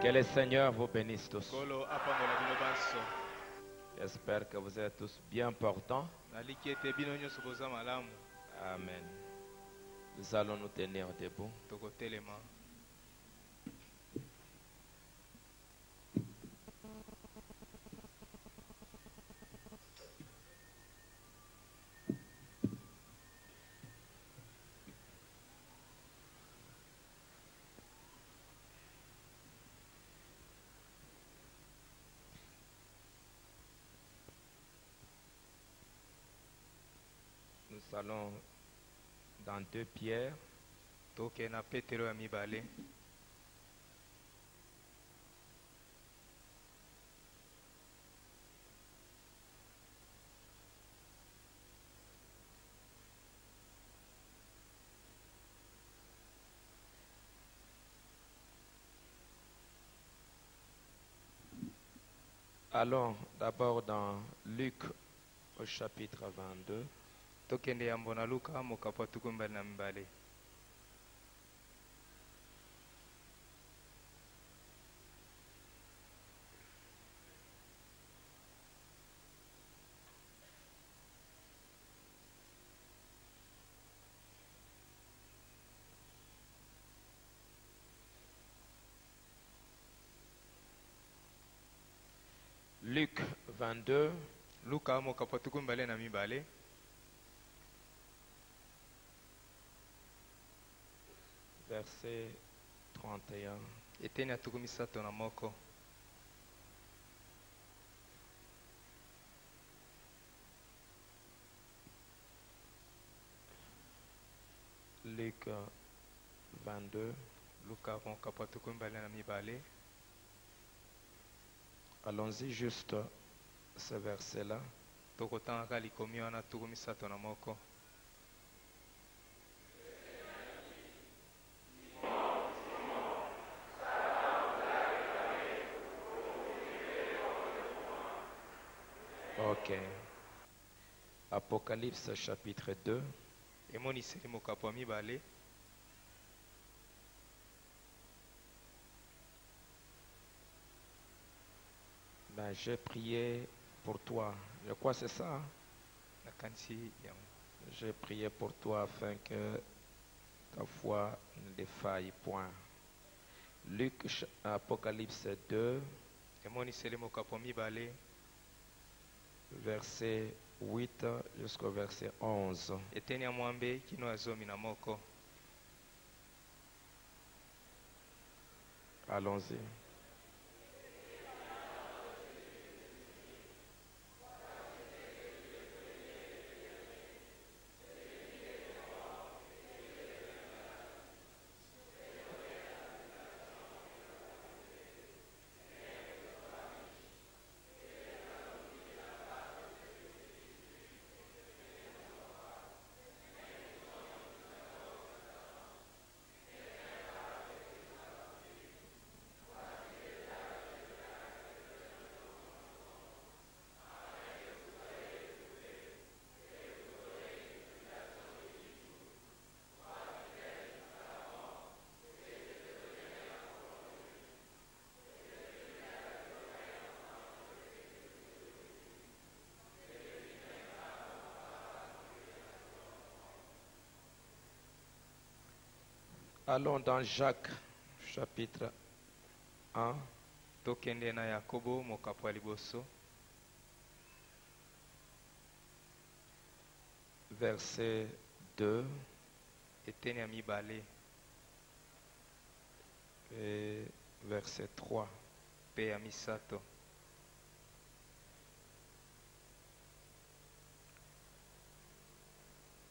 Que le Seigneur vous bénisse tous. Kolo apambola bino banso. J'espère que vous êtes tous bien portants. Naliki ete bino nyonso boza malamu. Amen. Nous allons nous tenir debout. Tokotelema. Nous allons dans 2 Pierre, Toke na Petero ya mibale. allons d'abord dans Luc au chapitre 22. Tokende yambo na Luka mokapo tukumbali na mibale. Luc 22, Luka mokapo tukumbali na mibale. verset 31. Eteni atukumisato na moko. Luc 22. Luka mokapo tukumbali na mibale. Allons-y juste ce verset-là. Tokotanga likomi wana tukumisato na moko. Ok. Apocalypse chapitre 2. Emoniseli mokapo ya mibale. Ben, j'ai prié pour toi. Je crois que c'est ça. Hein? Nakanisi yango. J'ai prié pour toi afin que ta foi ne défaille point. Luc, Apocalypse 2, Emoniseli mokapo ya mibale. verset 8 jusqu'au verset 11. Eteni ya mwambe kino ya zomi na moko. Allons-y. Allons dans Jacques, chapitre 1, Tokende na Yakobo mokapo ya liboso. verset 2 Eteni ya mibale. et verset 3. Pe ya misato.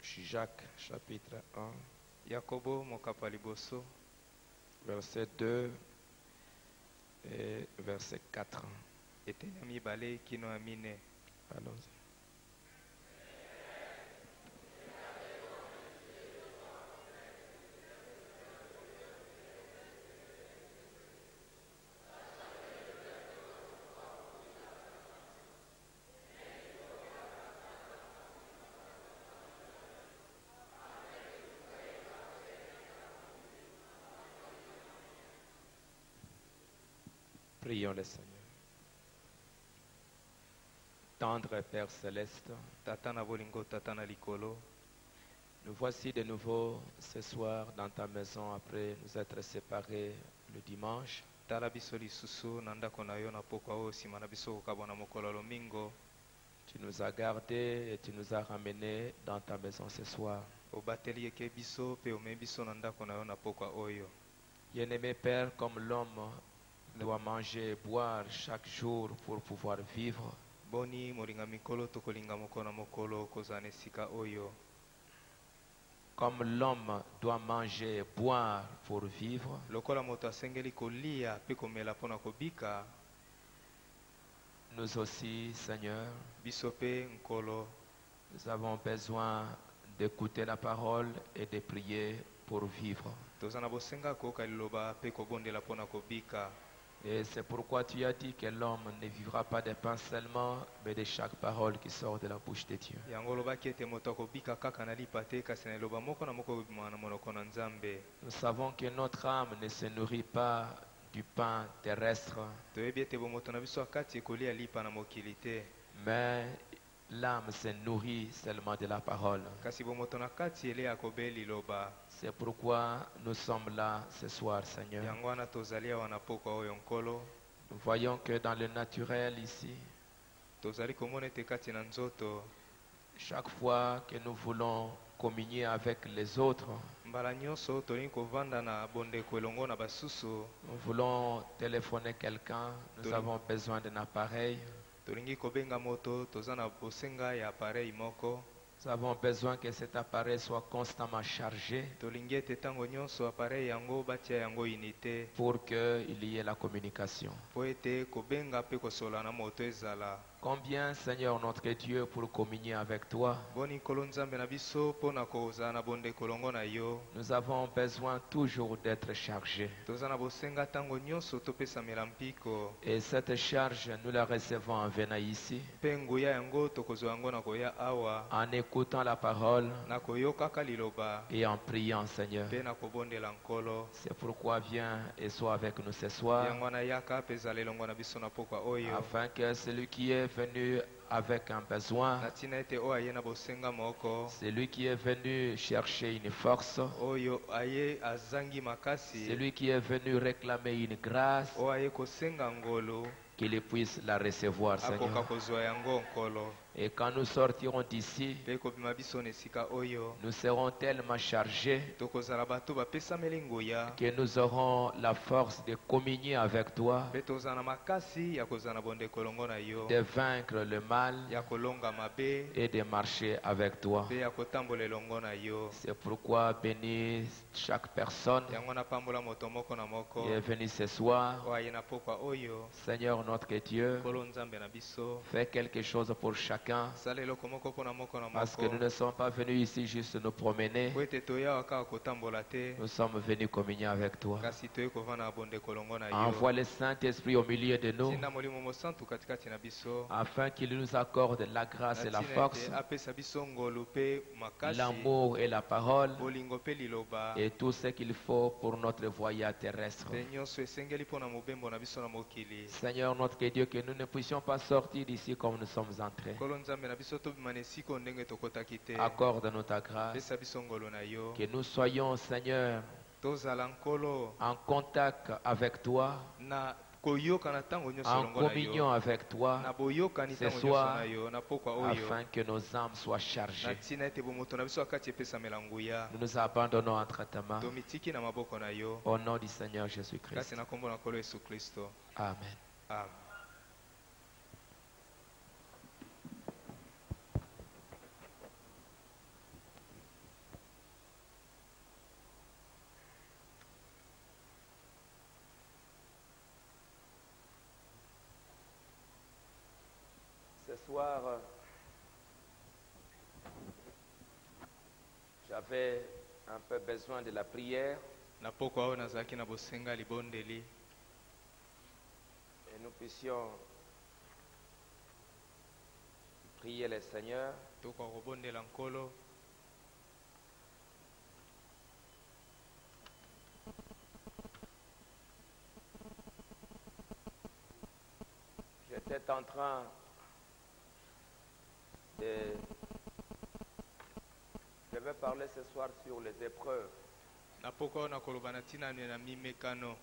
Jacques, chapitre 1, Yakobo mokapo ya liboso. verset 2 et verset 4. Eteni ya mibale kino ya mine. Allons-y. Prions le Seigneur. Tendre Père Céleste, tata na bolingo tata na likolo, nous voici de nouveau ce soir dans ta maison après nous être séparés le dimanche. tala biso lisusu na ndako na yo na pokwa oyo nsima na biso kokabwa na mokolo ya lomingo. Tu nous as gardés et tu nous as ramenés dans ta maison ce soir. obateli eke biso mpe omei biso na ndako na yo na pokwa oyo. Bien-aimé Père, comme l'homme doit manger et boire chaque jour pour pouvoir vivre, boni molinga mikolo tokolinga moko na mokolo kozala na esika oyo. comme l'homme doit manger et boire pour vivre, lokola moto asengeli kolia mpe komela mpo na kobika, nous aussi, Seigneur, biso mpe nkolo nous avons besoin d'écouter la parole et de prier pour vivre. toza na bosenga koyoka liloba mpe kobondela mpo na kobika. Et c'est pourquoi tu as dit que l'homme ne vivra pas de pain seulement, mais de chaque parole qui sort de la bouche de Dieu. yango olobaki ete moto akobika kaka na lipa te kasi na liloba moko na moko ebima na monoko na nzambe. Nous savons que notre âme ne se nourrit pas du pain terrestre, toyebi ete bomoto na biso akati ekolia lipa na mokili te, mais l'âme se nourrit seulement de la parole. kasi bomoto na kati elia kobe liloba. C'est pourquoi nous sommes là ce soir, Seigneur. yango wana tozali awa na pokwa oyo nkolo. Nous voyons que dans le naturel ici, tozali komona ete kati na nzoto chaque fois que nous voulons communier avec les autres, mbala nyonso tolingi kovanda na bondeko elongo na basusu, nous voulons téléphoner quelqu'un, nous Oui. avons besoin d'un appareil, tolingi kobenga moto toza na bosenga ya aparei moko, nous avons besoin que cet appareil soit constamment chargé tolingi ete ntango nyonso aparei yango batia yango unité pour qu'il y ait la communication. mpo ete kobenga mpe kosola na moto ezala. Combien, Seigneur notre Dieu, pour communier avec toi, boni nkolo nzambe na biso mpo na kozala na bondeko elongo na yo, nous avons besoin toujours d'être chargés. toza na bosenga ntango nyonso topesamela mpiko, Et cette charge, nous la recevons en venant ici, mpe nguya yango tokozwa yango na koya awa en écoutant la parole na koyokaka liloba et en priant, Seigneur. mpe na kobondela nkolo. C'est pourquoi viens et sois avec nous ce soir, yango wana yaka mpe ezala elongo na biso na pokwa oyo, afin que celui qui est venu avec un besoin, na ntina ete oyo aye na bosenga moko, celui qui est venu chercher une force, oyo aye azangi makasi, celui qui est venu réclamer une grâce, oyo aye kosenga ngolu, qu'il puisse la recevoir, akoka Seigneur. kozwa yango nkolo. Et quand nous sortirons d'ici, mpe kobima biso na esika oyo nous serons tellement chargés tokozala bato bapesameli nguya, que nous aurons la force de communier avec toi, mpe tozala na makasi ya kozala na bondeko elongo na yo, de vaincre le mal ya kolonga mabe et de marcher avec toi. mpe ya kotambola elongo na yo. C'est pourquoi bénis chaque personne yango napambola moto moko na moko qui est venue ce soir. oyo aye na pokwa oyo. Seigneur notre Dieu, nkolo nzambe na biso, fais quelque chose pour chacun, sala eloko moko mpo na moko na parce que nous moko, ne sommes pas venus ici juste nous promener, po ete toyawa kaka kotambola te, nous sommes venus communier avec toi. kasi toye kovanda na bondeko elongo na yo. Envoie le Saint-Esprit au milieu de nous, tinda molimo mosantu katikati na biso, afin qu'il nous accorde la grâce et la tina force, ete apesa biso ngolu mpe makasi, l'amour et la parole, bolingo mpe liloba, et tout ce qu'il faut pour notre voyage terrestre. mpe nyonso esengeli mpo na mobembo na biso na mokili. Seigneur notre Dieu, que nous ne puissions pas sortir d'ici comme nous sommes entrés. nkolo nzambe na biso tobima na esika ndenge tokotaki te, Accorde-nous ta grâce, pesa biso ngolu na yo, que nous soyons, Seigneur, tozala nkolo en contact avec toi, na koyoka na ntango nyonso en elongo na communion yo, avec toi, na boyokani ce ntango nyonso soir, na yo na pokwa oyo, afin que nos âmes soient na chargées. ntina ete bomoto na biso akati epesamela nguya, Nous nous abandonnons entre ta main, tomitiki na maboko na yo, au nom du Seigneur kasi Jésus-Christ. na kombo na nkolo yesu kristo, Amen. amen. Ce soir, j'avais un peu besoin de la prière na pokwa oyo nazalaki na bosenga libondeli, et nous puissions prier le Seigneur. tokoka kobondela nkolo. J'étais en train de... Je vais parler ce soir sur les épreuves. na poko na koloba na ntina na mimekano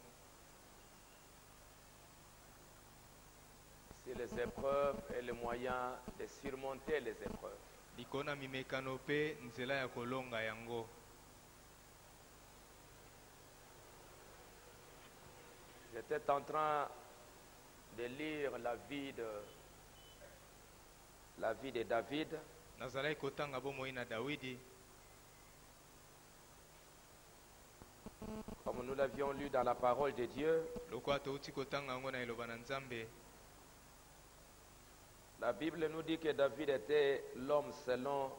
Sur les épreuves et les moyens de surmonter les épreuves. likolo na mimekano mpe nzela ya kolonga yango. J'étais en train de lire la vie de David. nazalaki kotanga bomoi na dawidi Comme nous l'avions lu dans la parole de Dieu, lokola touti kotanga yango na eloba na nzambe. la Bible nous dit que David était l'homme selon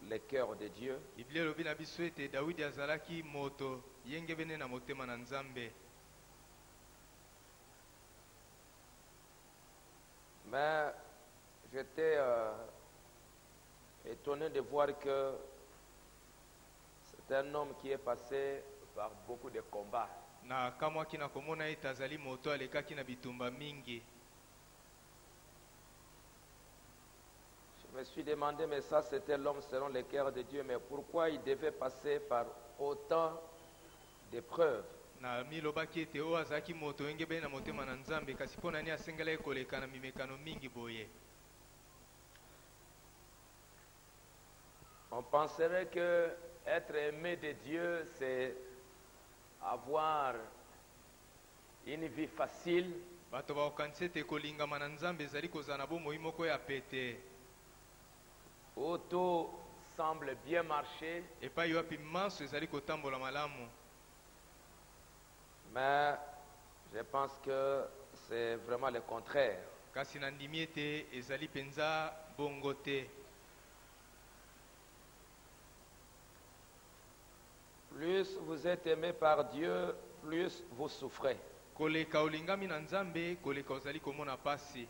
le cœur de Dieu. biblia elobi na biso ete dawidi azalaki moto yengebene na motema na nzambe. Mais j'étais étonné de voir que c'est un homme qui est passé par beaucoup de combats. na kamwaki na komona ete azali moto alekaki na bitumba mingi. Je me suis demandé, mais ça c'était l'homme selon le cœur de Dieu, mais pourquoi il devait passer par autant d'épreuves? na milobaki ete oyo azalaki moto yengebene na motema na nzambe, kasi mpo nani asengelaki koleka na mimekano mingi boye? On penserait que être aimé de Dieu, c'est avoir une vie facile, bato bakokanisi ete kolingama na nzambe ezali kozala na bomoi moko ya pete où tout semble bien marcher, epai wapi manso ezali kotambola malamu. mais je pense que c'est vraiment le contraire. kasi nandimi ete ezali mpenza bongo te. Plus vous êtes aimé par Dieu, plus vous souffrez. koleka olingami na nzambe, koleka ozali komona pasi.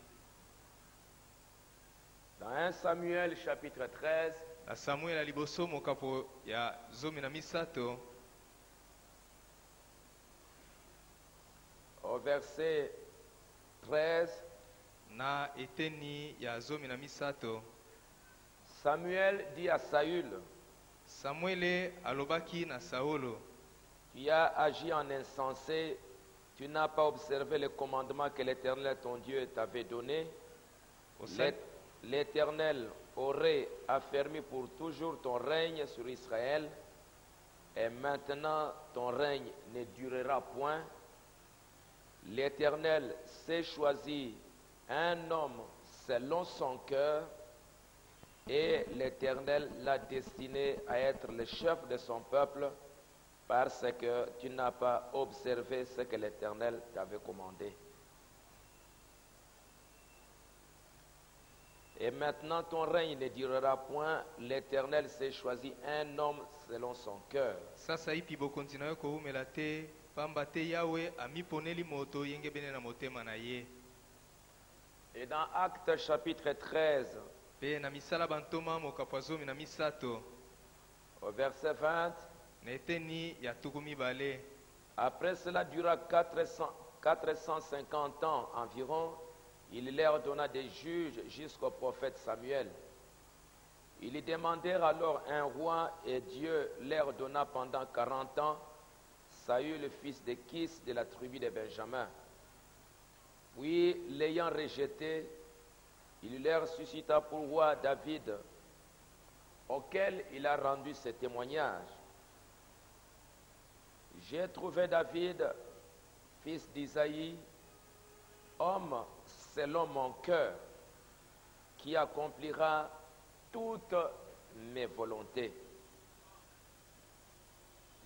Dans 1 Samuel chapitre 13, na samuel ya liboso mokapo ya 13 au verset 13, na eteni ya 13 Samuel dit à Saül, samuele alobaki na saulo, tu as agi en insensé, tu n'as pas observé le commandement que l'Éternel ton Dieu t'avait donné. L'Éternel aurait affermi pour toujours ton règne sur Israël, et maintenant ton règne ne durera point. L'Éternel s'est choisi un homme selon son cœur, et l'Éternel l'a destiné à être le chef de son peuple, parce que tu n'as pas observé ce que l'Éternel t'avait commandé. Et maintenant ton règne ne durera point, l'Éternel s'est choisi un homme selon son cœur. sasa ipi bokonzi na yo koumela te, pamba te yawe amiponeli moto yengebene na motema na ye. Et dans Actes chapitre 13, Pe na misala bantoma mokapo ya 13 au verset 20, na eteni ya 20, après cela dura 450 ans environ, il leur donna des juges jusqu'au prophète Samuel. Ils lui demandèrent alors un roi, et Dieu leur donna pendant 40 ans Saül, le fils de Kis de la tribu de Benjamin. Puis, l'ayant rejeté, il leur suscita pour roi David, auquel il a rendu ce témoignage. J'ai trouvé David, fils d'Isaïe, homme selon mon cœur, qui accomplira toutes mes volontés.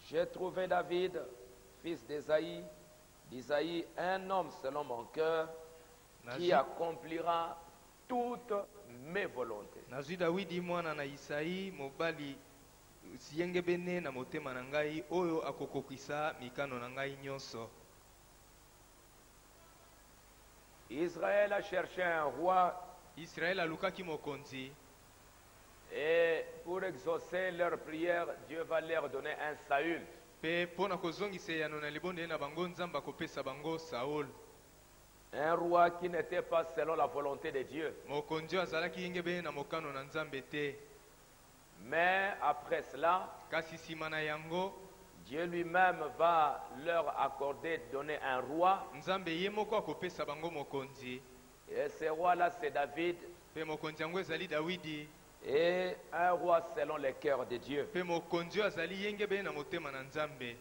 J'ai trouvé David, fils d'Isaïe, un homme selon mon cœur, qui accomplira toutes mes volontés. nazwi dawidi mwana na isai mobali yengebene na motema na ngai, oyo akokokisa mikano na ngai nyonso. Israël a cherché un roi, israele alukaki mokonzi, et pour exaucer leur prière, Dieu va leur donner un Saül. mpe mpo na kozongisa eyano na libondeli na bango, nzambe akopesa bango saul. Un roi qui n'était pas selon la volonté de Dieu. mokonzi oyo azalaki yengebe na mokano na nzambe te. Mais après cela, Kasi nsima na yango Dieu lui-même va leur accorder, donner un roi. nzambe ye moko akopesa bango mokonzi. Et ce roi-là, c'est David. Mpe mokonzi yango ezali dawidi. Et un roi selon le cœur de Dieu. Mpe mokonzi oyo azali yengebe na motema na nzambe.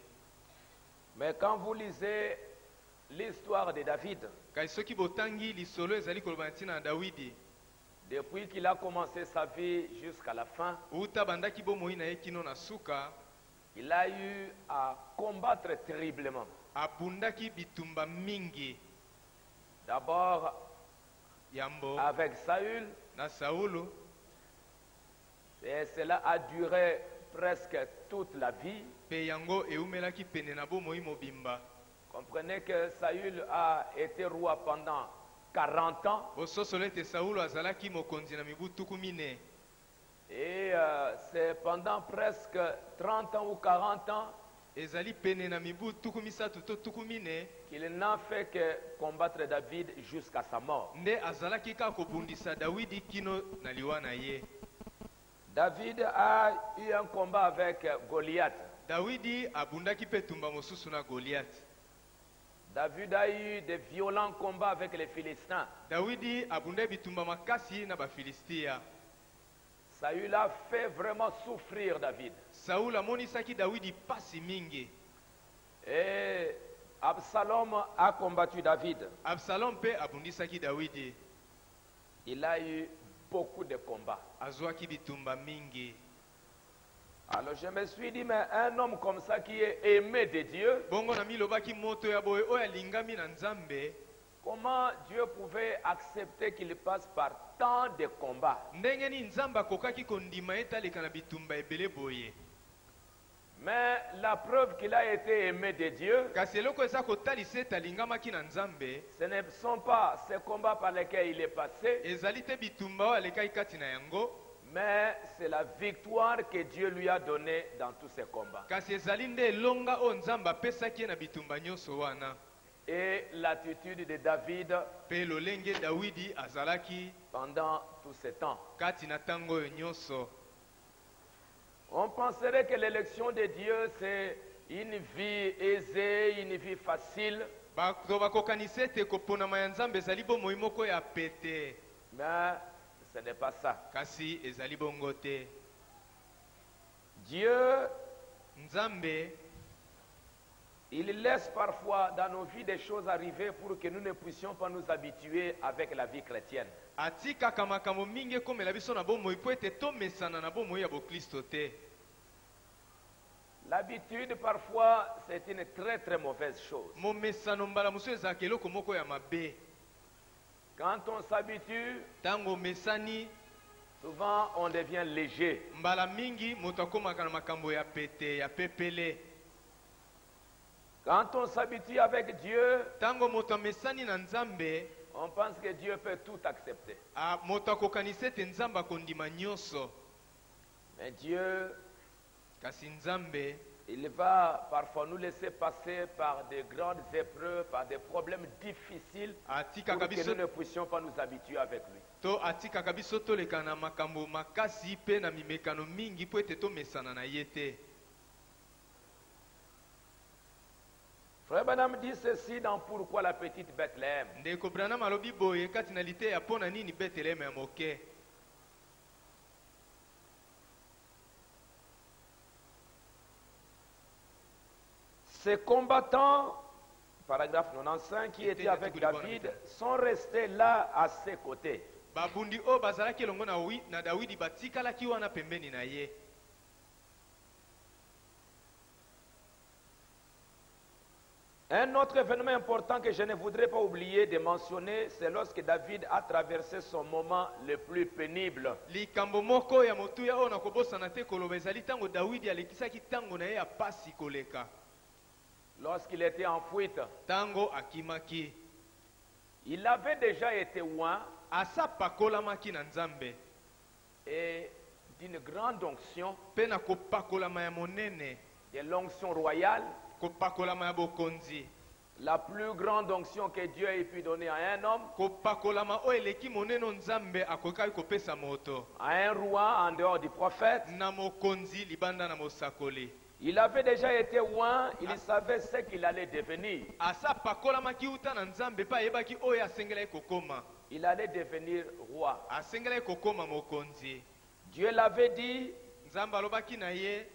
Mais quand vous lisez l'histoire de David, Kasi soki botangi lisolo ezali koloba na ntina na dawidi, depuis qu'il a commencé sa vie jusqu'à la fin, uta bandaki bomoi na ye kino na suka, il a eu à combattre terriblement. abundaki bitumba mingi. D'abord Yambo avec Saül, na Saulo, et cela a duré presque toute la vie. mpe yango eumelaki pene na bomoi mobimba. Comprenez que Saül a été roi pendant 40 ans. Bososolo ete Saulo azalaki mokonzi na mibu tuku mine. Et c'est pendant presque 30 ans ou 40 ans Ezali pene na mibu tuku misatu to tuku mine, qu'il n'a fait que combattre David jusqu'à sa mort. nde azalaki kaka kobundisa dawidi kino na liwa na ye. David a eu un combat avec Goliath. Dawidi abundaki mpe tumba mosusu na Goliath. David a eu de violents combats avec les Philistins. Dawidi abundai bitumba makasi na bafilistia. Saül a fait vraiment souffrir David. Saul amonisaki dawidi pasi mingi. Et Absalom a combattu David. Absalom mpe abundisaki dawidi. Il a eu beaucoup de combats. Azwaki bitumba mingi. Alors je me suis dit, mais un homme comme ça qui est aimé de Dieu, Bongo na milobaki moto ya boye oyo alingami na nzambe, comment Dieu pouvait accepter qu'il passe par tant de combats? ndenge ni nzambe akokaki kondima ete aleka na bitumba ebele boye. Mais la preuve qu'il a été aimé de Dieu, Kasi eloko eza kotalisa ete alingamaki na nzambe, ce ne sont pas ces combats par lesquels il est passé, ezali te bitumba oyo alekaki kati na yango, mais c'est la victoire que Dieu lui a donnée dans tous ces combats. kasi ezali nde elonga oyo nzambe apesaki ye na bitumba nyonso wana. Et l'attitude de David Mpe lolenge dawidi azalaki pendant tout ce temps. kati na ntango oyo nyonso. On penserait que l'élection de Dieu, c'est une vie aisée, une vie facile, bato bakokanisa ete koponama ya nzambe ezali bomoi moko ya pete, mais ce n'est pas ça. kasi ezali bongo te. Dieu, Nzambe il laisse parfois dans nos vies des choses arriver pour que nous ne puissions pas nous habituer avec la vie chrétienne. atikaka makambo mingi ekomela biso na bomoi mpo ete tomesana na bomoi ya boklisto te. L'habitude, parfois, c'est une très très mauvaise chose. momesano mbala mosusu ezalaka eloko moko ya mabe. Quand on s'habitue, ntango omesani, souvent on devient léger. mbala mingi moto akomaka na makambo ya pete ya pepele. Quand on s'habitue avec Dieu, ntango moto amesani na nzambe, on pense que Dieu peut tout accepter. moto akokanisa ete nzambe akondima nyonso. Mais Dieu, Kasi nzambe il va parfois nous laisser passer par de grandes épreuves, par des problèmes difficiles, pour atikaka que biso nous ne puissions pas nous habituer avec lui. to atikaka biso toleka na makambo makasi mpe na mimekano mingi mpo ete tomesana na ye te. Frère Branham dit ceci dans Pourquoi la petite Bethléem. ndeko branham alobi boye kati na liteya mpo na nini beteleme ya moke. Ces combattants, paragraphe 95, qui étaient avec David, sont restés là à ses côtés. babundi oyo bazalaki elongo na dawidi batikalaki wana pembeni na ye. Un autre événement important que je ne voudrais pas oublier de mentionner, c'est lorsque David a traversé son moment le plus pénible. likambo moko ya motuya oyo nakobosana te koloba ezali ntango dawidi alekisaki ntango na ye ya pasi koleka. Lorsqu'il était en fuite, ntango akimaki, il avait déjà été oint asa pakolamaki na nzambe et d'une grande onction, mpe na kopakolama ya monene, de l'onction royale, kopakolama ya bokonzi. La plus grande onction que Dieu ait pu donner à un homme, kopakolama oyo eleki monene nzambe akokaki kopesa moto à un roi en dehors du prophète. na mokonzi libanda na mosakoli. Il avait déjà été oint, il savait ce qu'il allait devenir. Asa pakolamaki uta na nzambe pa ayebaki oyo asengelaki kokoma. Il allait devenir roi. Asengelaki kokoma mokonzi. Dieu l'avait dit, Nzambe alobaki na ye,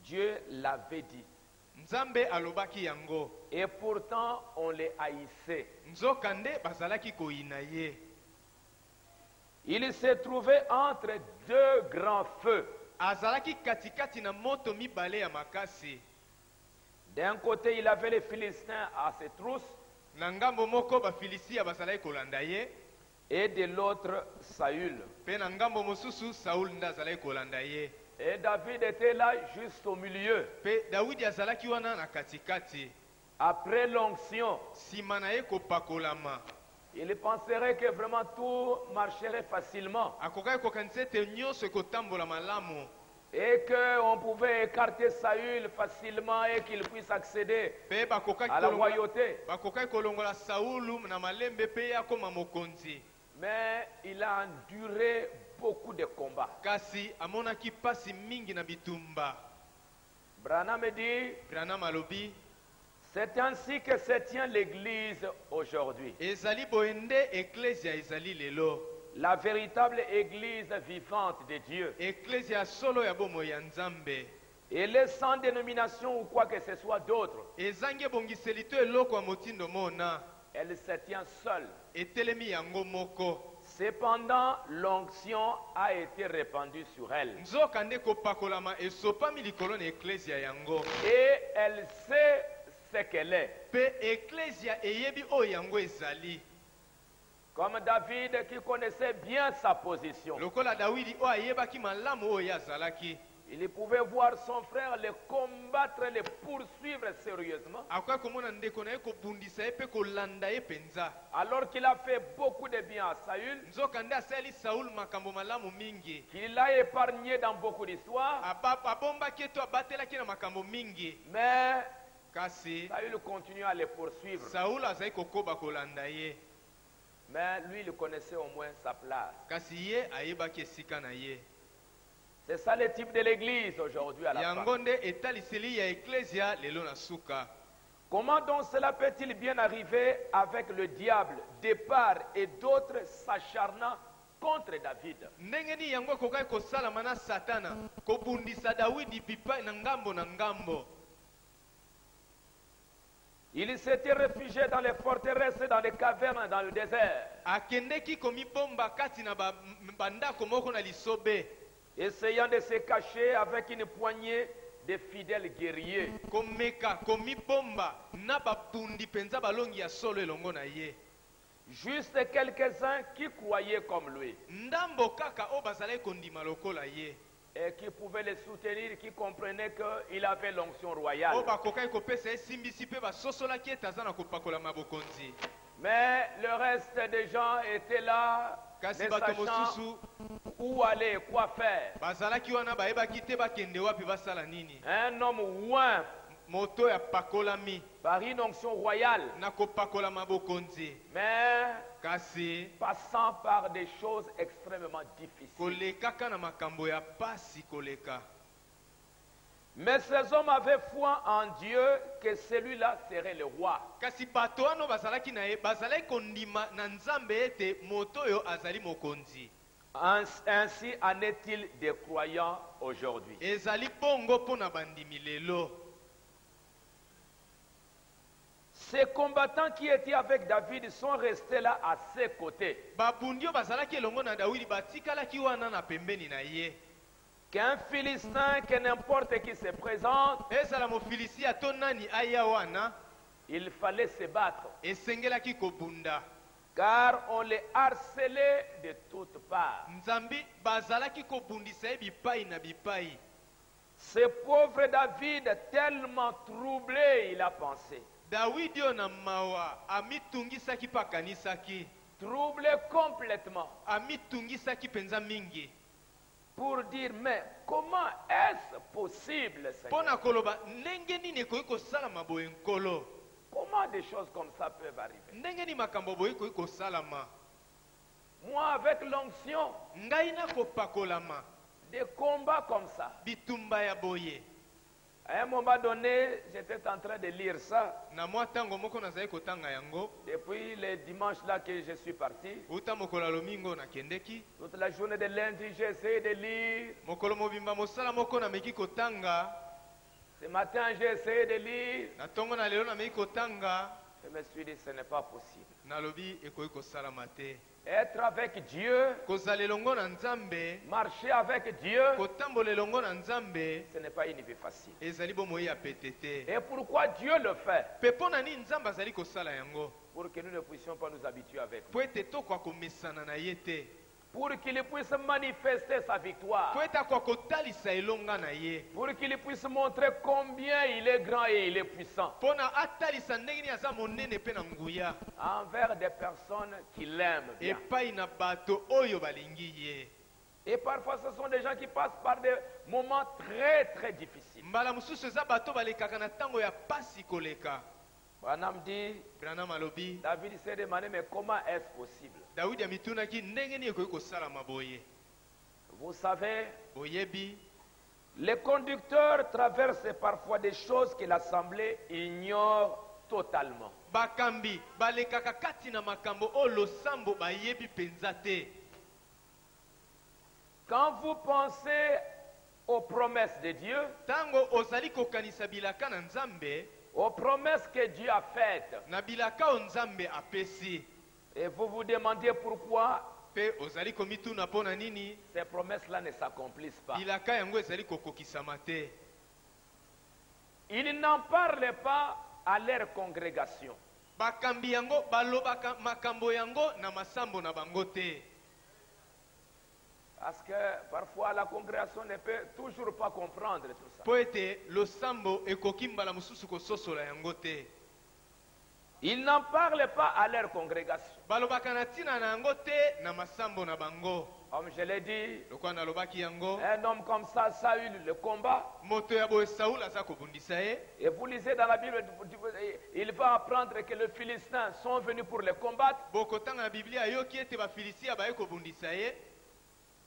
Dieu l'avait dit. nzambe alobaki yango. Et pourtant, on les haïssait. Nzokande bazalaki koyina ye. Il se trouvait entre deux grands feux. Azalaki katikati na moto mibale ya makasi. D'un côté, il avait les Philistins à ses trousses, Na ngambo moko bafilisia bazalaki kolanda ye, et de l'autre, Saül. pe na ngambo mosusu Saul nda azalaki kolanda ye. Et David était là, juste au milieu. Pe Dawidi azalaki wana na katikati. Après l'onction, Sima na ye kopakolama. il penserait que vraiment tout marcherait facilement Akokaki kokanisa ete nyonso ekotambola malamu. et qu'on pouvait écarter Saül facilement et qu'il puisse accéder Pe bakokaki à la kolongola, royauté. bakokaki kolongola Saulu na malembe pe ye akoma mokonzi. Mais il a enduré beaucoup de combats. Kasi amonaki pasi mingi na bitumba. Branham dit, Branham alobi, c'est ainsi que se tient l'Église aujourd'hui. ezali boende eklesia ezali lelo. La véritable Église vivante de Dieu. Eklesia solo ya bomo ya nzambe. Elle est sans dénomination ou quoi que ce soit d'autre. Ezangi ebongiseli to eloko ya motindo mona. Elle se tient seule. Etelemi yango moko. Cependant, l'onction a été répandue sur elle. Nzokande kopakolama esopami likolo na eklesia yango. Et elle sait ce qu'elle est. Pe eklesia eyebi oyo yango ezali. Comme David qui connaissait bien sa position. Lokola Dawidi oyo ayebaki malamu oyo azalaki. Il pouvait voir son frère le combattre, le poursuivre sérieusement. Akoki komona ndeko na ye kobundisa ye pe kolanda ye penza. Alors qu'il a fait beaucoup de bien à Saül, Nzokande asali Saul makambo malamu mingi. qu'il l'a épargné dans beaucoup d'histoires, Abombaki eto abatelaki na makambo mingi. mais Kasi Saül continue à le poursuivre. Saul azali kokoba kolanda ye. Mais lui, il connaissait au moins sa place. Kasi ye ayebaki esika na ye. C'est ça le type de l'église aujourd'hui à la fin. Yango nde etaliseli ya eklesia lelo na suka. Comment donc cela peut-il bien arriver avec le diable de part et d'autre s'acharnant contre David? Ndenge ni yango ekokaki kosalama na satana kobundisa Dawidi bipai na ngambo na ngambo. Il s'était réfugié dans les forteresses, dans les cavernes, dans le désert, Akendeki komibomba kati na bandako moko na lisobe. essayant de se cacher avec une poignée de fidèles guerriers. Komeka komibomba na bapundi penza balongi ya solo elongo na ye. Juste quelques-uns qui croyaient comme lui Ndambo kaka o bazalaki kondima lokola ye. et qui pouvaient le soutenir, qui comprenaient qu'il avait l'onction royale. O bakokaki kopesa esimbisi pe basosolaki ete aza na kopakola mabokonzi. Mais le reste des gens étaient là, Kasi ne bato sachant mosusu où aller, quoi faire. bazalaki wana bayebaki te bakende wapi basala nini. Un homme oint Moto ya pakolami par une onction royale, na kopakola mabokonzi. mais Kasi passant par des choses extrêmement difficiles. kolekaka na makambo ya pasi koleka. Mais ces hommes avaient foi en Dieu que celui-là serait le roi. Kasi bato wana bazalaki na ye bazalaki kondima na nzambe ete moto oyo azali mokonzi. Ainsi en est-il des croyants aujourd'hui. Ezali bongo mpo na bandimi lelo. Ces combattants qui étaient avec David sont restés là à ses côtés. Babundi oyo bazalaki elongo na Dawidi batikalaki wana na pembeni na ye. Qu'un Philistin, que n'importe qui se présente, Ezala mofilisi ato nani aya wana il fallait se battre. esengelaki kobunda. Car on les harcelait de toutes parts. Nzambi bazalaki kobundisa ye bipai na bipai. Ce pauvre David, tellement troublé, il a pensé. Dawidi oyo na mawa amitungisaki pa kanisaki. Troublé complètement. Amitungisaki penza mingi. Pour dire, mais comment est-ce possible, Seigneur? Pona koloba ndenge nini ekoki kosalama boye nkolo. Comment des choses comme ça peuvent arriver? ndenge nini makambo boye koki kosalama? Moi, avec l'onction, Ngai nakopakolama des combats comme ça. bitumba ya boye. À un moment donné, j'étais en train de lire ça. Na mwa tango moko nazali kotanga yango. Depuis le dimanche là que je suis parti, Uta mokolo lomingo nakendeki. toute la journée de lundi, j'ai essayé de lire. Mokolo mobimba mosala moko nameki kotanga. Ce matin, j'ai essayé de lire. Na tongo na lelo nameki kotanga. Je me suis dit, ce n'est pas possible. Nalobi ekoki kosalama te. Être avec Dieu, Kozala elongo na Nzambe, marcher avec Dieu, kotambola elongo na Nzambe, ce n'est pas une vie facile. ezali bomoi ya pete te. Et pourquoi Dieu le fait? Pe mpo na nini Nzambe azali kosala yango? Pour que nous ne puissions pas nous habituer avec lui. Po ete tokwa komesana na ye te. Pour qu'il puisse manifester sa victoire. Po ete akwa kotalisa elonga na ye. Pour qu'il puisse montrer combien il est grand et il est puissant. Mpo na atalisa ndenge nini aza monene mpe na nguya. Envers des personnes qui l'aiment bien. Epai na bato oyo balingi ye. Et parfois ce sont des gens qui passent par des moments très très difficiles. Mbala mosusu eza bato balekaka na ntango ya pasi koleka. Branham dit, Branham alobi, David s'est demandé, mais comment est-ce possible? Daudi amitunaki ndenge nini ekoki kosalama boye. Vous savez, Boyebi, les conducteurs traversent parfois des choses que l'Assemblée ignore totalement. bakambi balekaka kati na makambo oyo losambo bayebi penza te. Quand vous pensez aux promesses de Dieu, Tango ozali kokanisa bilaka na Nzambe, aux promesses que Dieu a faites, na bilaka o Nzambe apesi, et vous vous demandez pourquoi pe ozali komituna mpo na nini ces promesses-là ne s'accomplissent pas. bilaka yango ezali kokokisama te. Ils n'en parlent pas à leur congrégation. Bakambi yango balobaka makambo yango na masambo na bango te. Parce que parfois la congrégation ne peut toujours pas comprendre tout ça. Po ete losambo ekoki mbala mosusu kososola yango te. Ils n'en parlent pas à leur congrégation. Balobaka na ntina na yango te na masambo na bango. Comme je l'ai dit, Lokwa nalobaki yango, un homme comme ça, Saül, le combat. moto ya boye Saul aza kobundisa ye. Et vous lisez dans la Bible, il va apprendre que les Philistins sont venus pour le combattre. Bokotanga na Biblia yoki ete bafilistia baye kobundisa ye.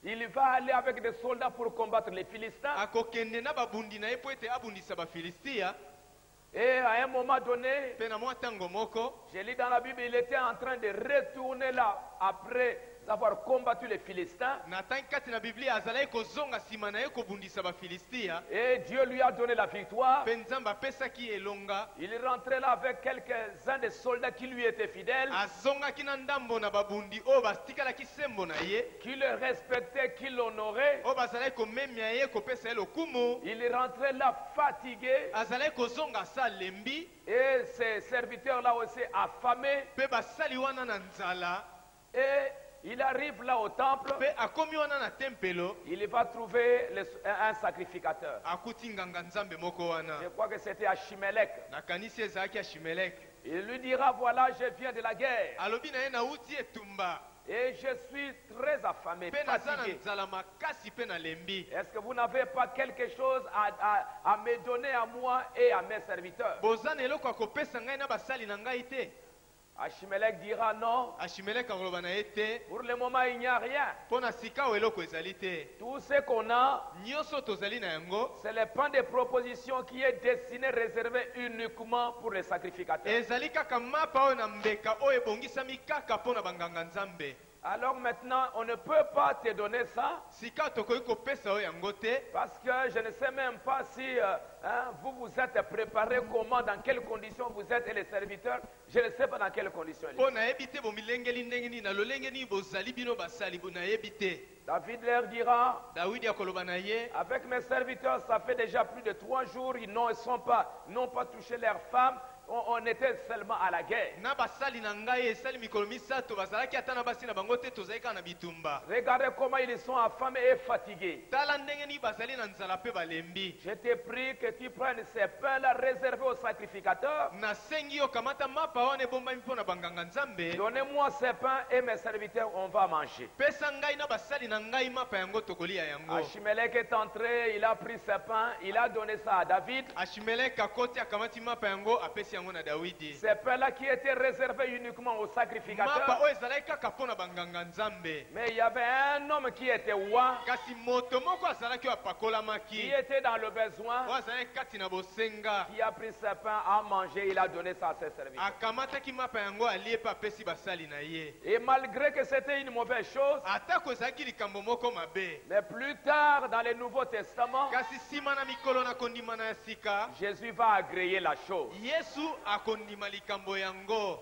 Il va aller avec des soldats pour combattre les Philistins. Akokende na babundi na ye po ete abundisa bafilistia. Et à un moment donné, Pe na mwa tango moko, je lis dans la Bible, il était en train de retourner là après avoir combattu les Philistins. na tangi kati na Biblia azalaki kozonga nsima na ye kobundisa bafilistia. Et Dieu lui a donné la victoire. Pe Nzambe apesaki elonga. Il rentrait là avec quelques-uns des soldats qui lui étaient fidèles, Azongaki na ndambo na babundi oyo batikalaki sembo na ye, qui le respectaient, qui l'honoraient. oyo bazalaki komemia ye kopesa ye lokumu. Il rentrait là fatigué. Azalaki kozonga asa lembi, Et ses serviteurs là aussi affamés. pe basali wana na nzala. Et il arrive là au temple. Pe akomi wana na tempelo, Il va trouver un sacrificateur. akuti nganga nzambe moko wana. Je crois que c'était Achimelech. Nakanisi ezalaki Achimeleki. Il lui dira, voilà, je viens de la guerre. Alobi na ye nauti etumba. Et je suis très affamé, Pe naza na fatigué. nzala makasi pe na lembi. Est-ce que vous n'avez pas quelque chose à me donner à moi et à mes serviteurs? Boza na eloko akopesa ngai na basali na ngai te. Achimelech dira non. Achimeleki akoloba na ye te. Pour le moment, il n'y a rien. Mpo na sika oyo eloko ezali te. Tout ce qu'on a, Nyonso tozali na yango, c'est le pan de proposition qui est destiné, réservé uniquement pour les sacrificateurs. ezali kaka mapa oyo na mbeka oyo ebongisami kaka mpo na banganga nzambe. Alors maintenant, on ne peut pas te donner ça Sika tokoki kopesa oyo yango te. parce que je ne sais même pas si vous vous êtes préparé, comment, dans quelles conditions vous êtes et les serviteurs. Je ne sais pas dans quelles conditions. Mpo nayebi te bomilengeli ndenge nini na lolenge nini bozali bino basali nayebi te. David leur dira, Dawidi akoloba na ye, avec mes serviteurs, ça fait déjà plus de 3 jours, ils n'ont pas touché leurs femmes. On était seulement à la guerre. na basali na ngai esali mikolo misato bazalaki ata na basi na bango te tozali kaka na bitumba. Regardez comment ils sont affamés et fatigués. Tala ndenge nini bazali na nzala mpe balembi. Je te prie que tu prennes ces pains-là réservés aux sacrificateurs. Nasengi yo kamata mapa wana ebombami mpo na banganga nzambe. Donnez-moi ces pains et mes serviteurs, on va manger. Pesa ngai na basali na ngai mapa yango tokolia yango. Achimelech est entré, il a pris ses pains, il a donné ça à David. Achimeleki akoti akamati mapa yango apesi yango yango na Dawidi. Ces pains-là qui étaient réservés uniquement aux Mapa sacrificateurs. oyo ezalaki kaka mpona banganga nzambe. Mais il y avait un homme qui était roi, Kasi moto moko azalaki oyo qui apakolamaki. était dans le besoin, Oyo azalaki kati na bosenga. qui a pris ses pains à manger, il a donné ça à ses serviteurs. Akamataki mapa yango alie pe apesi basali na ye. Et malgré que c'était une mauvaise chose, Atako ezalaki likambo moko mabe. mais plus tard dans le Nouveau Testament, Kasi sima na mikolo na kondimana ya sika, Jésus va agréer la chose. Yesu akondima likambo yango.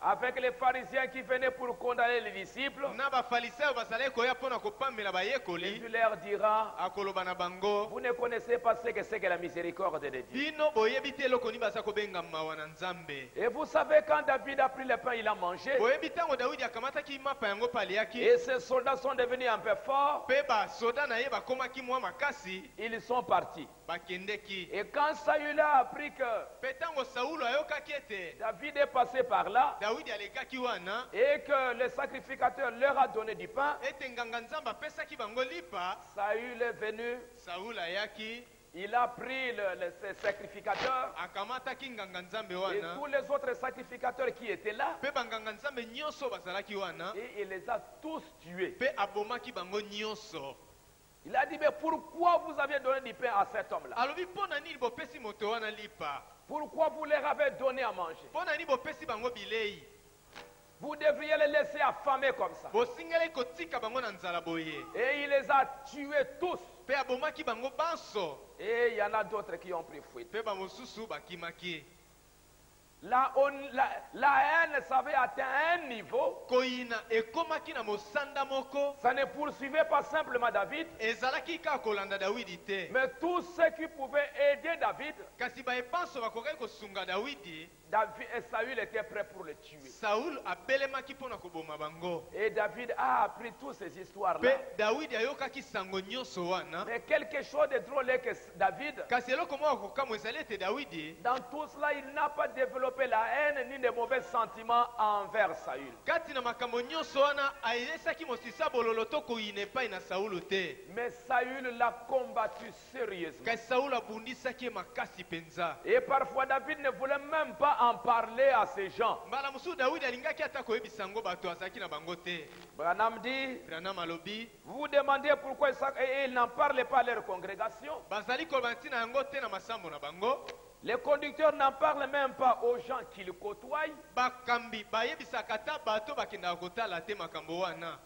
Avec les pharisiens qui venaient pour condamner les disciples, Na bafarisayo bazalaki koya mpona kopamela Jésus bayekoli, leur dira, akoloba na bango, vous ne connaissez pas ce que c'est que la miséricorde de Dieu. bino boyebi te eloko nini baza kobenga mawa na nzambe. Et vous savez, quand David a pris le pain, il a mangé. Boyebi ntango Dawidi akamataki mapa yango mpe aliaki, Et ces soldats sont devenus un peu forts. mpe basoda na ye bakomaki mwa makasi, Ils sont partis. bakendeki. Et quand Saül a appris que Mpe ntango Saulo ayokaki ete David est passé par là Dawidi alekaki wana, et que le sacrificateur leur a donné du pain, ete nganga nzambe apesaki bango lipa, Saül est venu, Saulo ayaki, il a pris ces sacrificateurs akamataki nganga nzambe et wana, tous les autres sacrificateurs qui étaient là mpe banganga nzambe nyonso bazalaki wana, et il les a tous tués. mpe abomaki bango nyonso. Il a dit, mais pourquoi vous avez donné du pain à cet homme-là? Alobi mpo na nini bopesi moto wana lipa? Pourquoi vous leur avez donné à manger? Mpo na nini bopesi bango bilei? Vous devriez les laisser affamer comme ça. Bosingeli kotika bango na nzala boye. Et il les a tués tous. Mpe abomaki bango banso, Et il y en a d'autres qui ont pris fuite. mpe bamosusu bakimaki. La haine, ça avait atteint un niveau. Koyina ekomaki na mosanda moko, Ça ne poursuivait pas simplement David, ezalaki kaka kolanda Dawidi te. mais tous ceux qui pouvaient aider David, Kasi baepanso bakokaki kosunga Dawidi, David et Saül étaient prêts pour le tuer. Saul abelemaki mpona koboma bango. Et David a appris toutes ces histoires-là. Mpe Dawidi ayokaki sango nyonso wana. Mais quelque chose de drôle est que David, Kasi eloko moko kokamwa ezali ete Dawidi, dans tout cela, il n'a pas développé la haine ni de mauvais sentiments envers Saül. kati na makambo nyonso wana ayesaki mosisa bololo to koyina epai na Saulo te. Mais Saül l'a combattu sérieusement. Kasi Saulo abundisaki ye makasi penza. Et parfois, David ne voulait même pas en parler à ces gens. Mbala mosusu Dawidi alingaki ata koyebisa yango bato azalaki na bango te. Branham dit, Branham alobi, vous vous demandez pourquoi ils n'en parlaient pas à leur congrégation. bazali koloba ntina yango te na masambo na bango. Les conducteurs n'en parlent même pas aux gens qu'ils côtoient. Bakambi bayebisaka ata bato bakendaka kotala te makambo wana.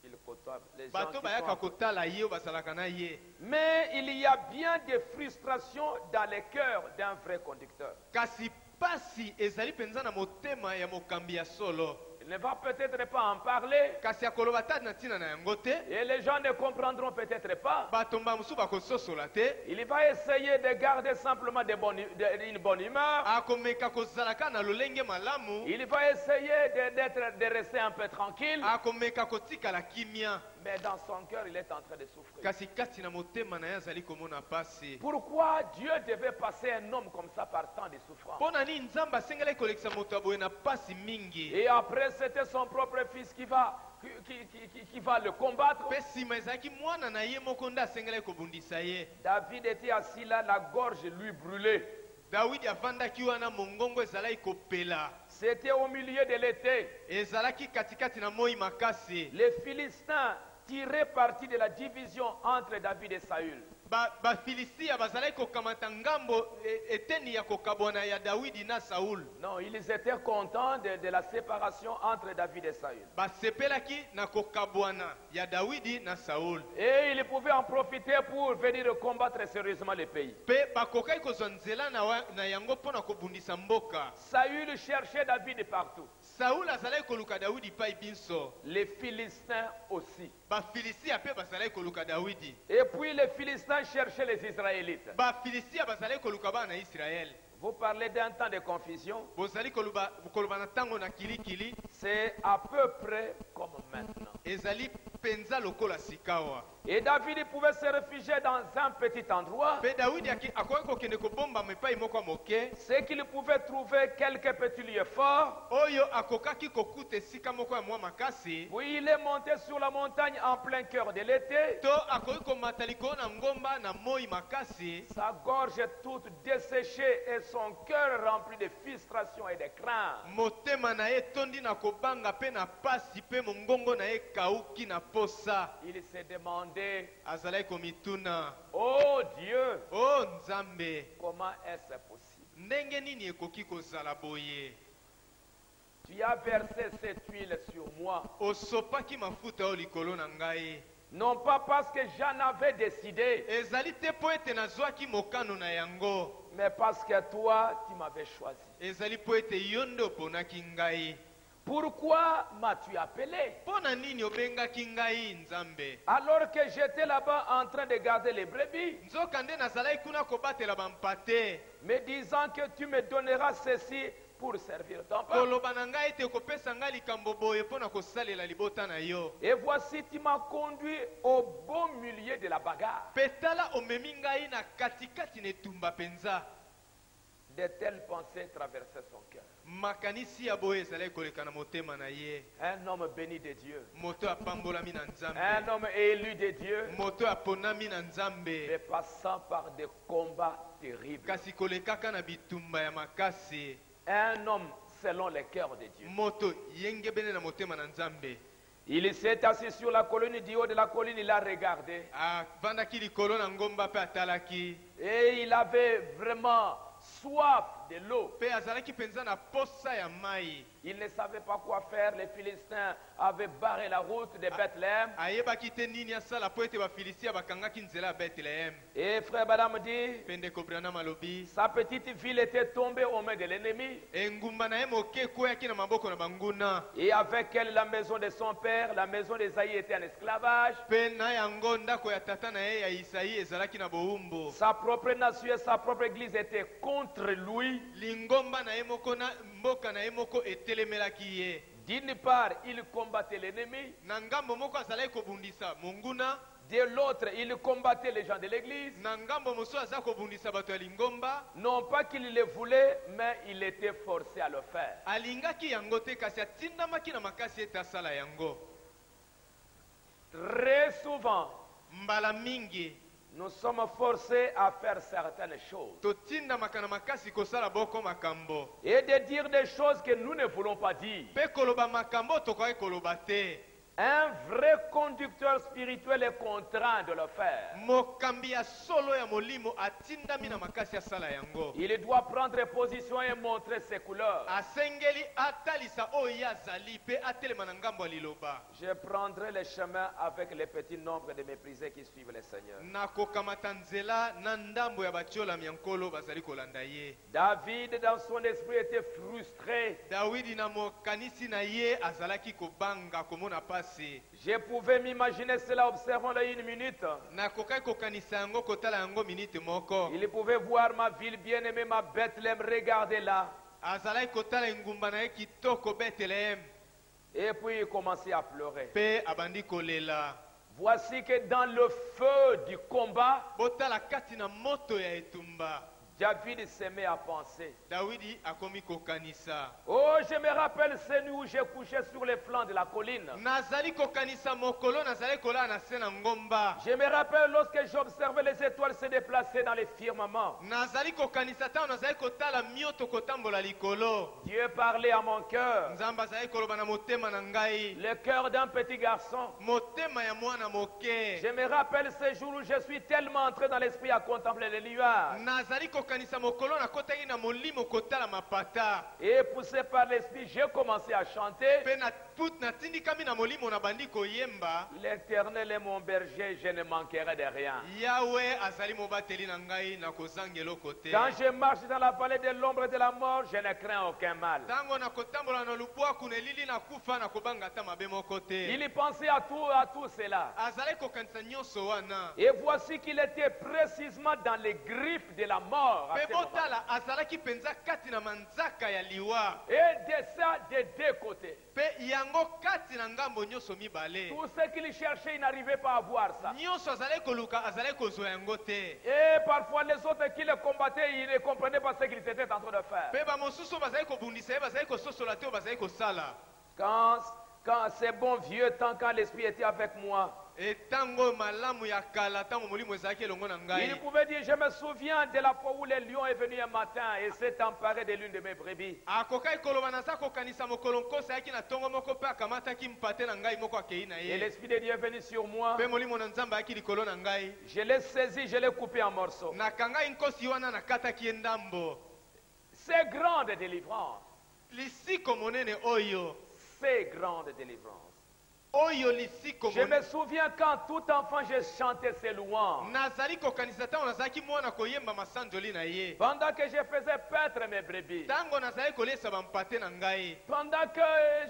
Ils côtoient les gens Bato qui bayaka sont... kotala ye oyo bazalaka na ye. Mais il y a bien des frustrations dans le cœur d'un vrai conducteur. Kasi pasi ezali penza na motema ya mokambi ya solo. Il ne va peut-être pas en parler. Kasi akoloba ta na ntina na yango te. Et les gens ne comprendront peut-être pas. Batomba mosusu bakososola te. Il va essayer de garder simplement une bonne humeur. Akomeka kozalaka na lolenge malamu. Il va essayer de rester un peu tranquille. Akomeka kotikala kimia. Mais dans son cœur, il est en train de souffrir. Kasi kati na motema na ye azali komona pasi. Pourquoi Dieu devait passer un homme comme ça par tant de souffrance? Mpona nini nzambe asengeli kolekisa moto aboye na pasi mingi. Et après, c'était son propre fils qui va le combattre. Mpe nsima ezalaki mwana na ye moko nde asengeli kobundisa ye. David était assis là, la gorge lui brûlait. Dawidi avandaki wana mongongo ezalaki kopela. C'était au milieu de l'été. Ezalaki katikati na moi makasi. Les Philistins tiraient parti de la division entre David et Saül. Bafilistia bazalaki kokamata ngambo eteni ya kokabwana ya Dawidi na Saul. Non, ils étaient contents de la séparation entre David et Saül. Basepelaki na kokabwana ya Dawidi na Saul. Et ils pouvaient en profiter pour venir combattre sérieusement le pays. Pe bakokaki kozwa nzela na yango mpona kobundisa mboka. Saül cherchait David partout. Saul azalaki koluka Dawidi pai binso. Les Philistins aussi. Bafilistia pe bazalaki koluka Dawidi. Et puis les Philistins cherchaient les Israélites. Bafilistia bazalaki koluka bana Israël. Vous parlez d'un temps de confusion. Bozali koluba na tango na kilikili. C'est à peu près comme maintenant. Ezali penza lokola sikawa. Et David pouvait se réfugier dans un petit endroit. Mpe Daudi akoki kokende kobombama epai moko ya moke C'est qu'il pouvait trouver quelques petits lieux forts. oyo akokaki kokuta esika moko ya mwa makasi Puis il est monté sur la montagne en plein cœur de l'été. to akoki komata likolo na ngomba na moi makasi. Sa gorge est toute desséchée et son cœur rempli de frustration et de crainte. Motema na ye tondi na kobanga pe na pasi pe mongongo na ye kauki na posa. Il s'est demandé, Azalaki komituna, oh Dieu, o Nzambe, comment est-ce possible? ndenge nini ekoki kozala boye? Tu as versé cette huile sur moi. Osopaki mafuta oyo likolo na ngai. Non pas parce que j'en avais décidé, Ezali te po ete nazwaki mokano na yango. mais parce que toi, tu m'avais choisi. Ezali po ete yo nde oponaki ngai. Pourquoi m'as-tu appelé? Mpo na nini obengaki ngai Nzambe? Alors que j'étais là-bas en train de garder les brebis, Nzoka nde nazalaki kuna kobatela bampate. me disant que tu me donneras ceci pour servir ton peuple. Koloba na ngai ete okopesa ngai likambo boye mpo na kosalela libota na yo. Et voici, tu m'as conduit au beau milieu de la bagarre. Mpe tala omemi ngai na katikati na etumba penza. De telles pensées traversaient son cœur. Makanisi ya boye ezalaki koleka na motema na ye. Un homme béni de Dieu, Moto apambolami na un Nzambe. homme élu de Dieu, Moto aponami na Nzambe. mais passant par des combats terribles. Kasi kolekaka na bitumba ya makasi. Un homme selon le cœur de Dieu. Moto yengebene na motema na Nzambe. Il s'est assis sur la colline, du haut de la colline, il a regardé. Avandaki likolo na ngomba pe atalaki. Et il avait vraiment soif de l'eau. Pe azalaki penza na posa ya mai. Il ne savait pas quoi faire. Les Philistins avaient barré la route de Bethléem. Ayebaki te nini asala po ete bafilistia bakangaki nzela ya Bethlehem. Et frère Badam dit, Pe ndeko Branham alobi. sa petite ville était tombée aux mains de l'ennemi. Engumba na ye moke ekweyaki na maboko na banguna. Et avec elle, la maison de son père, la maison d'Esaïe était en esclavage. Pe na yango ndako ya tata na ye ya Isaïe ezalaki na bowumbu. Sa propre nation et sa propre église étaient contre lui. Lingomba na ye moko na mboka na ye moko etelemelaki ye. D'une part, il combattait l'ennemi. Na ngambo moko azalaki kobundisa monguna. De l'autre, il combattait les gens de l'église. Na ngambo mosusu aza kobundisa bato ya lingomba. Non pas qu'il le voulait, mais il était forcé à le faire. Alingaki yango te kasi atindamaki na makasi ete asala yango. Très souvent, Mbala mingi nous sommes forcés à faire certaines choses. totindamaka na makasi kosala boko makambo. Et de dire des choses que nous ne voulons pas dire. Pe koloba makambo tokaki koloba te. Un vrai conducteur spirituel est contraint de le faire. Mokambi ya solo ya molimo atindami na makasi asala yango. Il doit prendre position et montrer ses couleurs. Asengeli atalisa oyo azali pe atelema na ngambo ya liloba. Je prendrai le chemin avec le petit nombre de méprisés qui suivent le Seigneur. Nakokamata nzela na ndambo ya batiolami ya nkolo bazali kolanda ye. David, dans son esprit, était frustré. Dawidi na mokanisi na ye azalaki kobanga komona pasi. Je pouvais m'imaginer cela, observons-le une minute. Nakokaki kokanisa yango kotala yango minute moko. Il pouvait voir ma ville bien-aimée, ma Bethléem, regardez-la. Azalaki kotala engumba na ye kitoko Bethlehem. Et puis il commençait à pleurer. Pe abandi kolela. Voici que dans le feu du combat, Botala kati na moto ya etumba. David se met à penser. Dawidi akomi kokanisa. Oh, je me rappelle ces nuits où j'ai couché sur les flancs de la colline. Nazali kokanisa mokolo nazali kola na se na ngomba. Je me rappelle lorsque j'observais les étoiles se déplacer dans les firmaments. Nazali kokanisa tango nazali kotala mioto kotambola likolo. Dieu parlait à mon cœur. Nzamba azali koloba na motema na ngai. Le cœur d'un petit garçon. Motema ya mwana moke. Je me rappelle ces jours où je suis tellement entré dans l'esprit à contempler les nuages. Nazali kokanisa mokolo na kotaki na molimo kotala mapata. Et poussé par l'esprit, j'ai commencé à chanter. Pe na put na tindikami na molimo na bandi koyemba. L'Éternel est mon berger, je ne manquerai de rien. Yahweh azali mobateli na ngai na kozangelo kote. Quand je marche dans la vallée de l'ombre de la mort, je ne crains aucun mal. Tango na kotambola na lubwaku na elili na kufa na kobanga ta mabe moko te. Il y pensait à tout cela. Azali kokanisa nyonso wana. Et voici qu'il était précisément dans les griffes de la mort. mort. à Pe ce moment. botala azalaki penza kati na manzaka ya liwa. Et de ça, des deux côtés. Pe yango kati na ngambo nyonso mibale. Tout ce qu'il cherchait, il n'arrivait pas à voir ça. Nyonso azalaki koluka azalaki kozwa yango te. Et parfois, les autres qui le combattaient, ils ne comprenaient pas ce qu'ils étaient en train de faire. Pe bamosusu bazalaki kobundisa ye, bazalaki kososola te, bazalaki kosala. Quand ces bons vieux temps, quand l'Esprit était avec moi, Etango malamu ya kala tango molimo ezalaki elongo na il ngai. pouvait dire, je me souviens de la fois où le lion est venu un matin et s'est emparé de l'une de mes brebis. Akokai koloba naza kokanisa mokolo nkosa yaki na tongo moko pe akamataki mpate na ngai moko akei na Et ye. l'Esprit de Dieu est venu sur moi. Pe molimo na nzambe ayaki likolo na ngai. Je l'ai saisi, je l'ai coupé en morceaux. Nakangai nkosi wana nakataki ye ndambo. C'est grande délivrance. Lisiko monene oyo. C'est grande délivrance. Oyo lisiko Je me monene. souviens quand tout enfant, je chantais ces louanges. Nazali kokanisa tango nazalaki mwana koyemba masanjoli na ye. Pendant que je faisais paître mes brebis. Tango nazali kolesa bampate na ngai. Pendant que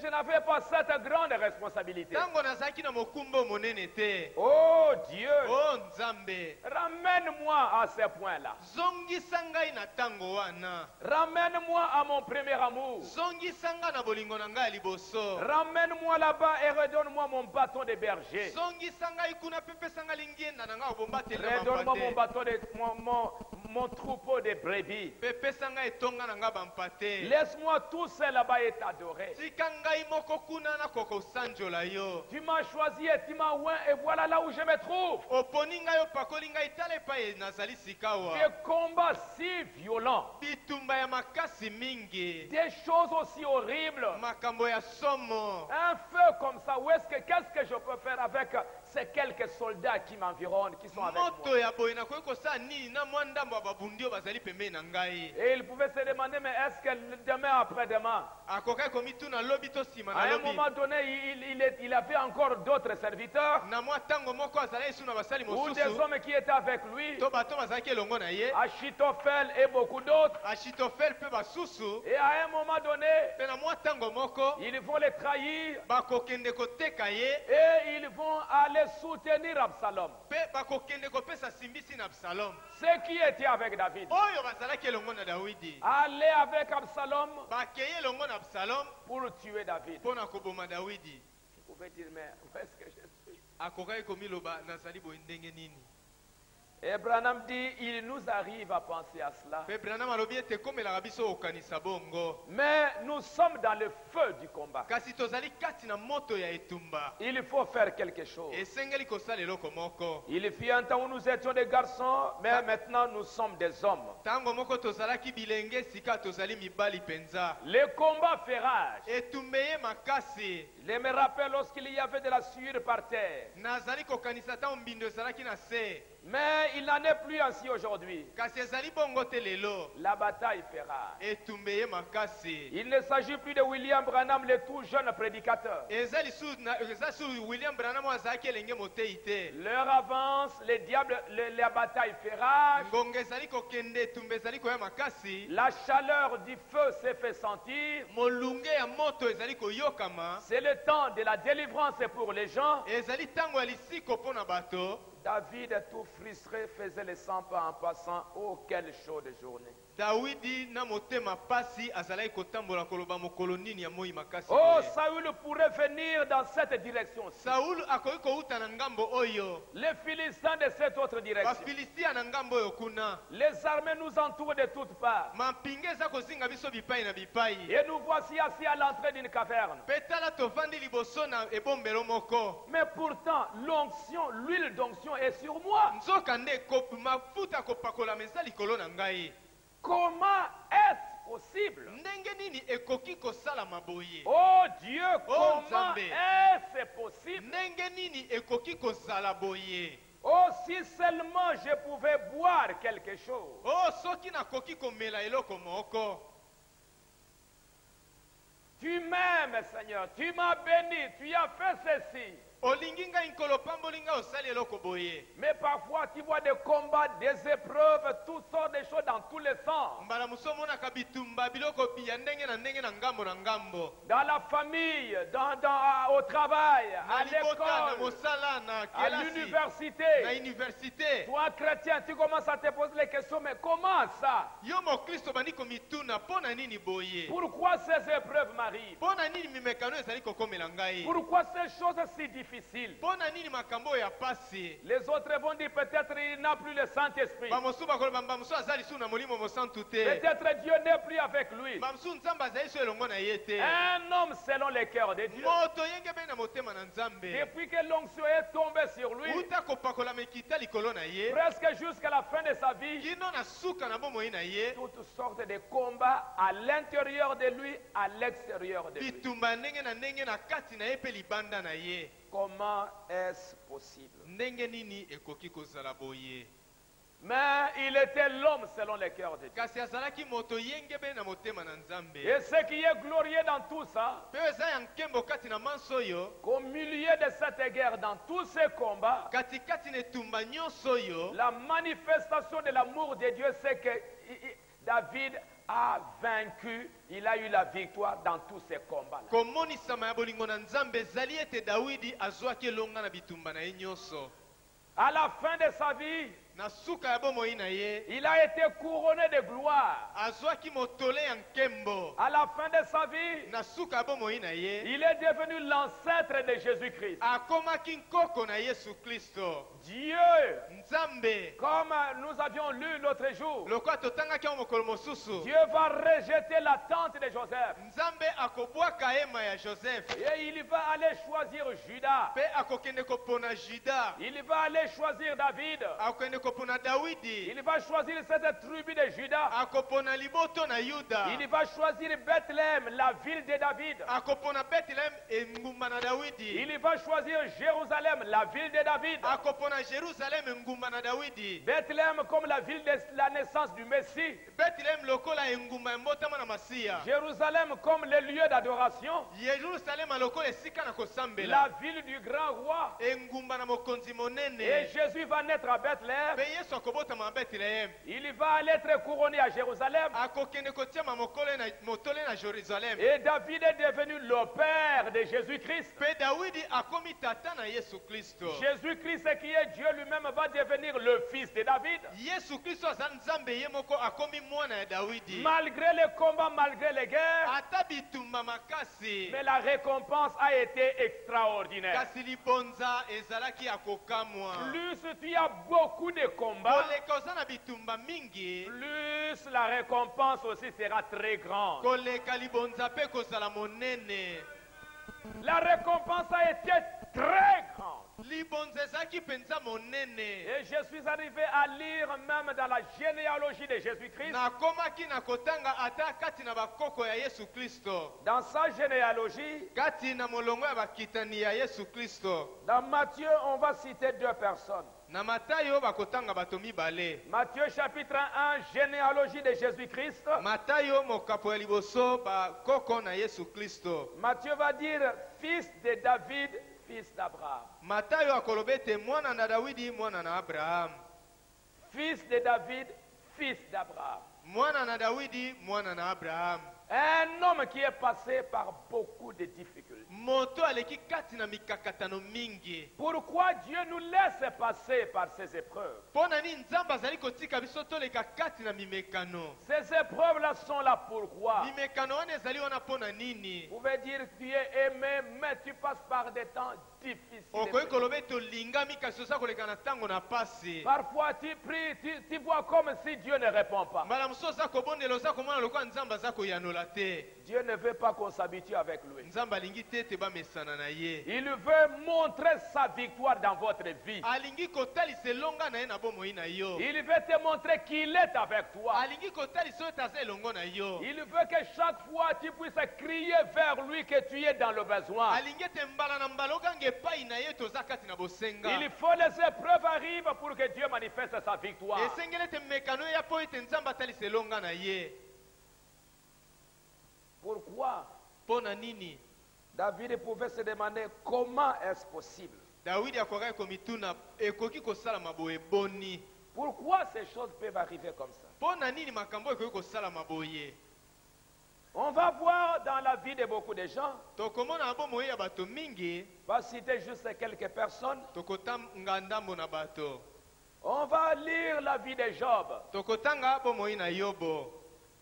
je n'avais pas cette grande responsabilité. Tango nazalaki na mokumbo monene te. Oh Dieu, Oh nzambe. ramène-moi à ce point-là. Zongisa ngai na tango wana. Ramène-moi à mon premier amour. Zongisa ngai na bolingo na ngai ya liboso. Ramène-moi là-bas et redonne-moi mon bâton de berger. Zongisa ngai kuna pe pesa ngai lingienda na ngai obombatela Redonne-moi mon bampate. bâton de mon troupeau de brebis. Pe pesa ngai etonga na ngai bampate. Laisse-moi tout seul là-bas et t'adorer. Tika ngai moko kuna na kokosanjola yo. Tu m'as choisi et tu m'as oint et voilà là où je me trouve. Oponi ngai opakoli ngai tala epai nazali sikawa. Des combats si violents, Bitumba ya makasi mingi. des choses aussi horribles. Makambo ya somo. Un feu comme ça, qu'est-ce que je peux faire avec ces quelques soldats qui m'environnent, qui sont avec moi? Moto ya boye na koyi kosala nini na mwa ndambo ya babundi oyo bazali pembeni na ngai. Et il pouvait se demander, mais est-ce que demain après-demain, Akokai komituna lobi to nsima à na un lobi. moment donné, il avait encore d'autres serviteurs Na mwa ntango moko azalaki su na basali ou des mosusu. hommes qui étaient avec lui, To bato bazalaki elongo na ye. Achitophel et beaucoup d'autres. Achitofele mpe basusu. Et à un moment donné, Mpe na mwa ntango moko ils vont le trahir bakokende koteka ye. et ils vont aller soutenir Absalom. Mpe bakokende kopesa simbisi na Absalom. Ceux qui étaient avec David. Oyo bazalaki elongo na Dawidi. Aller avec Absalom Bakeye elongo na Absalom pour tuer David. mpo na koboma Dawidi. Vous pouvez dire, mais où est-ce que je suis? Akokaki komiloba nazali boye ndenge nini. Et Branham dit, il nous arrive à penser à cela. Mpe Branham alobi ete ekomelaka biso kokanisa bongo. Mais nous sommes dans le feu du combat. Kasi tozali kati na moto ya etumba. Il faut faire quelque chose. Esengeli kosala eloko moko. Il fut un temps où nous étions des garçons, mais maintenant nous sommes des hommes. Ntango moko tozalaki bilenge sika tozali mibali penza. Le combat fait rage. Etumbe ye makasi. Je me rappelle lorsqu'il y avait de la sueur par terre. Nazali kokanisa ntango mbindo ezalaki na se. Mais il n'en est plus ainsi aujourd'hui. Kasi ezali bongo te lelo. La bataille fait rage. Etumbe ye makasi. Il ne s'agit plus de William Branham, le tout jeune prédicateur. Eza su William Branham azalaki elenge motei te. L'heure avance, les diables, la bataille fait rage. Ngonga ezali kokende, etumbe ezali koya makasi. La chaleur du feu s'est fait sentir. Molunge ya moto ezali koyokama. C'est le temps de la délivrance pour les gens. Ezali ntango ya lisiko mpo na bato. David, tout frustré, faisait les 100 pas en passant. Oh, quelle chaude journée. Dawidi na motema pasi azalaki kotambola koloba mokolo nini ya moi makasi. Oh, Saül pourrait venir dans cette direction. Saul akoki kouta na ngambo oyo. Les Philistins de cette autre direction. Bafilistia na ngambo oyo kuna. Les armées nous entourent de toutes parts. Mampinga eza kozinga biso bipai na bipai. Et nous voici assis à l'entrée d'une caverne. Mpe tala tovandi liboso na ebombelo moko. Mais pourtant, l'onction, l'huile d'onction est sur moi. Nzoka nde mafuta kopakola eza likolo na ngai. Comment est-ce possible? Ndenge nini ekoki kosalama boye? Oh Dieu, Oh, comment Nzambe. est-ce possible? Ndenge nini ekoki kozala boye? Oh, si seulement je pouvais boire quelque chose. Oh, soki nakoki komela eloko moko. Tu m'aimes, Seigneur. Tu m'as béni. Tu as fait ceci. olingi ngai nkolo pamboli ngai osali eloko boye. Mais parfois, tu vois des combats, des épreuves, toutes sortes de choses dans tous les sens. mbala mosusu omonaka bitumba biloko biya ndenge na ngambo na ngambo. Dans la famille, au travail, à l'école, à l'université. Na université. Toi, chrétien, tu commences à te poser les questions, mais comment ça? Yo mo Kristo bani komituna pona nini boye. Pourquoi ces épreuves m'arrivent? Pona nini mimekano ezali kokomela ngai. Pourquoi ces choses si difficiles? Pona nini makambo ya pasi. Les autres vont dire peut-être il n'a plus le Saint-Esprit. Bamosu bakoloba bamosu azali suna molimo mo santute. Peut-être Dieu n'est plus avec lui. Bamosu nzamba azali so elongo na yete. Un homme selon le cœur de Dieu. Moto yenge be na motema na nzambe. Depuis que l'onction est tombée sur lui, Uta kopakola mekita likolo na ye. presque jusqu'à la fin de sa vie, Kino na suka na bomoi na ye. toutes sortes de combats à l'intérieur de lui, à l'extérieur de lui. Bitumba ndenge na kati na ye pe libanda na ye. Comment est-ce possible? Ndenge nini ekoki kozala boye. Mais il était l'homme selon le cœur de Dieu. Kasi azalaki moto yenge be na motema na nzambe. Et ce qui est glorieux dans tout ça, Pe eza ya nkembo kati na manso yo. qu'au milieu de cette guerre, dans tous ces combats, Kati kati na etumba nyonso yo. la manifestation de l'amour de Dieu, c'est que David a vaincu, il a eu la victoire dans tous ces combats. Komonisama ya bolingo na nzambe ezali ete Dawidi azwaki elonga na bitumba na ye nyonso. À la fin de sa vie, Na suka ya bomoi na ye. il a été couronné de gloire. Azwaki motole ya nkembo. À la fin de sa vie, Na suka ya bomoi na ye. il est devenu l'ancêtre de Jésus-Christ. Akomaki nkoko na Yesu Kristo. Dieu, Nzambe. comme nous avions lu l'autre jour, Lokwa totangaki ya mokolo mosusu. Dieu va rejeter la tente de Joseph. Nzambe akobwaka ema ya Joseph. Et il va aller choisir Judas. Pe akokende kopona Juda. Il va aller choisir David. Akokende kopona Dawidi. Il va choisir cette tribu de Judas. Akopona liboto na Yuda. Il va choisir Bethléem, la ville de David. Akopona Bethlehem engumba na Dawidi. Il va choisir Jérusalem, la ville de David. Akopona Jérusalem engumba na Dawidi. Bethléem comme la ville de la naissance du Messie. Bethlehem lokola engumba mbotama na Masia. Jérusalem comme le lieu d'adoration. Jérusalem lokola esika na kosambela. La ville du grand roi. Engumba na mokonzi Et monene. Jésus va naître à Bethléem. Pe Yesu akobotama na Bethlehem. Il va aller être couronné à Jérusalem. Akokende kotiama motole na Jérusalem. Et David est devenu le père de Jésus-Christ. Pe Dawidi akomi tata na Yesu Kristo. Jésus-Christ qui est Dieu lui-même va devenir le fils de David. Yesu Kristo aza nzambe ye moko akomi mwana ya Dawidi. Malgré les combats, malgré les guerres, Ata bitumba makasi. mais la récompense a été extraordinaire. Kasi libonza ezalaki ya kokamwa. Plus tu as beaucoup de combats, Koleka oza na bitumba mingi. plus la récompense aussi sera très grande. Koleka libonza pe kozala monene. La récompense a été très grande. Libonza ezalaki penza monene. Et je suis arrivé à lire même dans la généalogie de Jésus-Christ. Nakomaki na kotanga ata kati na bakoko ya Yesu Kristo. Dans sa généalogie, Kati na molongo ya bakitani ya Yesu Kristo. dans Matthieu, on va citer deux personnes. Na Matayo bakotanga bato mibale. Matthieu chapitre 1, généalogie de Jésus-Christ. Matayo mokapo ya liboso bakoko na Yesu Kristo. Matthieu va dire fils de David, fils d'Abraham. Matayo akoloba ete mwana na Dawidi mwana na Abraham. Fils de David, fils d'Abraham. Mwana na Dawidi mwana na Abraham. Un homme qui est passé par beaucoup de difficultés. Moto aleki kati na mikakatano mingi. Pourquoi Dieu nous laisse passer par ces épreuves? Pona ni nzamba zali kotika biso toleka kati na mimekano. Ces épreuves-là sont là pourquoi? Mimekano wana ezali wana pona nini? Vous pouvez dire que tu es aimé, mais tu passes par des temps difficiles. Okoki koloba ete olingami kasi oza koleka na ntango na pasi. Parfois tu pries, tu vois comme si Dieu ne répond pas. Mbala mosusu oza kobondela oza komona lokola nzambe aza koyanola te. Dieu ne veut pas qu'on s'habitue avec lui. Nzambe alingi te ete bamesana na ye. Il veut montrer sa victoire dans votre vie. Alingi kotalisa elonga na ye na bomoi na yo. Il veut te montrer qu'il est avec toi. Alingi kotalisa oyo ete aza elongo na yo. Il veut que chaque fois tu puisses crier vers lui que tu es dans le besoin. Alingi ete mbala na mbala ogange epai na ye toza kati na bosenga. Il faut les épreuves arrivent pour que Dieu manifeste sa victoire. Esengeli ete mekano eya po ete nzambe atalisa elonga na ye. Pourquoi? Pona nini? David pouvait se demander comment est-ce possible. Dawidi akokaki komituna ekoki kosalama boye boni. Pourquoi ces choses peuvent arriver comme ça? Mpo na nini makambo ekoki kosalama boye? On va voir dans la vie de beaucoup de gens, Tokomona bomoi ya bato mingi, va citer juste quelques personnes. tokotanga ndambo na bato. On va lire la vie de Job, Tokotanga bomoi na Yobo.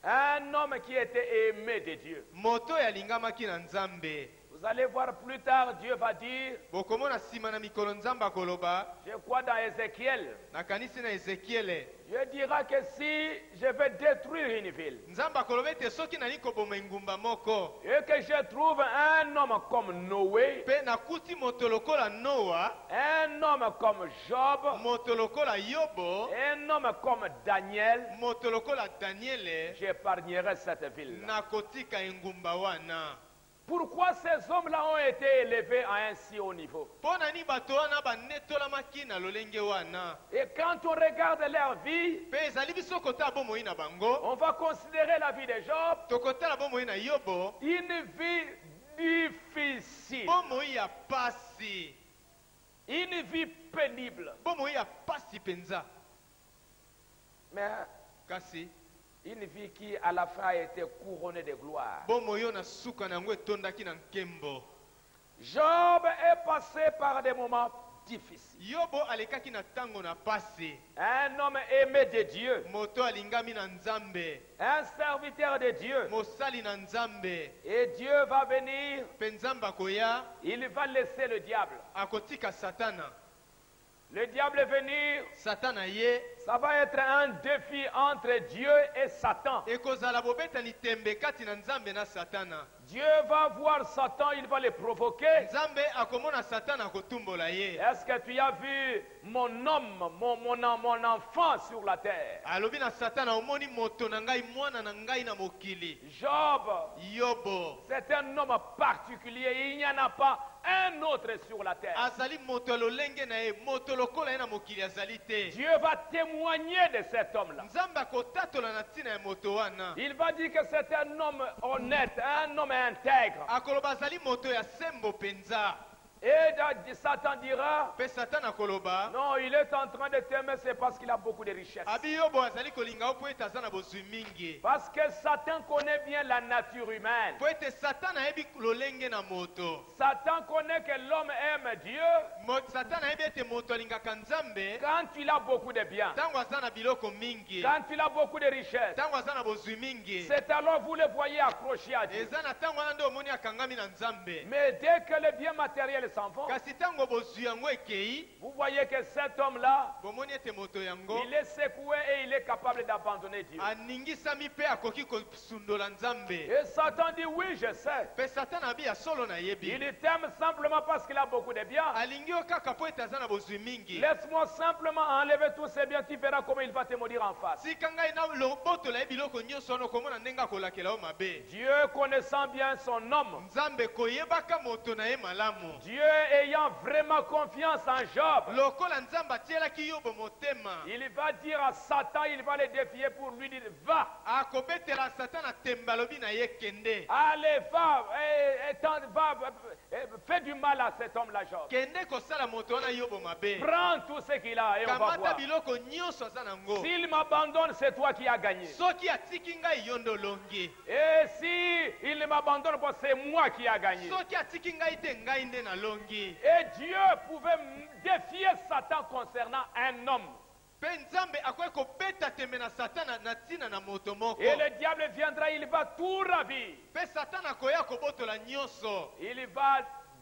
un homme qui était aimé de Dieu. Moto ya lingamaki na Nzambe. Vous allez voir plus tard, Dieu va dire, Bokomona sima na mikolo Nzambe akoloba, je crois dans Ézéchiel, na kanisi na Ezekiele. Dieu dira que si je vais détruire une ville Nzambe akoloba ete soki nali koboma engumba moko, et que je trouve un homme comme Noé, pe nakuti moto lokola Noa, un homme comme Job, moto lokola Yobo, un homme comme Daniel, moto lokola Daniele, j'épargnerai cette ville. nakotika engumba wana. Pourquoi ces hommes-là ont été élevés à un si haut niveau? Mpo nani bato wana banetolamaki na lolenge wana? Et quand on regarde leur vie, Pe ezali biso kotala bomoi na bango, on va considérer la vie de Job tokotala bomoi na Yobo, une vie difficile, bomoi ya pasi, une vie pénible. bomoi ya pasi penza. Mais Kasi une vie qui à la fin a été couronnée de gloire. bomoi oyo na suka na yango etondaki na nkembo. Job est passé par des moments difficiles. Yobo alekaki na tango na pasi. Un homme aimé de Dieu, Moto alingami na Nzambe, un serviteur de Dieu. mosali na Nzambe. Et Dieu va venir, Pe Nzambe akoya, il va laisser le diable. akotika Satana. Le diable venir, Satana ye, ça va être un défi entre Dieu et Satan. ekozala bobetani tembe kati na Nzambe na Satana. Dieu va voir Satan, il va le provoquer. Nzambe akomona Satana akotumbola ye. Est-ce que tu as vu mon homme, mon enfant sur la terre? Alobi na Satana, omoni moto na ngai, mwana na ngai na mokili. Job, Yobo c'est un homme particulier. Il n'y en a pas un autre sur la terre. azali moto ya lolenge na ye, moto lokola ye na mokili azali te. Dieu va témoigner de cet homme-là. Nzambe akotatola na ntina ya moto wana. Il va dire que c'est un homme honnête, un homme intègre. Akoloba azali moto ya sembo penza. Et Satan dira, Pe Satana akoloba, non, il est en train de t'aimer, c'est parce qu'il a beaucoup de richesses. abi Yobo azali kolinga po ete aza na bozwi mingi. Parce que Satan connaît bien la nature humaine. Po ete Satana ayebi lolenge na moto. Satan connaît que l'homme aime Dieu Satana ayebi ete moto alingaka Nzambe quand il a beaucoup de biens, tango aza na biloko mingi, quand il a beaucoup de richesses. tango aza na bozwi mingi. C'est alors vous le voyez accroché à Dieu. Eza na tango wana nde omoni akangami na Nzambe. Mais dès que les biens matériels s'en vont, Kasi tango bozwi yango ekei, vous voyez que cet homme-là, bomoni ete moto yango il est secoué et il est capable d'abandonner Dieu. aningisami mpe akoki kosundola Nzambe. Et Satan dit, oui, je sais. Pe Satana abi ya solo na yebi. Il t'aime simplement parce qu'il a beaucoup de biens. Alingi yo kaka po ete aza na bozwi mingi. Laisse-moi simplement enlever tous ces biens, tu verras comment il va te maudire en face. Sika ngai na lobotola ye biloko nyonso wana okomona ndenge akolakela yo mabe. Dieu connaissant bien son homme, Nzambe koyebaka moto na ye malamu. Dieu ayant vraiment confiance en Job, Lokola Nzambe atielaki Yobo motema, il va dire à Satan, il va le défier pour lui dire, va, akobetela Satana tembe alobi na ye kende. allez, va, fais du mal à cet homme-là, Job. Kende kosala moto wana Yobo mabe. Prends tout ce qu'il a et on va Kamata voir. biloko nyonso aza nango. S'il m'abandonne, c'est toi qui as gagné. Soki atiki ngai yo ndo olongi. Et si il ne m'abandonne pas, c'est moi qui ai gagné. Soki atiki ngai te ngai nde nalongi. Et Dieu pouvait défier Satan concernant un homme. Pe Nzambe akoki kobeta tembe na Satana na ntina na moto moko. Et le diable viendra, il va tout ravir. Pe Satana akoya kobotola nyonso. Il va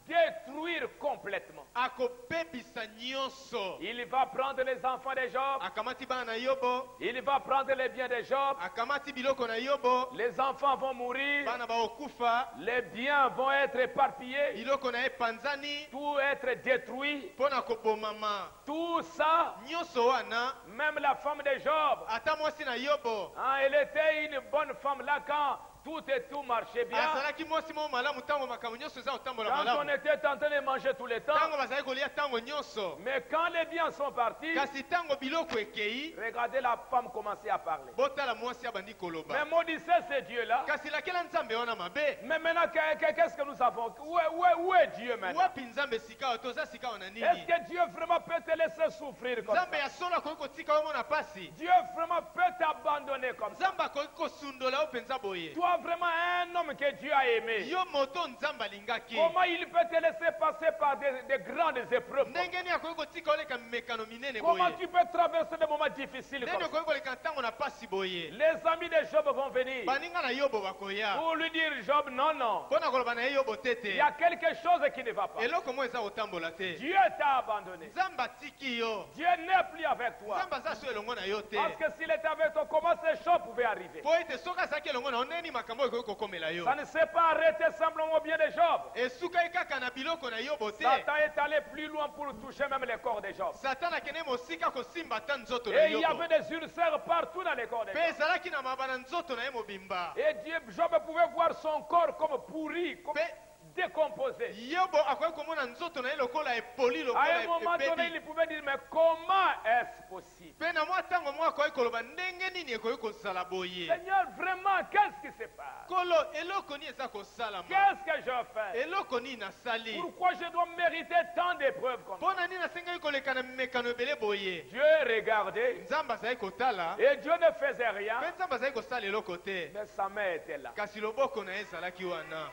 détruire complètement. Akobebisa nyonso. Il va prendre les enfants de Job. Akamati bana na Yobo. Il va prendre les biens de Job. Akamati biloko na Yobo. Les enfants vont mourir. Bana baokufa. Les biens vont être éparpillés. Biloko na ye panzani. Tout être détruit. Pona kobomama. Tout ça, Nyonso wana. même la femme de Job. Ata mwasi na Yobo. Elle était une bonne femme là quand tout et tout marchait bien. azalaki mwasi moko malamu ntango makambo nyonso eza kotambola Quand on malamu était en train de manger tout le temps. ntango bazali kolia ntango nyonso Mais quand les biens sont partis, kasi ntango biloko ekei regardez la femme commencer à parler. botala mwasi abandi Mais koloba maudissez ce Dieu-là. kasi lakela nzambe wana mabe Mais maintenant, qu'est-ce que nous savons? Où est Dieu maintenant? wapi nzambe sika oyo toza sika wana Est-ce nini que Dieu vraiment peut te laisser souffrir comme nzambe ça? ya solo akoki kotika yo mona pasi Dieu vraiment peut t'abandonner comme ça. nzambe akoki kosundola yo mpenza boye Toi vraiment un homme que Dieu a aimé. yo moto nzambe alingaki Comment il peut te laisser passer par des grandes épreuves? ndenge nini akoki kotika oleka mimekano minene Comment boye tu peux traverser des moments difficiles ndenge comme ça? okoki koleka ntango na pasi boye Les amis de Job vont venir baninga na yobo bakoya pour lui dire, Job, non, non. mpo na koloba na ye yobo te Il y te a quelque chose qui ne va pas. eloko mo eza kotambola te Dieu t'a abandonné. nzambe atiki yo Dieu n'est plus avec toi. nzambe aza so elongo na yo te Parce que s'il était avec toi, comment ces choses pouvaient arriver? mpo ete soki azalaki elongo na yo ndeni makambo oyo ekoki kokomela yo Ça ne s'est pas arrêté simplement au bien de Job. esukaki kaka na biloko na yobo te Satan est allé plus loin pour toucher même les corps de Job. satan akende mosika kosimba ata nzoto na Et il y yobo avait des ulcères partout dans les corps de mpe Job. ezalaki na maba na nzoto na ye mobimba Et Dieu, Job pouvait voir son corps comme pourri, comme mpe décomposé. yobo akoki komona nzoto na ye lokola epoli À lokola un moment donné, ebebi il pouvait dire, mais comment est-ce possible? mpe na mwa ntango moko akoki koloba ndenge nini ekoki kozala boye Seigneur, vraiment, qu'est-ce qui se passe? kolo eloko nini eza kosalama Qu'est-ce que je fais? eloko nini nasali Pourquoi je dois mériter tant d'épreuves comme ça? mpo na nini nasengaki koleka na mimekano ebele boye Dieu regardait nzambe azali kotala et Dieu ne faisait rien, mpe nzambe azali kosala eloko te mais sa main était là. kasi loboko na ye ezalaki wana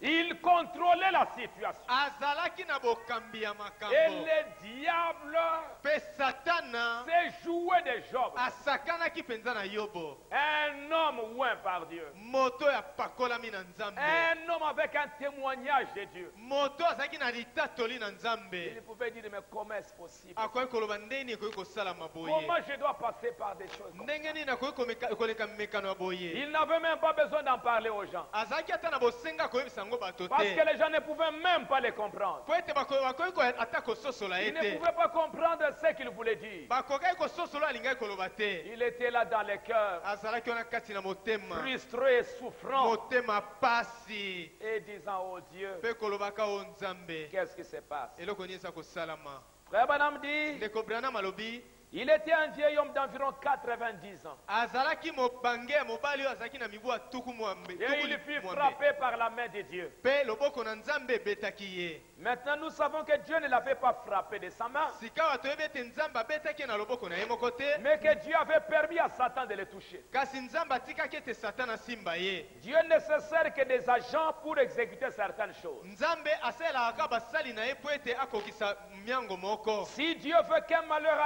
Il contrôlait la situation. azalaki na bokambi ya Et makambo le diable mpe satana s'est joué de Job. asakanaki mpenza na yobo Un homme oint par Dieu. moto oyo apakolami na nzambe Un homme avec un témoignage de Dieu. moto azalaki na litatoli na Il nzambe pouvait dire, mais comment est-ce possible? akoki koloba ndenge ekoki kosalama boye Comment je dois passer par des choses comme ça? ndenge nini akoki koleka mimekano ya boye Il n'avait même pas besoin d'en parler aux gens. azalaki ata na bosenga koyebisa yango bato Parce te que les gens ne pouvaient même pas les comprendre. po ete bakoki ata kososola ye Ils ne te pouvaient pas comprendre ce qu'il voulait dire. bakokaki kososola alingaki koloba te Il était là dans les cœurs, azalaki wana kati na motema frustré et souffrant, motema pasi et disant, oh Dieu, mpe kolobaka o nzambe qu'est-ce qui se passe? eloko nini eza kosalama Frère Branham dit, ndeko branam alobi il était un vieil homme d'environ 90 ans. azalaki mobange ya mobali oyo azalaki na mibu ya tuku mwambe Et il fut frappé par la main de Dieu. mpe loboko na nzambe ebetaki ye Maintenant, nous savons que Dieu ne l'avait pas frappé de sa main, sika awa toyebi ete nzambe abetaki ye na loboko na ye moko te mais que Dieu avait permis à Satan de le toucher. kasi nzambe atikaki ete satana asimba ye Dieu ne se sert que des agents pour exécuter certaines choses. nzambe asalelaka kaka basali na ye mpo ete akokisa miango moko Si Dieu veut qu'un malheur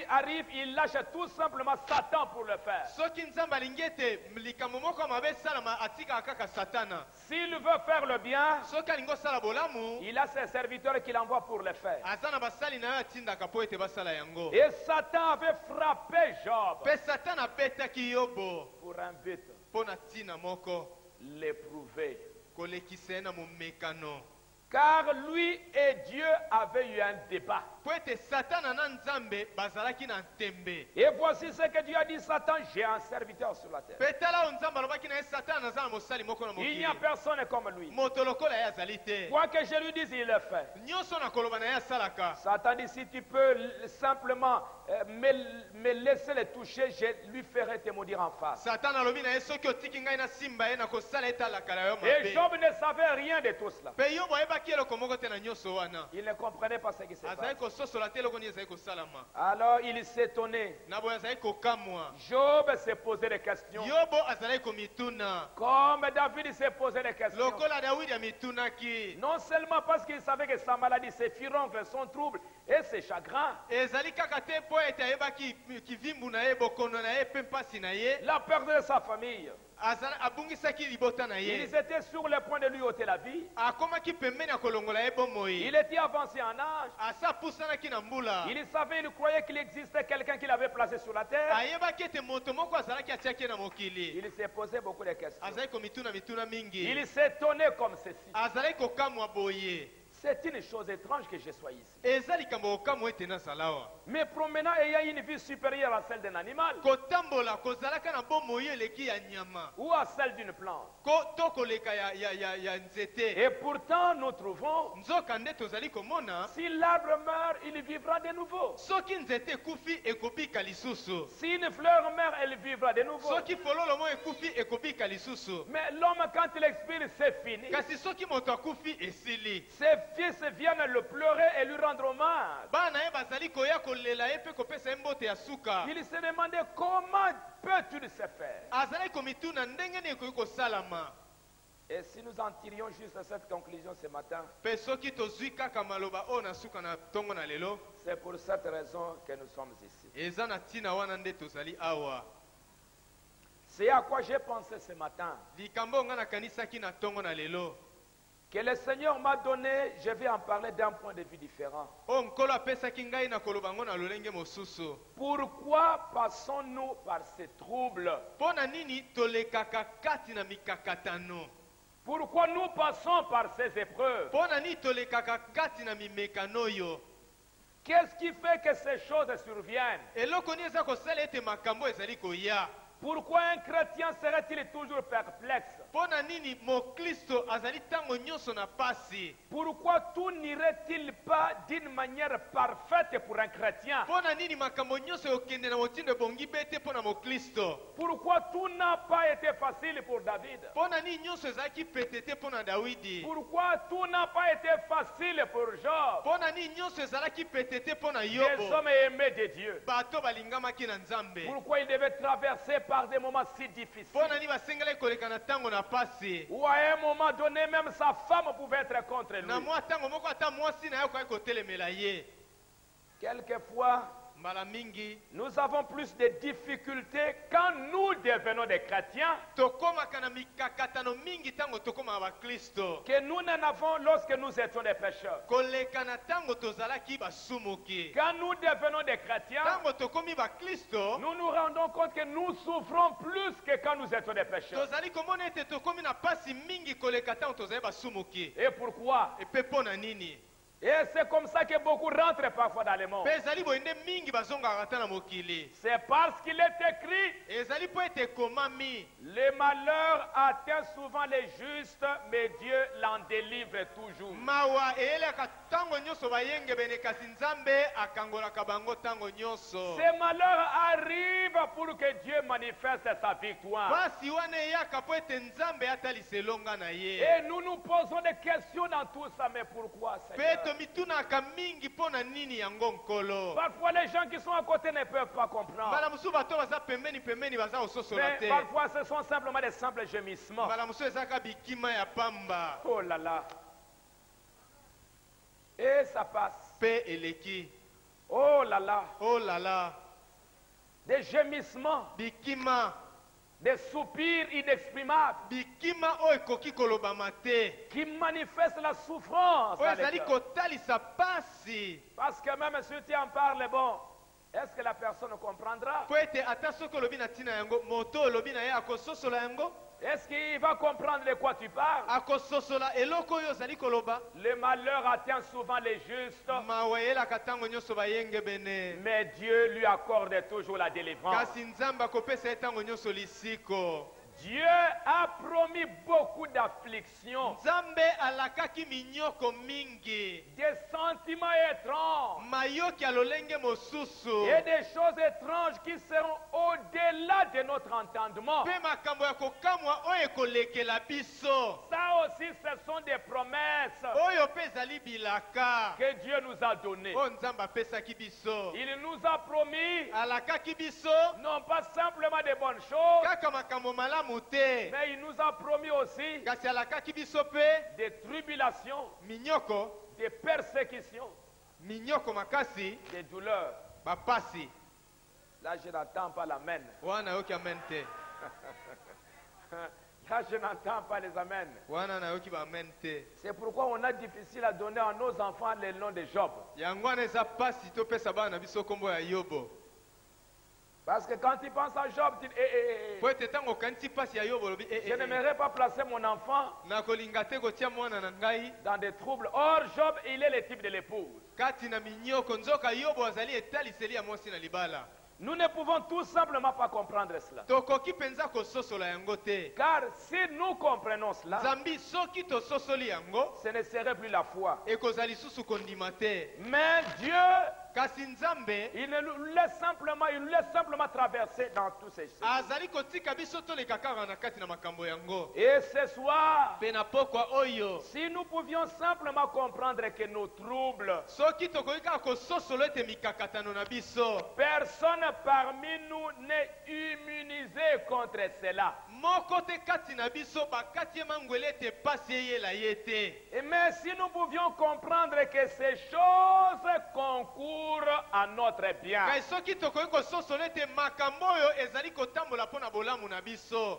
arrive, il lâche tout simplement Satan pour le faire. soki nzambe alingi ete likambo moko ya mabe esalama atikaka kaka satana S'il veut faire le bien, soki alingi osala bolamu il a ses serviteurs qu'il envoie pour le faire. aza na basali na ye atindaka mpo ete basala yango Et Satan avait frappé Job mpe satana abetaki yobo pour un but, mpo na ntina moko l'éprouver. kolekisa ye na momekano Car lui et Dieu avaient eu un débat. mpo ete satana na nzambe bazalaki na ntembe Et voici ce que Dieu a dit, Satan, j'ai un serviteur sur la terre. mpe tala oyo nzambe alobaki na ye satana aza na mosali moko na Il n'y mokili a personne comme lui. moto lokola ye azali te Quoi que je lui dise, il le fait. nyonso na koloba na ye asalaka Satan dit, si tu peux simplement me laisser le toucher, je lui ferai te maudire en face. satana alobi na ye soki otiki ngai nasimba ye nakosala ete alakala yo Et mabe Job ne savait rien de tout cela. mpe yobo ayebaki eloko moko te na nyonso wana Il ne comprenait pas ce qui se azali passe. kososola te eloko nini ezali kosalama Alors il s'étonnait. na boye azali kokamwa Job s'est posé des questions. yobo azali komituna Comme David s'est posé des questions. lokola dawidi amitunaki Non seulement parce qu'il savait que sa maladie, ses furoncles, son trouble et ses chagrins, ezali kaka te mpo ete ayebaki kivimbu na ye bokono na ye mpe mpasi na ye la perte de sa famille. abungisaki libota na ye Ils étaient sur le point de lui ôter la vie. akomaki pembeni ya kolongola ye bomoi Il était avancé en âge. asa apusanaki na mbula Il savait, il croyait qu'il existait quelqu'un qui l'avait placé sur la terre. ayebaki ete moto moko azalaki atiaki ye na mokili Il s'est posé beaucoup de questions. azalaki komituna mituna mingi Il s'étonnait comme ceci. azalaki kokamwa boye C'est une chose étrange que je sois ici. eza likambo okamu ete nazala awa. Me promenant ayant une vie supérieure à celle d'un animal kotambola kozalaka na bomoi eleki ya nyama ou à celle d'une plante. to koleka ya nzete. Et pourtant, nous trouvons, nzoka nde tozali komona si l'arbre meurt, il vivra de nouveau. soki nzete ekufi ekobika lisusu, Si une fleur meurt, elle vivra de nouveau. soki fololo mo ekufi ekobika lisusu, Mais l'homme, quand il expire, c'est fini. kasi soki moto akufi esili. Ses fils viennent le pleurer et lui rendre hommage. bana ye bazali koya kolela ye mpe kopesa ye mbote ya suka. Il se demandait comment peux-tu se faire. azali komituna ndenge nini ekoki kosalama. Et si nous en tirions juste cette conclusion ce matin, mpe soki tozwi kaka maloba oyo na suka na ntongo na lelo, c'est pour cette raison que nous sommes ici. eza na ntina wana nde tozali awa. C'est à quoi j'ai pensé ce matin. likambo nga nakanisaki na ntongo na lelo, Que le Seigneur m'a donné, je vais en parler d'un point de vue différent. oyo nkolo apesaki ngai na koloba ngo na lolenge mosusu. Pourquoi passons-nous par ces troubles? mpo na nini tolekaka kati na mikakatano? Pourquoi nous passons par ces épreuves? mpo na nini tolekaka kati na mimekano oyo? Qu'est-ce qui fait que ces choses surviennent? eloko nini eza kosala ete makambo ezali koya? Pourquoi un chrétien serait-il toujours perplexe? mpo na nini moklisto azali ntango nyonso na pasi? Pourquoi tout n'irait-il pas d'une manière parfaite pour un chrétien? mpo na nini makambo nyonso ekokende na motindo ebongi be te mpo na moklisto? Pourquoi tout n'a pas été facile pour David? mpo na nini nyonso ezalaki pete te mpo na dawidi? Pourquoi tout n'a pas été facile pour Job? mpo na nini nyonso ezalaki pete te mpo na Les yobo? hommes aimés de Dieu. bato balingamaki na nzambe. Pourquoi il devait traverser par des moments si difficiles? mpo na nini basengelaki koleka na ntango na pasi? Ou à un moment donné, même sa femme pouvait être contre lui. na mwa ntango moko ata mwasi na ye okoki kotelemela ye. Quelquefois, mbala mingi nous avons plus de difficultés quand nous devenons des chrétiens tokomaka na mikakatano mingi ntango tokomaka baklisto que nous n'en avons lorsque nous étions des pécheurs. koleka na ntango tozalaki basumuki. Quand nous devenons des chrétiens, ntango tokomi baklisto nous nous rendons compte que nous souffrons plus que quand nous étions des pécheurs. tozali komona ete tokomi na pasi mingi koleka ntango tozali basumuki. Et pourquoi? epe mpo na nini? Et c'est comme ça que beaucoup rentrent parfois dans le monde. mpe ezali boye nde mingi bazongaka ata na mokili. C'est parce qu'il est écrit, ezali mpo ete ekomami le malheur atteint souvent les justes, mais Dieu l'en délivre toujours. mawa eyelaka ntango nyonso bayengebene kasi nzambe akangolaka bango ntango nyonso. Ces malheurs arrivent pour que Dieu manifeste sa victoire. pasi wana eyaka mpo ete nzambe atalisa elonga na ye. Et nous nous posons des questions dans tout ça, mais pourquoi, mpe Seigneur? tomitunaka mingi mpo na nini yango nkolo? Parfois les gens qui sont à côté ne peuvent pas comprendre. mbala mosusu bato baza pembeni baza kososola Mais te. parfois ce sont simplement des simples gémissements. mbala mosusu ezaka bikima ya pamba Oh là là. Et ça passe. mpe eleki. Oh là là. oh lala, Des gémissements, bikima des soupirs inexprimables bikima oyo ekoki kolobama te, qui manifestent la souffrance. oyo à ezali l'écœur. kotalisa pasi. Parce que même si tu en parles, bon, est-ce que la personne comprendra? mpo ete ata soki olobi na ntina yango, moto olobi na ye akososola yango, Est-ce qu'il va comprendre de quoi tu parles? akososola eloko oyo ozali koloba. Le malheur atteint souvent les justes, mawa eyelaka ntango nyonso bayengebene, mais Dieu lui accorde toujours la délivrance. kasi nzambe akopesa ye ntango nyonso lisiko. Dieu a promis beaucoup d'afflictions, nzambe alakaki minyoko mingi, des sentiments étranges mayoki ya lolenge mosusu, et des choses étranges qui seront au-delà de notre entendement. mpe makambo ya kokamwa oyo ekolekela biso, Ça aussi, ce sont des promesses oyo mpe ezali bilaka que Dieu nous a données. oyo nzambe apesaki biso. Il nous a promis alakaki biso non pas simplement de bonnes choses, kaka makambo malamu te, mais il nous a promis aussi kasi alakaki biso mpe des tribulations, minyoko, des persécutions, minyoko makasi, des douleurs. bapasi. Là, je n'entends pas l'amen. wana nayoki amen te, Là, je n'entends pas les amens. wana nayoki baamen te. C'est pourquoi on a difficile à donner à nos enfants le nom de Job. yango wana eza pasi topesa bana na biso nkombo ya yobo. Parce que quand tu penses à Job, tu dis, po ete ntango okanisi mpasi ya yobo olobi je n'aimerais pas placer mon enfant nakolinga te kotia mwana na ngai dans des troubles. Or, Job, il est le type de l'épouse. kati na minyoko nzoka yobo azali etaliseli ya mwasi na libala. Nous ne pouvons tout simplement pas comprendre cela. tokoki mpenza kososola yango te. Car si nous comprenons cela, nzambi soki tososoli yango ce ne serait plus la foi. ekozali lisusu kondima te. Mais Dieu, kasi nzambe il nous laisse simplement traverser dans tous ces choses. azali kotika biso toleka kaka na kati na makambo yango. Et ce soir, mpe na pokwa oyo si nous pouvions simplement comprendre que nos troubles, soki tokoki kaka kososola ete mikakatano na biso personne parmi nous n'est immunisé contre cela. moko te kati na biso bakati ye mangwele ete pasi eyela ye te. Mais si nous pouvions comprendre que ces choses concourent à notre bien, kai soki tokoki kososola ete makambo oyo ezali kotambola mpo na bolamu na biso,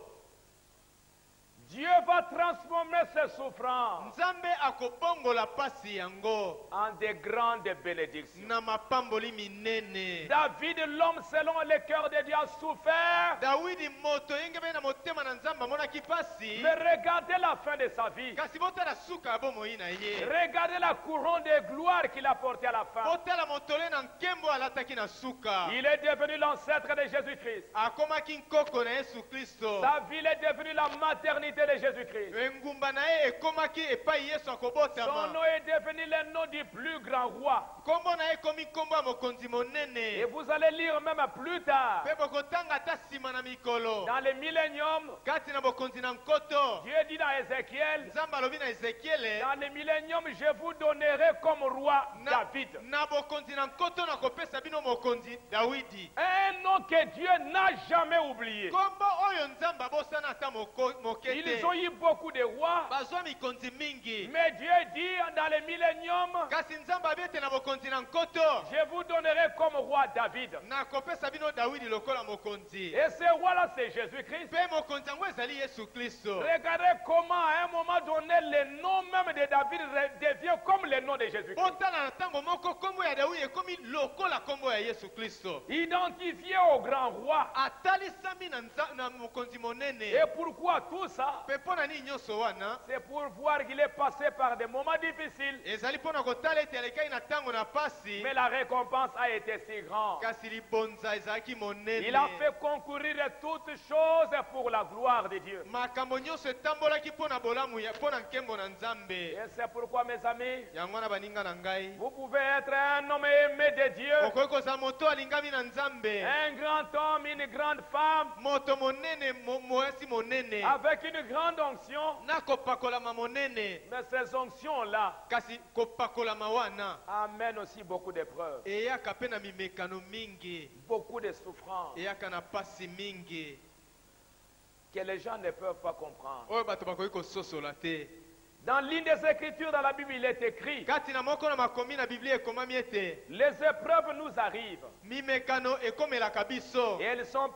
Dieu va transformer ces souffrances nzambe akobongola pasi yango en de grandes bénédictions. na mapamboli minene. David, l'homme selon le cœur de Dieu, a souffert. dawidi moto yenge mpe na motema na nzambe amonaki pasi, Mais regardez la fin de sa vie. kasi botala suka ya bomoi na ye. Regardez la couronne de gloire qu'il a portée à la fin. botala motole na nkembo alataki na suka. Il est devenu l'ancêtre de Jésus-Christ. akomaki nkoko na yesu kristo. Sa ville est devenue la maternité de Jésus-Christ. engumba na ye ekomaki epai yesu Son akobotama. nom est devenu le nom du plus grand roi. nkombo na ye ekomi nkombo ya mokonzi Et monene. vous allez lire même plus tard. mpe bokotanga ata nsima na mikolo Dans le millénium, kati na bokonzi na nkoto. Dieu dit dans Ézéchiel, nzambe alobi na ezekiele, dans le millénium, je vous donnerai comme roi David. na bokonzi na nkoto nakopesa bino mokonzi dawidi. Un nom que Dieu n'a jamais oublié. nkombo oyo nzambe abosana ata moke Ils te. ont eu beaucoup de rois, bazwa mikonzi mingi, mais Dieu dit dans le millénium, kasi nzambe abi ete na bokonzi na nkoto je vous donnerai comme roi David. nakopesa bino dawidi lokola mokonzi. Et ce roi-là, c'est Jésus-Christ. mpe mokonzi yango ezali yesu kristo. Regardez comment à un moment donné, le nom même de David devient comme le nom de Jésus-Christ. botala na ntango moko nkombo ya dawidi ekomi lokola nkombo ya yesu kristo. Identifié au grand roi. atalisami na mokonzi monene. Et pourquoi tout ça? mpe mpo na nini nyonso wana C'est pour voir qu'il est passé par des moments difficiles. ezali mpo na kotala ete alekai na ntango na pasi, Mais la récompense a été si grande. kasi libonza ezalaki monene. Il a fait concourir toutes choses pour la gloire de Dieu. makambo nyonso etambolaki mpo na bolamu mpo na nkembo na nzambe. Et c'est pourquoi, mes amis, yango wana baninga na ngai, vous pouvez être un homme aimé de Dieu, okoki kozala moto alingami na nzambe, un grand homme, une grande femme, moto monene, mwasi monene, avec une grande onction. na kopakolama monene, Mais ces onctions-là kasi kopakolama wana amènent aussi beaucoup d'épreuves, eyaka mpe na mimekano mingi, beaucoup de souffrances eyaka na pasi mingi que les gens ne peuvent pas comprendre. oyo bato bakoki kososola te. Dans l'une des Écritures dans la Bible, il est écrit, kati na moko na makomi na biblia ekomami ete les épreuves nous arrivent mimekano ekomelaka biso, et elles sont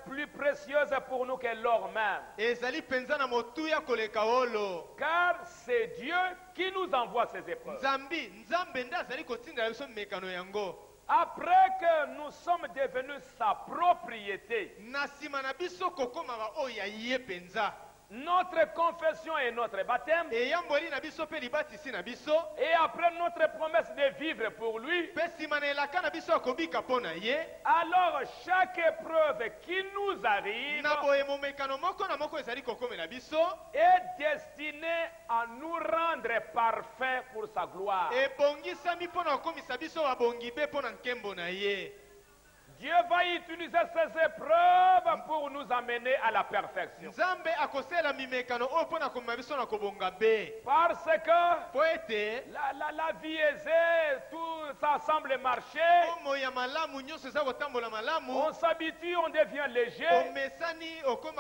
plus précieuses pour nous que l'or même. ezali mpenza na motuya koleka olo. Car c'est Dieu qui nous envoie ces épreuves. nzambe nde azali kotindela biso mimekano yango. Après que nous sommes devenus sa propriété, na nsima na biso kokomaka oyo ya ye mpenza. notre confession et notre baptême, eyamboli na biso mpe libatisi na biso, et après notre promesse de vivre pour lui, mpe nsima na elaka na biso akobika mpo na ye. alors chaque épreuve qui nous arrive na boye momekano moko na moko ezali kokomela biso, est destinée à nous rendre parfaits pour sa gloire. ebongisami mpo na kokomisa biso babongi be mpo na nkembo na ye. Dieu va utiliser ces épreuves pour nous amener à la perfection. nzambe akosala mimekano oyo mpo na komema biso na kobonga be. Parce que mpo ete la vie aisée, tout ça semble marcher. omo ya malamu nyonso eza kotambola malamu, On s'habitue, on devient léger. omesani okomi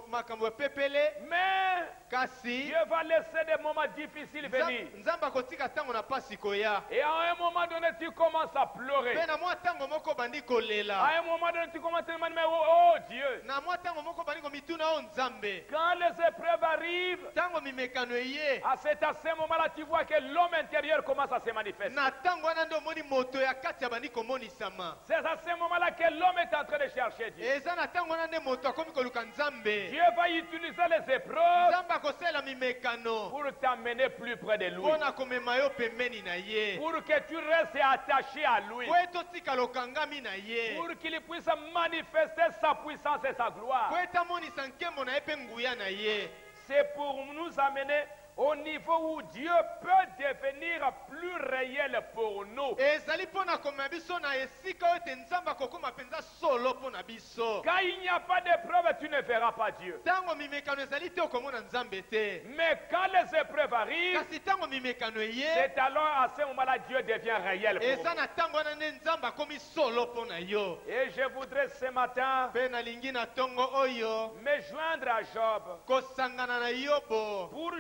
makambo epepele. Mais kasi Dieu va laisser des moments difficiles venir. nzambe akotika ntango na pasi koya Et à un moment donné, tu commences à pleurer. mpe na mwa ntango moko bandi À kolela un moment donné, tu commences à demander, mais oh Dieu, na mwa ntango moko bandi komituna o nzambe quand les épreuves arrivent, ntango mimekano eye à ce moment-là, tu vois que l'homme intérieur commence à se manifester. na ntango wana nde omoni moto ya kati ya bandi komonisama C'est à ce moment-là que l'homme est en train de chercher Dieu. eza na ntango wana nde moto akomi koluka nzambe Dieu va utiliser les épreuves nzambe akosalela mimekano pour t'amener plus près de lui. mpo na komema yo pembeni na ye Pour que tu restes attaché à lui. po ete otikala okangami na ye Pour qu'il puisse manifester sa puissance et sa gloire. po ete amonisa nkembo na ye mpe nguya na ye C'est pour nous amener au niveau où Dieu peut devenir plus réel pour nous. ezali mpo na komema biso na esika oyo ete nzambe akokoma mpenza solo mpo na biso Quand il n'y a pas d'épreuve, tu ne verras pas Dieu. ntango mimekano ezali te okomona nzambe te Mais quand les épreuves arrivent, kasi ntango mimekano eye c'est alors à ce moment-là Dieu devient réel pour eza nous. na ntango wana nde nzambe akomi solo mpo na yo Et je voudrais ce matin mpe nalingi na ntongo oyo me joindre à Job kosangana na yobo pour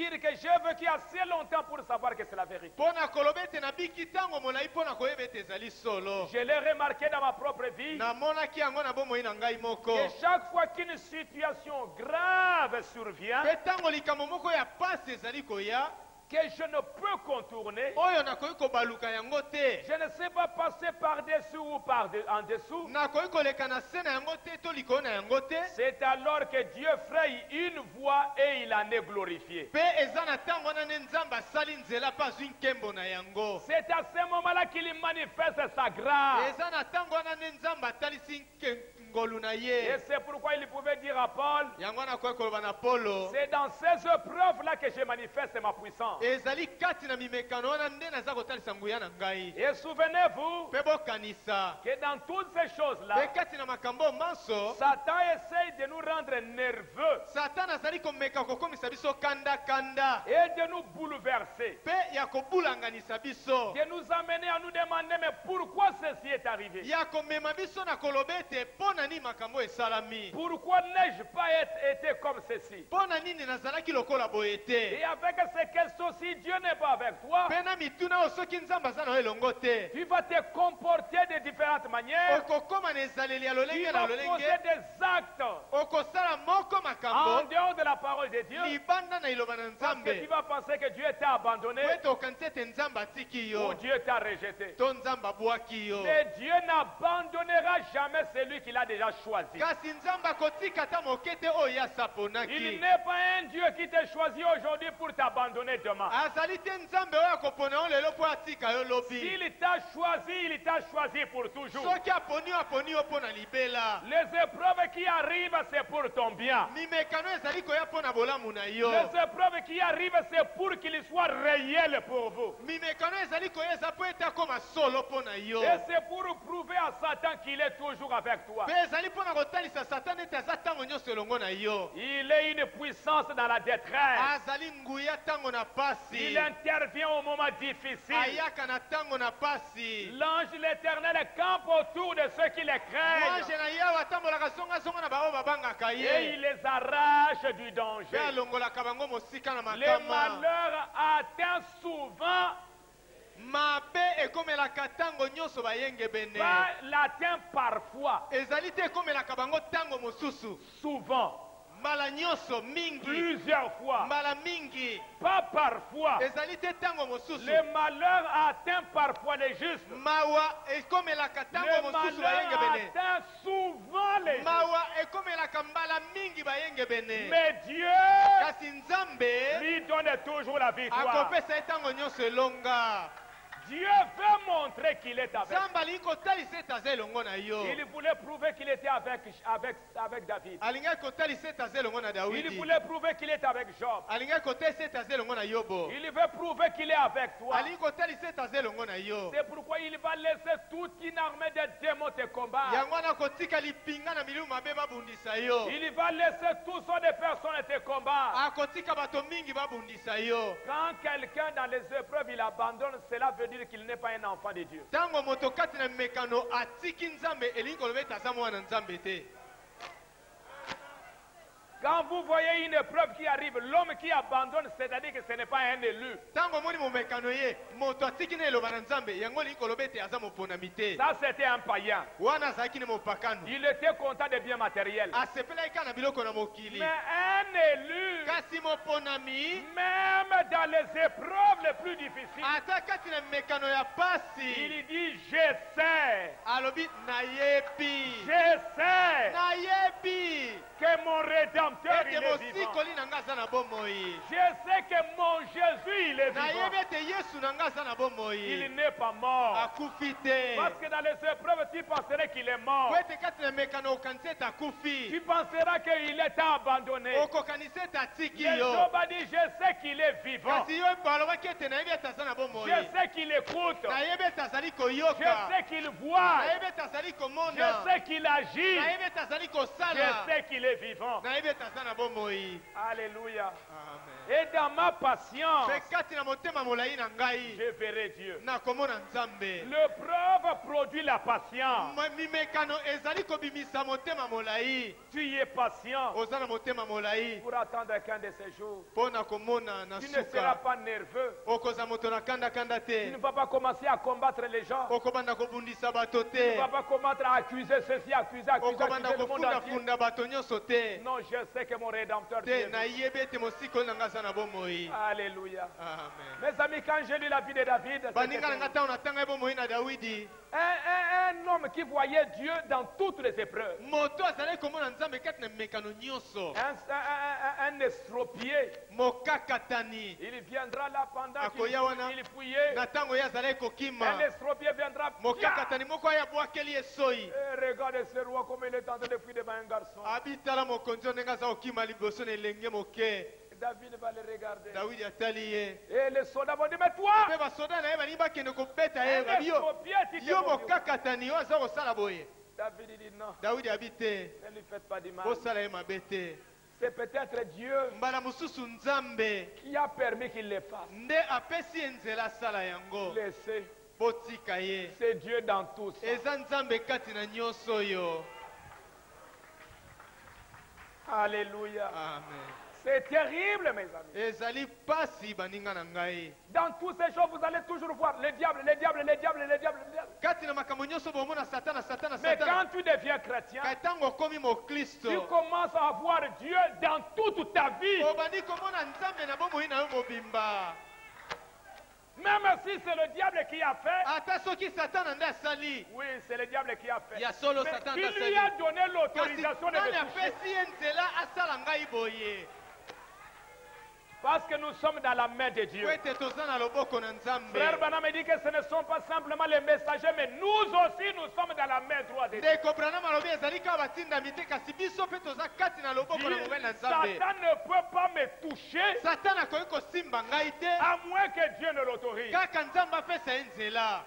dire que j'ai vécu assez longtemps pour savoir que c'est la vérité. mpo na koloba ete nabiki ntango molai mpo na koyeba ete ezali solo Je l'ai remarqué dans ma propre vie namonaki yango na bomoi na ngai moko que chaque fois qu'une situation grave survient, mpe ntango likambo moko ya pasi ezali koya que je ne peux contourner, oyo nakoki kobaluka yango te je ne sais pas passer par-dessus ou en dessous, nakoki koleka na se na yango te to likolo na yango te c'est alors que Dieu fraye une voie et il en est glorifié. mpe eza na ntango wana nde nzambe asali nzela mpe azwi nkembo na yango C'est à ce moment-là qu'il manifeste sa grâce. eza na ntango wana nde nzambe atalisi ngolu na Et ye c'est pourquoi il pouvait dire à Paul, yango wana akoki koloba na polo c'est dans ces épreuves-là que je manifeste ma puissance. ezali kati na mimekano wana nde naza kotalisa nguya na ngai Et souvenez-vous mpe bokanisa que dans toutes ces mpe choses-là, kati na makambo manso Satan essaye de nous rendre nerveux satana azali komeka kokomisa biso kanda et de nous bouleverser, mpe ya kobulanganisa biso de nous amener à nous demander mais pourquoi ceci est arrivé? ya komema biso na koloba ete mpo na nini makambo esalami Pourquoi n'ai-je pas été comme ceci? mpo na nini nazalaki lokola boye te Et avec ces questions, si Dieu n'est pas avec toi, mpe na mituna oyo soki nzambe aza na yo elongo te tu vas te comporter de différentes manières. okokoma na ezaleli ya Tu lolenge na vas lolenge poser des actes okosala moko en makambo dehors de la parole de Dieu. libanda na liloba na Parce que tu nzambe vas penser que Dieu t'a abandonné po ete okanisi ete nzambe atiki ou yo Dieu t'a rejeté. to nzambe abwaki yo Mais Dieu n'abandonnera jamais celui qu'il a déjà choisi. kasi nzambe akotika ata moke te oyo ye Il asaponaki n'est pas un Dieu qui t'a choisi aujourd'hui pour t'abandonner demain. azali te nzambe oyo akopona yo lelo mpo atika yo lobi S'il t'a choisi pour toujours. soki aponi yo mpo na libela Les épreuves qui arrivent, c'est pour ton bien. mimekano ezali koya mpo na bolamu na yo Les épreuves qui arrivent, c'est pour qu'il soit réel pour vous. mimekano ezali koya eza mpo ete akoma solo mpo na yo Et c'est pour prouver à Satan qu'il est toujours avec toi. mpe ezali mpo na kotalisa satana ete aza ntango nyonso elongo na yo Il est une puissance dans la détresse. azali nguya ntango na pasi Il intervient au moment difficile. ayaka na ntango na pasi L'ange l'éternel campe autour de ceux qui les craignent. ange na yawe atambolaka zongasonga na bango babangaka Et ye il les arrache du mpe danger. alongolaka bango mosika na Les makama malheurs atteignent souvent, mabe ekomelaka ntango nyonso bayengebene pas l'atteint parfois, ezali te ekomelaka bango ntango mosusu souvent, mbala nyonso mingi plusieurs fois, mbala mingi pas parfois. ezali te ntango mosusu Les malheurs atteignent parfois les justes. mawa ekomelaka ntango Les mosusu malheurs bayengebene atteignent souvent les justes. mawa ekomelaka mbala mingi bayengebene Mais Dieu kasi nzambe lui donne toujours la victoire. akopesa ye ntango nyonso elonga Dieu veut montrer qu'il est avec. nzambe alingi kotalisa ete aza elongo na yo Il voulait prouver qu'il était avec David. alingaki kotalisa ete aza elongo na Il dawidi voulait prouver qu'il est avec Job. alingaki kotalisa ete aza elongo na yobo Il veut prouver qu'il est avec toi. alingi kotalisa ete aza elongo na yo C'est pourquoi il va laisser toute une armée de démons te combattre. yango wana kotika lipinga na milimu mabe babundisa yo Il va laisser toutes sortes de personnes te combattre. akotika bato mingi babundisa yo Quand quelqu'un dans les épreuves il abandonne, cela veut dire qu'il n'est pas un enfant de Dieu. ntango moto kati na mekano atiki nzambe elingi koloba ete aza mwana nzambe te Quand vous voyez une épreuve qui arrive, l'homme qui abandonne, c'est-à-dire que ce n'est pas un élu. Tango moni momekano ye, moto atiki na eloba na Nzambe, yango likolo bete aza moponami te. Ça, c'était un païen. Wana azalaki ne mopakano. Il était content des biens matériels. Asepelaki na biloko na mokili. Mais un élu, Kasi moponami, même dans les épreuves les plus difficiles, ata kati na mekano ya pasi. il dit, je sais, Alobi nayebi. je sais Nayebi. que mon Rédempteur, il Ete est vivant. mosikoli na nga aza na bomoi. Je sais que mon Jésus, il est vivant. Nayebi ete Yesu na nga aza na bomoi. Il n'est pas mort. Akufi te. Parce que dans les épreuves, tu penserais qu'il est mort. Po ete kati na mekano okanisi ete akufi. Tu penseras qu'il est abandonné. Okokanisi ete atiki Mais yo. Job a dit, je sais qu'il est vivant. Kasi yo balobaki ete nayebi ete aza na bomoi. Je sais qu'il écoute. Nayebi ete azali Je koyoka. sais qu'il voit. Nayebi ete azali komona. Je sais qu'il agit. Nayebi ete azali Je kosala. sais qu'il est vivant. Nayebi ete aza na bomoi. Alléluia. Amen. Et dans ma patience, Pe kati na motema molai na ngai je verrai Dieu. nakomona Nzambe. L'épreuve produit la patience. Mimekano ezali kobimisa motema molai. Tu es patient Oza na motema molai pour attendre qu'un de ces jours. mpo na komona na Tu ne seras suka. pas nerveux. Okoza moto na kanda-kanda Tu ne te. vas pas commencer à combattre les gens. Okobanda kobundisa bato Tu ne te. vas pas commencer à accuser ceci, accuser Okobanda le monde entier. kofunda-funda bato nyonso te. Non, je sais que mon Rédempteur Te Dieu. nayebi ete mosikoli na nga aza na bomoi. Alléluia. Amen. Mes amis, quand j'ai lu la vie de David, c'était Baninga na nga ntango natanga ye bomoi na Dawidi. un homme qui voyait Dieu dans toutes les épreuves. Moto azalaki komona Nzambe kati na mimekano nyonso. Un estropié. Mokakatani. Il viendra là pendant Akoya wana. qu'il fouillait. Na ntango ye azalaki kokima. Un estropié viendra. Mokakatani moko aya bwakeli ye soyi. Et regarde ce roi comme il est en train de fouiller devant un garçon. Abitala mokonzi oyo ndenge aza kokima liboso na elenge moke. David va le regarder. Dawidi atali ye. Et les soldats vont dire, mais toi, Mpe basoda na ye balingi bakende kobeta ye un babi yo. estropié, tu te Yo moques. mokakatani oyo aza kosala boye. David dit non, Dawidi abi te. ne lui faites pas du mal. Bosala ye mabe te. C'est peut-être Dieu Mbala mosusu Nzambe qui a permis qu'il le fasse. nde apesi ye nzela asala yango. Laissez. Botika ye. C'est Dieu dans tout ça. Eza Nzambe kati na nyonso oyo. Alléluia. Amen. C'est terrible, mes amis. Ezali pasi baninga na ngai. Dans toutes ces choses, vous allez toujours voir le diable, le diable, le diable, le diable, le diable. Kati na makambo nyonso bomona satana satana Mais satana. quand tu deviens chrétien, Kai ntango okomi mokristo. tu commences à voir Dieu dans toute ta vie. Obandi komona Nzambe na bomoi na yo mobimba. Même si c'est le diable qui a fait, Ata soki satana nde asali. oui, c'est le diable qui a fait. Ya solo Mais Satan qui asali. lui a donné Kasi l'autorisation de nani me toucher? apesi ye nzela asala ngai boye. Parce que nous sommes dans la main de Dieu. Po ete toza na loboko na Nzambe. Frère Branham me dit que ce ne sont pas simplement les messagers, mais nous aussi, nous sommes dans la main droite de Dieu. Ndeko Branham alobi ezali kaka batindami te kasi biso mpe toza kati na loboko na mobali na Nzambe. Satan ne peut pas me toucher Satana akoki kosimba ngai te. à moins que Dieu ne l'autorise. Kaka Nzambe apesa ye nzela.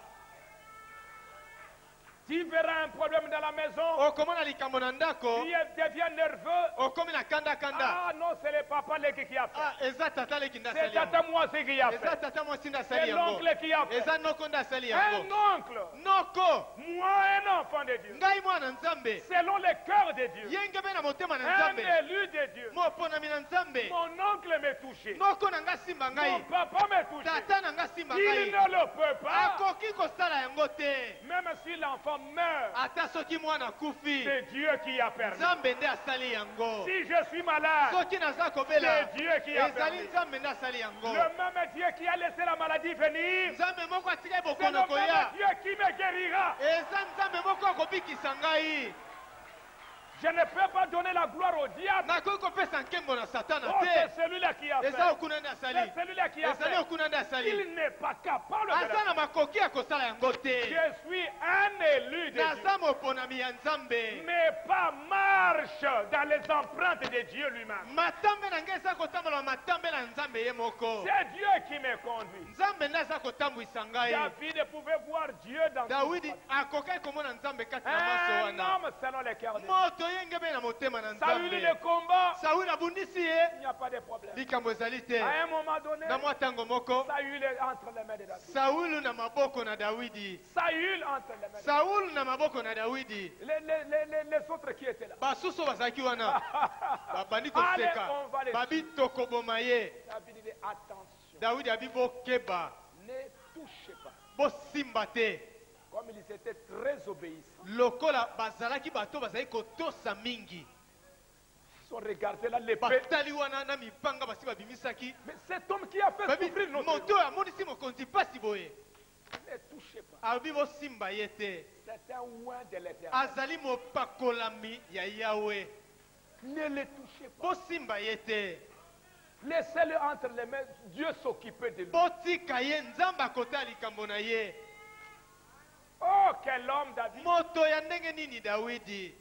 Tu verras un problème dans la maison, Okomona likambo na ndako. tu deviens nerveux. Okomi na kanda-kanda. Ah non, c'est le papa Leki qui a fait. Ah, eza tata leki nde C'est asali yango. tata Mwasi qui a Eza fait. tata mwasi nde asali C'est yango. l'oncle qui a fait. Eza noko nde asali Un yango. oncle, Noko. moi un enfant de Dieu, Ngai mwana Nzambe. selon le cœur de Dieu, Ye ngebe na motema na un Nzambe. élu de Dieu. Moponami na Nzambe. Mon oncle me touché, Noko na nga simba mon ngai. papa me touché. Tata na nga simba Il ngai. ne le peut pas. Akoki kosala yango te. Même si l'enfant meurt, Ata soki mwana kufi. c'est Dieu qui a permis. Nzambe nde asali yango. Si je suis malade, Soki naza kobela. c'est Dieu qui a Ezali permis. Nzambe nde asali yango. Le même Dieu qui a laissé la maladie venir, Nzambe moko atika c'est le bokono même koya. Dieu qui me guérira. Eza Nzambe moko akobikisa ngai. Je ne peux pas donner la gloire au diable. Nakoki kopesa nkembo na satana Oh, te. c'est celui-là qui a Eza fait. okuna nde asali. C'est celui-là qui a Ezali fait. okuna nde asali. Il n'est pas capable de Aza le na makoki ya kosala yango te. Je suis un élu de Dieu. Naza moponami ya Nzambe. Mais pas marche dans les empreintes de Dieu lui-même. Matambe na ngai eza kotambola matambe na Nzambe ye moko. C'est Dieu qui me conduit. Nzambe nde aza kotambwisa ngai. David pouvait voir Dieu dans Dawidi tout. akokaki komona Nzambe kati na Un maso wana. homme selon le cœur de Dieu. Moto yengebe na motema na Saül Nzambe. le combat, Saül abundisi ye. il n'y a pas de problème. Likambo ezali te. À un moment donné, Na mwa tango moko. Saül est entre les mains de David. Saül na maboko na Dawidi. Saül entre les mains de Saül na maboko na Dawidi. les autres qui étaient là. Basuso bazaki wana. Babandi Allez, koseka. on va les Babi tokoboma ye. David dit attention, Dawidi abi bokeba. ne touchez pas. Bosimba te. Comme ils étaient très obéissants. Lokola bazalaki bato bazali kotosa mingi. Ils ont regardé là l'épée. Batali wana na mipanga basi babimisaki. Mais cet homme qui a fait Babi souffrir notre moto héros, amonisi mokonzi pasi boye. ne touchez pas. Abi bosimba ye te. C'est un oin de l'éternel. Azali mopakolami ya Yahweh. Ne le touchez pas. Bosimba ye te. Laissez-le entre les mains. Dieu s'occupait de lui. Botika ye nzamba akota likambo na ye. Oh, quel homme David. Moto ya ndenge nini Dawidi.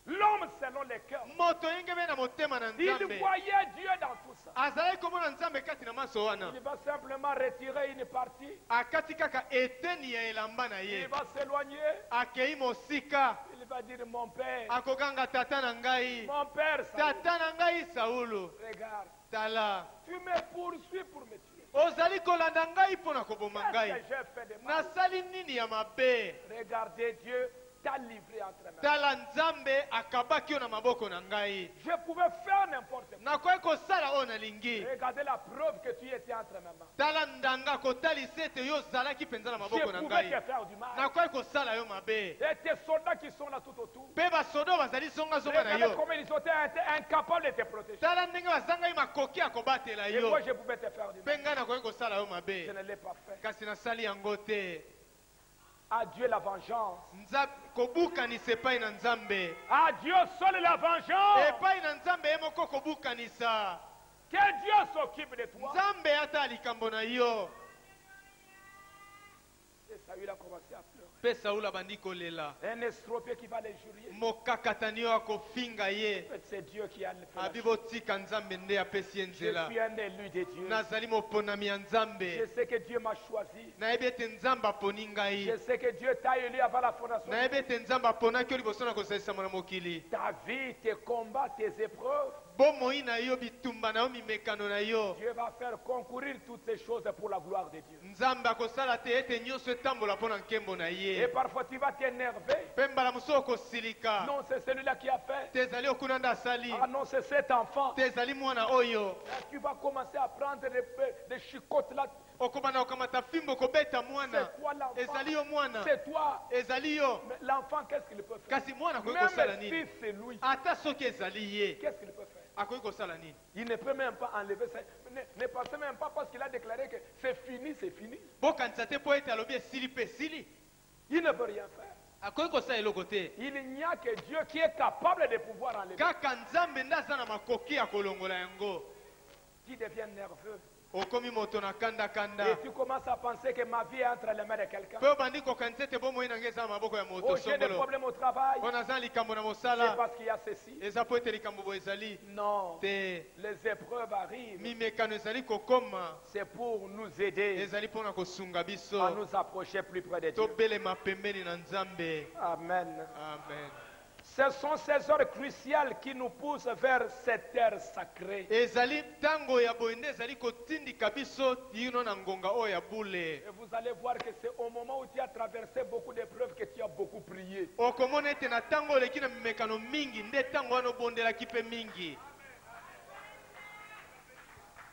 L'homme selon les cœurs. Moto yengebe na motema na Il Nzambe. voyait Dieu dans tout ça. Azali komona Nzambe kati na maso wana. Il va simplement retirer une partie. Akati kaka eteni ya elamba na Il ye. va s'éloigner. Akei mosika. Il va dire mon père. Akoganga tata na ngai. Mon père, Saül, Tata na ngai Saulu. regarde. Tala. Tu me poursuis pour me tuer. Ozali kolanda ngai mpona koboma Qu'est-ce ngai. que j'ai fait de mal? Nasali nini ya mabe. Regardez, Dieu t'a livré entre mes mains. Tala Nzambe akabaki yo na maboko na ngai. Je pouvais faire n'importe quoi. Nakoki kosala oyo nalingi. Regardez la preuve que tu étais entre mes mains. Tala ndanga kotalisa ete yo ozalaki mpenza na Je maboko na pouvais te ngai. faire du mal. Nakoki kosala yo mabe. Et tes soldats qui sont là tout autour. Mpe basoda bazali zonga-zonga na Regardez yo. comment ils étaient incapables de te protéger. Tala ndenge bazangai makoki ya kobatela Et yo. moi, je pouvais te faire du Mpe mal. ngai nakoki kosala yo Je mabe. ne l'ai pas fait. Kasi nasali yango te. À Dieu la vengeance. Kobukanisa epai na Nzambe. À Dieu seul la vengeance. Epai na Nzambe ye moko kobukanisa. Que Dieu s'occupe de toi. Nzambe ata likambo na yo. Et Saül a commencé à pleurer. Mpe Saul abandi kolela. Un estropié qui va les jurer. Mokakatani oyo akofinga ye. En fait, c'est Dieu qui a fait la Abi chose. botika Nzambe nde apesi ye Je nzela. suis un élu de Dieu. Nazali moponami ya Je Nzambe. sais que Dieu m'a choisi. Nayebi ete Nzambe aponi Je ngai. sais que Dieu t'a élu avant la fondation. Nayebi ete Nzambe aponaki yo liboso na kosalisama na mokili. Ta vie, tes combats, tes épreuves, Bomoi na yo, bitumba na yo, mimekano na yo. Dieu va faire concourir toutes ces choses pour la gloire de Dieu. Nzambe akosala te ete nyonso etambola mpo na nkembo na Et ye. parfois tu vas t'énerver. Mpe mbala mosusu okosilika. Non, c'est celui-là qui a fait. Te ezali okuna nde asali. Ah non, c'est cet enfant. Te ezali mwana oyo. Et tu vas commencer à prendre des chicottes là. Okobanda kokamata fimbo kobeta mwana. C'est toi l'enfant. Ezali yo mwana. C'est toi. Ezali yo. Mais l'enfant, qu'est-ce qu'il peut faire? Kasi mwana akoki kosala Même nini? si c'est lui, Ata soki ezali ye. qu'est-ce qu'il peut faire? Akoki kosala nini? Il ne peut même pas enlever ça. Ne pensez même pas parce qu'il a déclaré que c'est fini, c'est fini. Bokanisa te mpo ete alobi esili mpe esili. Il ne peut rien faire. Akoki kosala eloko te. Il n'y a que Dieu qui est capable de pouvoir enlever. Kaka Nzambe nde aza na makoki ya kolongola yango. Tu deviens nerveux. Okomi moto na kanda kanda. Et tu commences à penser que ma vie est entre les mains de quelqu'un. Mpe obandi kokanisa ete bomoi na ngai eza na maboko ya moto Oh, j'ai des songolo. problèmes au travail. Mpo naza na likambo na C'est mosala. parce qu'il y a ceci. Eza mpo ete likambo bo ezali Non. te. Les épreuves arrivent. Mimekano ezali kokoma. C'est pour nous aider Ezali mpo na kosunga biso. à nous approcher plus près de Dieu. Tobelema pembeni na Nzambe. Amen. Amen. Ce sont ces heures cruciales qui nous poussent vers cette terre sacrée. Ezali tango ya boye nde ezali kotindika biso tino na ngonga oyo ya bule. Et vous allez voir que c'est au moment où tu as traversé beaucoup d'épreuves que tu as beaucoup prié. Okomona ete na tango oleki na mimekano mingi nde tango wana obondelaki mpe mingi.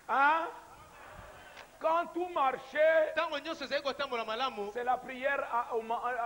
Hein? Quand tout marchait, Tango nyonso ezali kotambola malamu. c'est la prière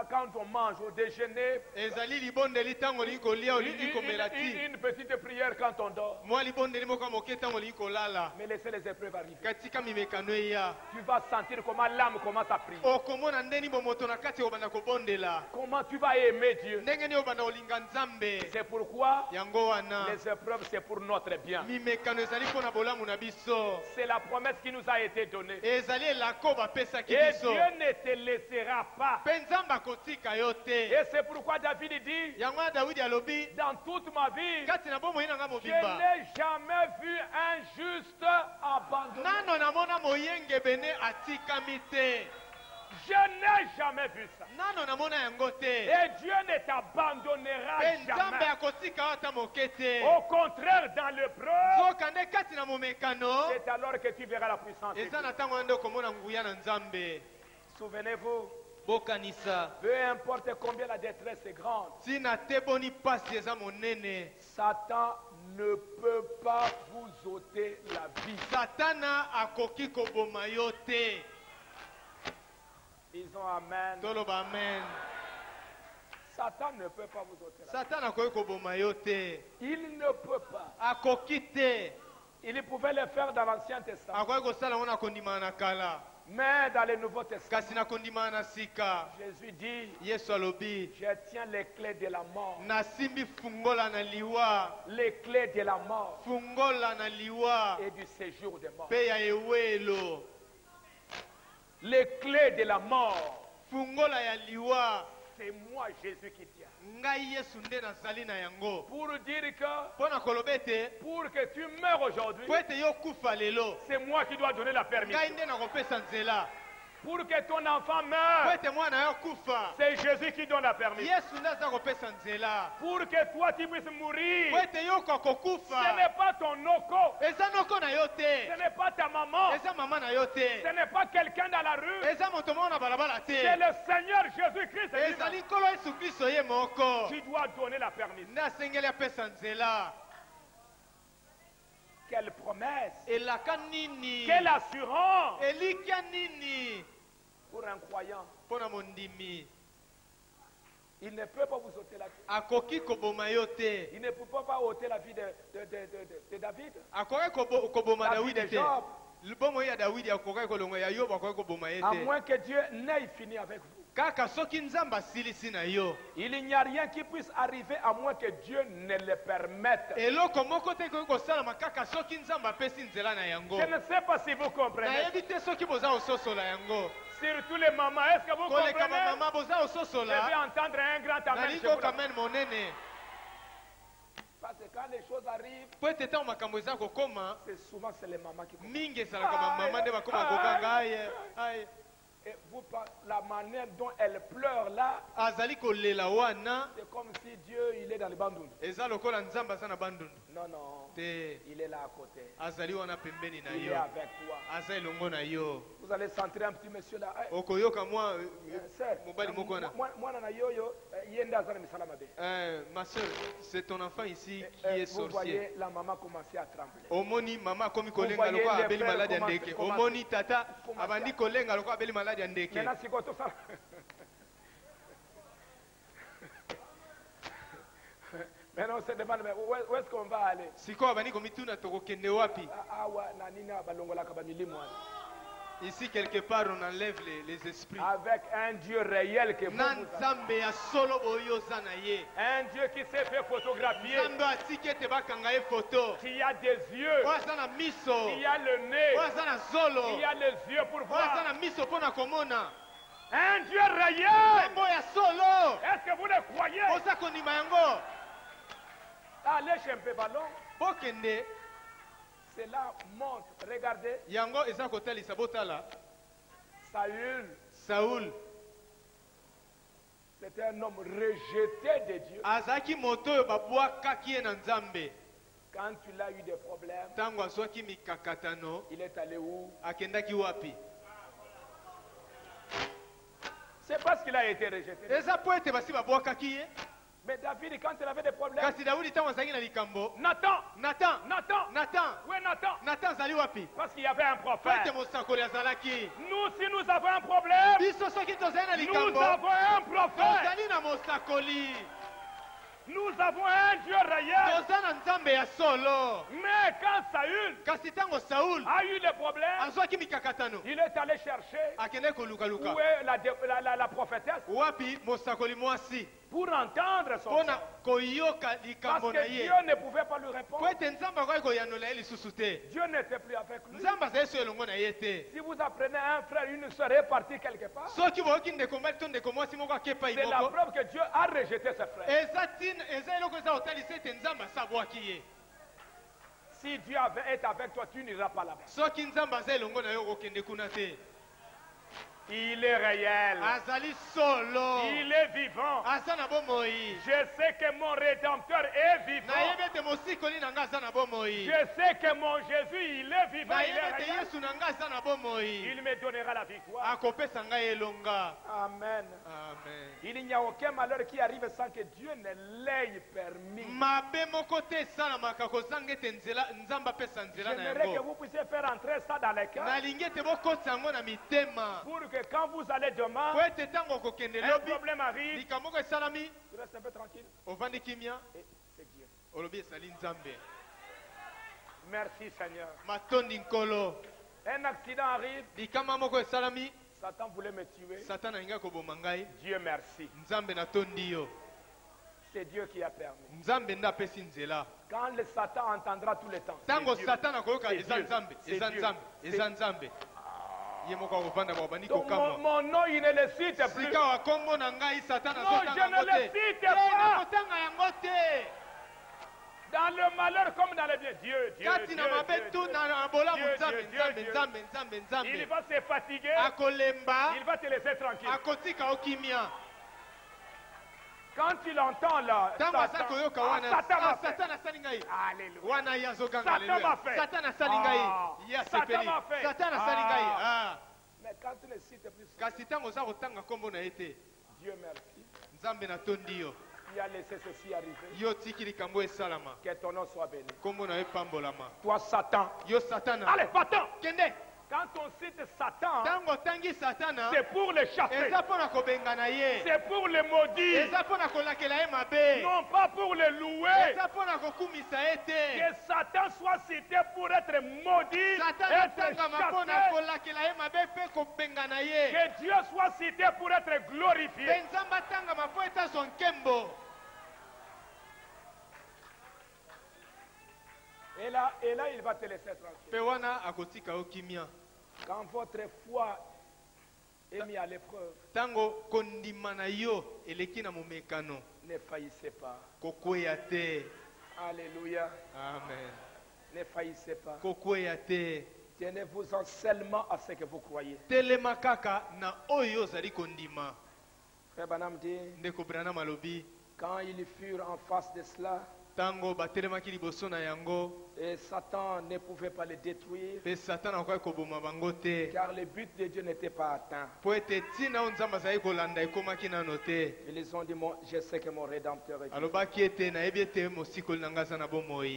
quand on mange, au déjeuner. Ezali libondeli tango olingi kolia olingi komela ti. Une petite prière quand on dort. Mwa libondeli moko ya moke tango olingi kolala. Mais laissez les épreuves arriver. Katika mimekano eya. Tu vas sentir comment l'âme commence à prier. Okomona ndeni bomoto na kati obanda kobondela. Comment tu vas aimer Dieu. Ndenge ni obanda olinga Nzambe. C'est pourquoi Yango wana. les épreuves, c'est pour notre bien. Mimekano ezali mpo na bolamu na biso. C'est la promesse qui nous a été donnée. Ezali elako bapesaki Et biso. Dieu ne te laissera pas. Mpe Nzambe akotika yo te. Et c'est pourquoi David dit, Yango wana Dawidi alobi. dans toute ma vie, Kati na bomoi na nga je mobimba. n'ai jamais vu un juste abandonné. Nano namona moyenge bene atikami te. Je n'ai jamais vu ça. nano namona yango te Et Dieu ne t'abandonnera mpe nzambe jamais. akotika ata moke te Au contraire, dans l'épreuve, soka nde kati na momekano c'est alors que tu verras la puissance de eza na Dieu. ntango wana nde okomona nguya na nzambe. Souvenez-vous, bokanisa peu importe combien la détresse est grande, ntina te boni pasi eza monene Satan ne peut pas vous ôter la vie. satana akoki koboma yo te. Disons Amen. Toloba amen. Satan ne peut pas vous ôter la vie. Satana akoki koboma yo te. Il ne peut pas. Akoki te. Il pouvait le faire dans l'Ancien Testament. Akoki kosala ngo na kondimana na kala Mais dans le Nouveau Testament, kasi na kondimana na sika Jésus dit, yesu alobi je tiens les clés de la mort. nasimbi fungola na liwa Les clés de la mort fungola na liwa et du séjour des morts. mpe ya ewelo. Les clés de la mort, fungola ya liwa c'est moi Jésus qui tiens. ngai yesu nde nazali na yango Pour dire que mpo na koloba ete pour que tu meurs aujourd'hui, po ete yo kufa lelo c'est moi qui dois donner la permission. ngai nde nakopesa nzela. Pour que ton enfant Po meure, ete mwana yo kufa c'est Jésus qui donne la permission. yesu nde aza kopesa nzela. Pour que toi tu puisses mourir, Po ete yo ce kokufa n'est pas ton oko, eza noko na yo te, ce n'est pas ta maman, eza mama na yo te, ce n'est pas quelqu'un dans la rue, eza moto moko na balabala c'est te, le Seigneur Jésus-Christ lui-même. ezali nkolo yesu kristo ye moko Tu dois donner la permission. nde asengeli apesa nzela. Quelle promesse, elaka nini, quelle assurance elikya nini pour un croyant. mpo na mondimi. Il ne peut pas vous ôter la vie. Akoki koboma yo te, Il ne peut pas ôter la vie de David. akoki koboma La vie dawidi de te. Job. Bomoi ya dawidi akoki kolonga ya yobo akoki koboma ye À te, moins que Dieu n'ait fini avec vous. kaka soki nzambe asilisi na yo. Il n'y a rien qui puisse arriver à moins que Dieu ne le permette. eloko moko te ekoki kosalama kaka soki nzambe apesi nzela na yango. Je ne sais pas si vous comprenez. nayebi te soki boza kososola yango. Surtout les mamans, est-ce que vous koleka comprenez? bamama boza Je vais kososola entendre un grand amen nalingi chez vous. kokamene monene Parce que quand les choses arrivent, po ete ntango makambo eza kokoma c'est les mamans qui comprennent. mingi ezalaka bamama nde bakoma kokanga aye aye. Et vous, la manière dont elle pleure là, azali kolela wana c'est comme si Dieu il est dans les bandounes. eza lokola nzambe aza na bandundu Non, non, te, il est là à côté. azali wana pembeni na Il est yo, avec toi. aza elongo na yo. Vous allez sentir un petit monsieur là. okoyoka mwa Sir, mobali moko wana. moi, na yoyo, yenda azana misala mabe. Ma soeur, c'est ton enfant ici qui est Vous sorcier. voyez la maman commencer à trembler. Omoni mama akomi Vous kolenga voyez lokola les abeli frères maladi ya commencer- ndeke. commencer- Omoni tata commencer- abandi kolenga lokola abeli maladi ya ndeke. Maintenant, c'est quoi tout ça? Maintenant, on se demande, mais où est-ce qu'on va aller? Siko abandi komituna tokokende wapi? Awa, na nini balongola kabamilimu wana. Ici quelque part on enlève les esprits. Avec un Dieu réel que vous Na avez. nzambe ya solo oyo oza na ye. Un Dieu qui s'est fait photographier, Nzambe atiki ete bakanga ye foto. qui a des yeux, Oyo aza na miso. qui a le nez, Oyo aza na zolo. qui a les yeux pour Oyo aza voir. na miso mpo na komona. Un Dieu réel. Nzambe ya solo. Est-ce que vous le croyez? Oza kondima yango. Allez chez un peu ballon. Bokende. Cela montre. Regardez, Yango eza kotalisa botala. Saül, Saoul c'était un homme rejeté de Dieu. azalaki moto oyo babwakaki ye na nzambe. Quand il a eu des problèmes, Ntango azwaki mikakatano il est allé où? akendaki wapi? C'est parce qu'il a été rejeté. Eza po ete basi babwakaki ye. Mais David, quand il avait des problèmes, Kasi Daudi ntango azalaki na likambo. Nathan, Nathan, Nathan, Nathan, où est Nathan? Nathan azali wapi? Parce qu'il y avait un Po ete prophète. mosakoli azalaki. Nous, si nous avons un problème, Biso soki tozali na nous likambo avons un prophète. tozali na mosakoli. Nous avons un Dieu réel. Toza na nzambe ya solo. Mais quand Saül Kasi ntango Saul a eu des problèmes, azwaki mikakatano il est allé chercher akendaki kolukaluka où est la prophétesse wapi mosakoli mwasi pour entendre son mpona chant. koyoka Parce likambo na que ye. Dieu ne pouvait pas lui Po répondre. ete nzambe akoki koyanola ye lisusu te. Dieu n'était plus avec lui. Nzambe azali so elongo na ye te. Si vous apprenez un frère, une soeur est partie quelque part, soki boyoki ndeko mobali to ndeko mwasi moko ake epai c'est la moko preuve que Dieu a rejeté ses frères. eza eloko eza kotalisa ete nzambe asabwaki ye. Si Dieu est avec toi, tu n'iras pas là-bas. soki nzambe aza elongo na yo okokende kuna te. Il est réel. azali solo Il est vivant. aza na bomoi Je sais que mon Rédempteur est vivant. nayebi ete mosikoli na ngai aza na bomoi Je sais que mon Jésus, il est vivant. Il nayebi est ete réel. yesu na ngai aza na bomoi Il me donnera la victoire. akopesa ngai elonga Amen. amen Il n'y a aucun malheur qui arrive sans que Dieu ne l'ait permis. mabe moko te esalamaka kozanga ete nzambe apesa nzela na J'aimerais que yango vous puissiez faire entrer ça dans les cœurs. nalingi ete bokotisa yango na mitema Pour que quand vous allez demain, po ete ntango okokende un lobi problème arrive, likambo moko esalami tu restes un peu tranquille. ovandi kimia Et c'est Dieu. olobi esali nzambe Merci Seigneur. matondi nkolo Un accident arrive, likama moko esalami Satan voulait me tuer. satana alingi koboma ngai Dieu merci. nzambe natondi yo C'est Dieu qui a permis. nzambe nde apesi nzela Quand le Satan entendra tout le temps. ntango c'est Dieu. satana akoyoka C'est eza Dieu. nzambe C'est eza Dieu. nzambe C'est- eza nzambe ye moko akovanda babandi Donc, kokamwa mon nom, il ne le cite plus. sika wa kombo na ngai satana Non, azotanga je yango ne le te cite Te, pas. nakotanga yango te Dans le malheur comme dans le bien. Dieu, Dieu, kati Dieu, na mabe Dieu, tu Dieu. na bolamu Dieu, nzambe Dieu, nzambe Dieu. nzambe nzambe Il nzambe va se fatiguer. akolemba Il va te laisser tranquille. akotika okimia Quand il entend là, ntango aza koyoka wana Satan m'a fait. satana asali ngai Alléluia. wana ye azoganga Satan Alléluia. m'a fait. satana asali ngai ye Satan asepeli m'a fait. satana asali ngai Ah. Mais quand tu ne cites plus, kasi ntango oza kotanga nkombo na ye te Dieu merci. nzambe natondi yo Qui a laissé ceci arriver. yo tiki likambo esalama Que ton nom soit béni. nkombo na yo epambolama Toi, Satan. yo satana Allez, va-t'en. kende Quand on cite Satan, ntango otangi satana c'est pour le chasser. eza mpo na kobenga na ye C'est pour le maudire. eza mpo na kolakela ye mabe Non pas pour le louer. eza mpo na kokumisa ye te Que Satan soit cité pour être maudit, satana être atangama mpo na chassé. kolakela ye mabe mpe kobenga na ye Que Dieu soit cité pour être mpe glorifié. nzambe atangama mpo eta zo nkembo Et là, il va te laisser tranquille. mpe wana akotika yo kimia Quand votre foi est mise à l'épreuve, ntango kondima na yo eleki na momekano ne faillissez pas. kokweya te Alléluia. amen Ne faillissez pas. kokweya te Tenez-vous-en seulement à ce que vous croyez. telema kaka na oyo ozali kondima Frère Branham dit, ndeko branam alobi quand ils furent en face de cela, ntango batelemaki liboso na yango et Satan ne pouvait pas les détruire, mpe satana akoki koboma bango te car le but de Dieu n'était pas atteint. mpo ete ntina oyo nzambe azali kolanda ekomaki nano te Ils ont dit, je sais que mon Rédempteur est vivant. alobaki ete nayebi ete mosikoli na ngai aza na bomoi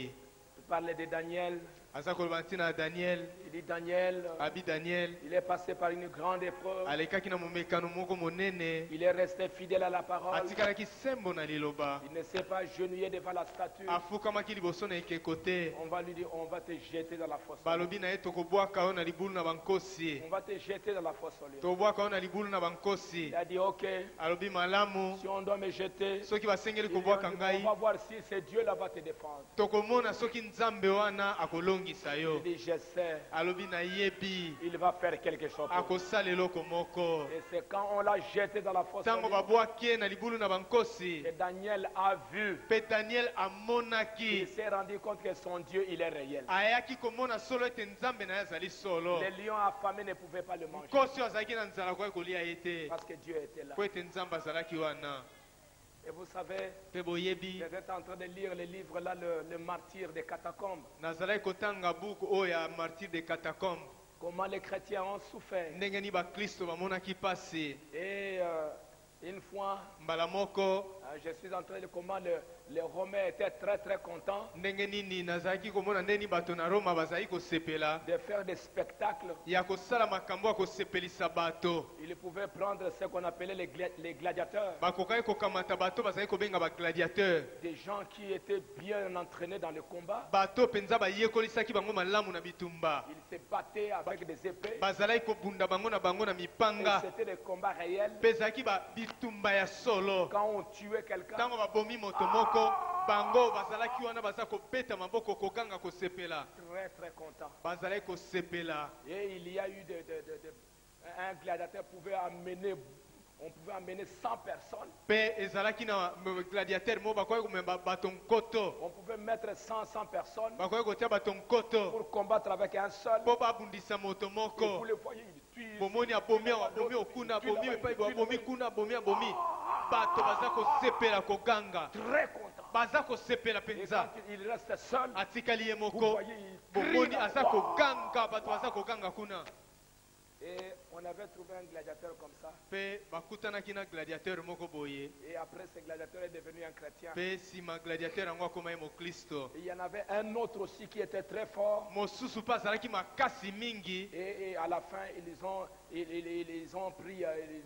Il parlait de Daniel. aza koloba ntina ya daniel Il dit, Daniel, abi daniel il est passé par une grande épreuve. alekaki na momekano moko monene Il est resté fidèle à la parole. atikalaki sembo na liloba Il ne s'est pas genouillé devant la statue. afukamaki liboso na ekeko te On va lui dire, on va te jeter dans la fosse. balobi na ye tokobwaka yo na libulu na bankosi On va te jeter dans la fosse au lieu. tobwaka yo na libulu na bankosi Il a dit, ok, alobi malamu si on doit me jeter, soki basengeli il dit, kobwaka on ngai va voir si c'est Dieu là va te défendre. tokomona soki nzambe wana akolongisa Il yo dit, je sais, alobi nayebi il va faire quelque chose. pour vous. akosala eloko moko Et c'est quand on l'a jeté dans la fosse ntango au lieu babwaki ye na libulu na bankosi que Daniel a vu. mpe daniel Il amonaki s'est rendu compte que son Dieu, il est réel. ayaki komona solo ete nzambe na ye azali solo Les lions affamés ne pouvaient pas le manger nkosi oyo azalaki na nzala koki kolia ye te parce que Dieu était là. mpo ete nzambe azalaki wana Et vous savez, mpe boyebi j'étais en train de lire le livre là, le martyr des catacombes. nazalaki kotanga buku oyo ya martyr de catacombe Comment les chrétiens ont souffert. ndenge nini bakristo bamonaki pasi Et une fois, mbala moko je suis en train de comment les Romains étaient très très contents ndenge nini nazalaki komona ndenge nini bato na roma bazalaki kosepela de faire des spectacles. ya kosala makambo ya kosepelisa bato Ils pouvaient prendre ce qu'on appelait les gladiateurs, bakokaki kokamata bato bazalaki kobenga bagladiateur des gens qui étaient bien entraînés dans le combat. bato mpenza bayekolisaki bango malamu na bitumba Ils se battaient avec des épées. bazalaki kobunda bango na Et mipanga c'était des combats réels. mpe ezalaki bitumba ya solo Quand on tuait quelqu'un, ntango babomi moto moko bango bazalaki wana baza kobeta maboko kokanga kosepela très très contents. bazalaki kosepela Et il y a eu un gladiateur pouvait amener, on pouvait amener 100 personnes. mpe ezalaki na gladiateur mo bakoki komema bato nkoto On pouvait mettre 100 personnes bakoki kotia bato nkoto pour combattre avec un seul. mpo babundisa moto Et moko vous le voyez, il tue, bomoni abomi awa abomi okuna abomi epai abomi kuna abomi abomi bato baza kosepela koganga très content. baza kosepela Et penza quand il reste seul, atikali ye vous moko voyez, il crie bomoni la aza voix. koganga bato baza koganga kuna Et on avait trouvé un gladiateur comme ça. mpe bakutanaki na gladiateur moko boye Et après, ce gladiateur est devenu un chrétien. mpe nsima gladiateur yango akoma ye moklisto Et il y en avait un autre aussi qui était très fort. mosusu mpe azalaki makasi mingi Et à la fin, ils ont pris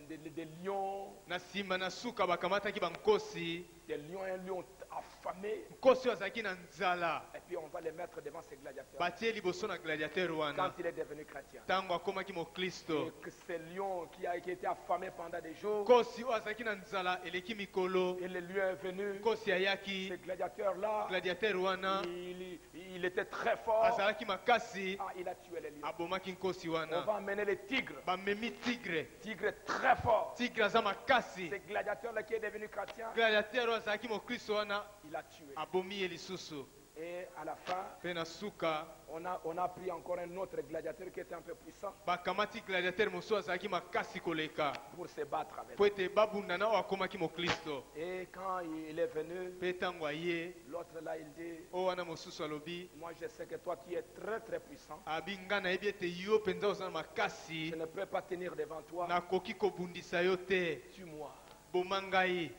des lions. na nsima na suka bakamataki bankosi Des lions, un lion affamé. nkosi oyo azalaki na nzala Et puis on va les mettre devant ces gladiateurs. batie liboso na gladiateur Quand wana il est devenu chrétien. ntango akomaki moklisto Et que ce lion qui a été affamé pendant des jours. nkosi oyo azalaki na nzala eleki mikolo Et le lion est venu. nkosi ayaki Ce gladiateur-là, gladiateur wana il était très fort. azalaki makasi Ah, il a tué les lions. abomaki nkosi On wana va emmener les tigres. bamemi tigre Tigre très fort. tigre aza makasi Ce gladiateur-là qui est devenu chrétien, gladiateur oyo azalaki moklisto wana il a tué. abomi ye lisusu Et à la fin, mpe na suka on a pris encore un autre gladiateur qui était un peu puissant bakamati gladiateur mosusu azalaki makasi koleka pour se battre avec mpo lui. ete babundana oyo akomaki moklisto Et quand il est venu, mpe ntango aye l'autre là, il dit, oyo wana mosusu alobi moi je sais que toi tu es très très puissant. abi nga nayebi ete yo mpenza oza na makasi Je ne peux pas tenir devant toi. nakoki kobundisa yo te Tue-moi. boma ngai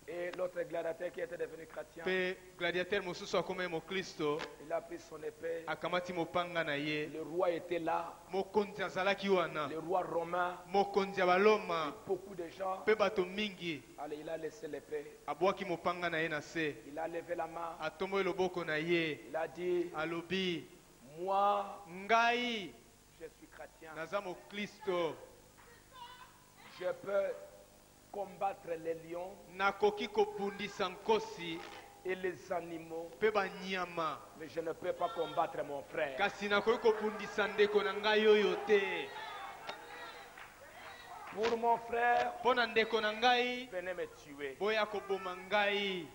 Et l'autre gladiateur qui était devenu chrétien, mpe gladiateur mosusu akoma ye moklisto il a pris son épée. akamati mopanga na ye Le roi était là, mokonzi azalaki wana le roi romain, mokonzi ya baloma beaucoup de gens. mpe bato mingi Allez, il a laissé l'épée. abwaki mopanga na ye na se Il a levé la main. atomboki loboko na ye Il a dit, alobi moi, ngai je suis chrétien. naza moklisto Je peux combattre les lions nakoki kobundisa nkosi et les animaux, mpe banyama mais je ne peux pas combattre mon frère. kasi nakoki kobundisa ndeko na ngai oyo te Pour mon frère, mpo na ndeko na ngai venez me tuer. boya koboma ngai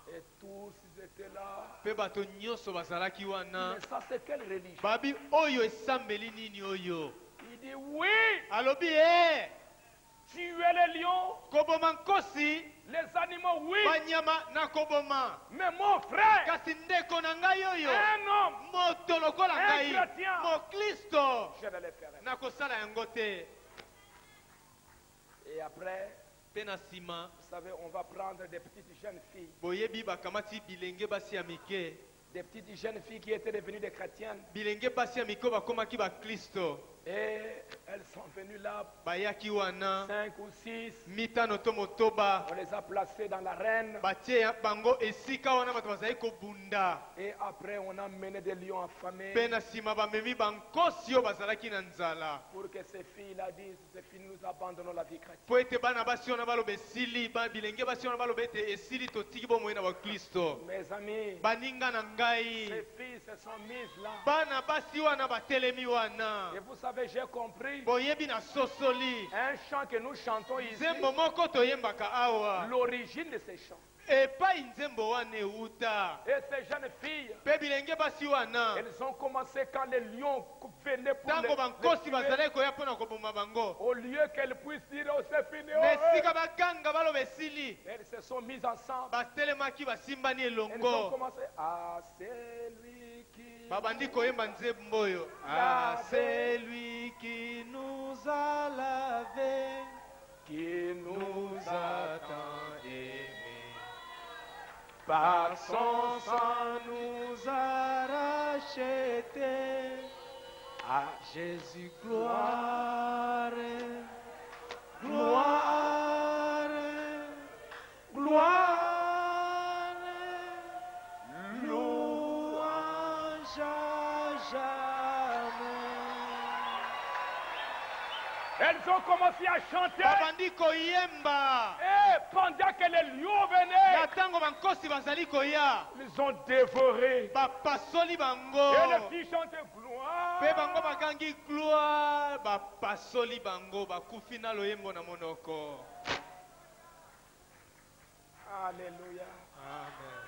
Et tous ils étaient là. mpe bato nyonso bazalaki wana Mais ça, c'est quelle religion? babi oyo esambeli nini oyo Il dit, oui, alobi tuer les lions, koboma nkosi les animaux, oui. banyama nakoboma Mais mon frère, kasi ndeko na ngai oyo un homme, moto lokola Un ngai chrétien. moklisto je ne le ferai pas. nakosala yango te Et après, mpe na nsima vous savez, on va prendre des petites jeunes filles. boyebi bakamati bilenge basi ya mike Des petites jeunes filles qui étaient devenues des chrétiennes. bilenge basi ya mike oyo bakomaki baklisto Et elles sont venues là, bayaki wana 5 ou 6. mitano to motoba On les a placées dans l'arène. batie bango esika wana bato bazali kobunda Et après, on a mené des lions affamés. mpe na nsima bamemi bankosi oyo bazalaki na nzala Pour que ces filles-là disent, ces filles, nous abandonnons la vie chrétienne. mpo ete bana basi wana baloba esili bilenge basi wana baloba ete esili totiki bomoi na baklisto Mes amis, baninga na ces ngai filles se sont mises là. bana basi wana batelemi wana Et vous savez, j'ai compris boyebi na sosoli un chant que nous chantons ici. nzembo moko toyembaka awa L'origine de ces chants. epai nzembo wana euta Et ces jeunes filles, mpe bilenge basi wana elles ont commencé quand les lions venaient pour ntango bankosi tuer. bazalaki koya mpo na koboma bango Au lieu qu'elles puissent dire, oh c'est fini, oh, na hey. esika baganga baloba esili Elles se sont mises ensemble. batelemaki basimbani Elles ont elongo commencé à celui qui babandi koyemba nzembo oyo ah, c'est lui qui nous a lavé qui nous nous a a tant aimés par son sang. sang nous a rachetés à Jésus gloire gloire gloire louange à jamais. Elles ont commencé à chanter. babandi koyemba Et pendant que les lions venaient, na ntango bankosi bazali koya ils ont dévoré. bapasoli bango Et les filles chantaient gloire. mpe bango bakangi gloire bapasoli bango bakufi na loyembo na monoko. Alléluia. Amen.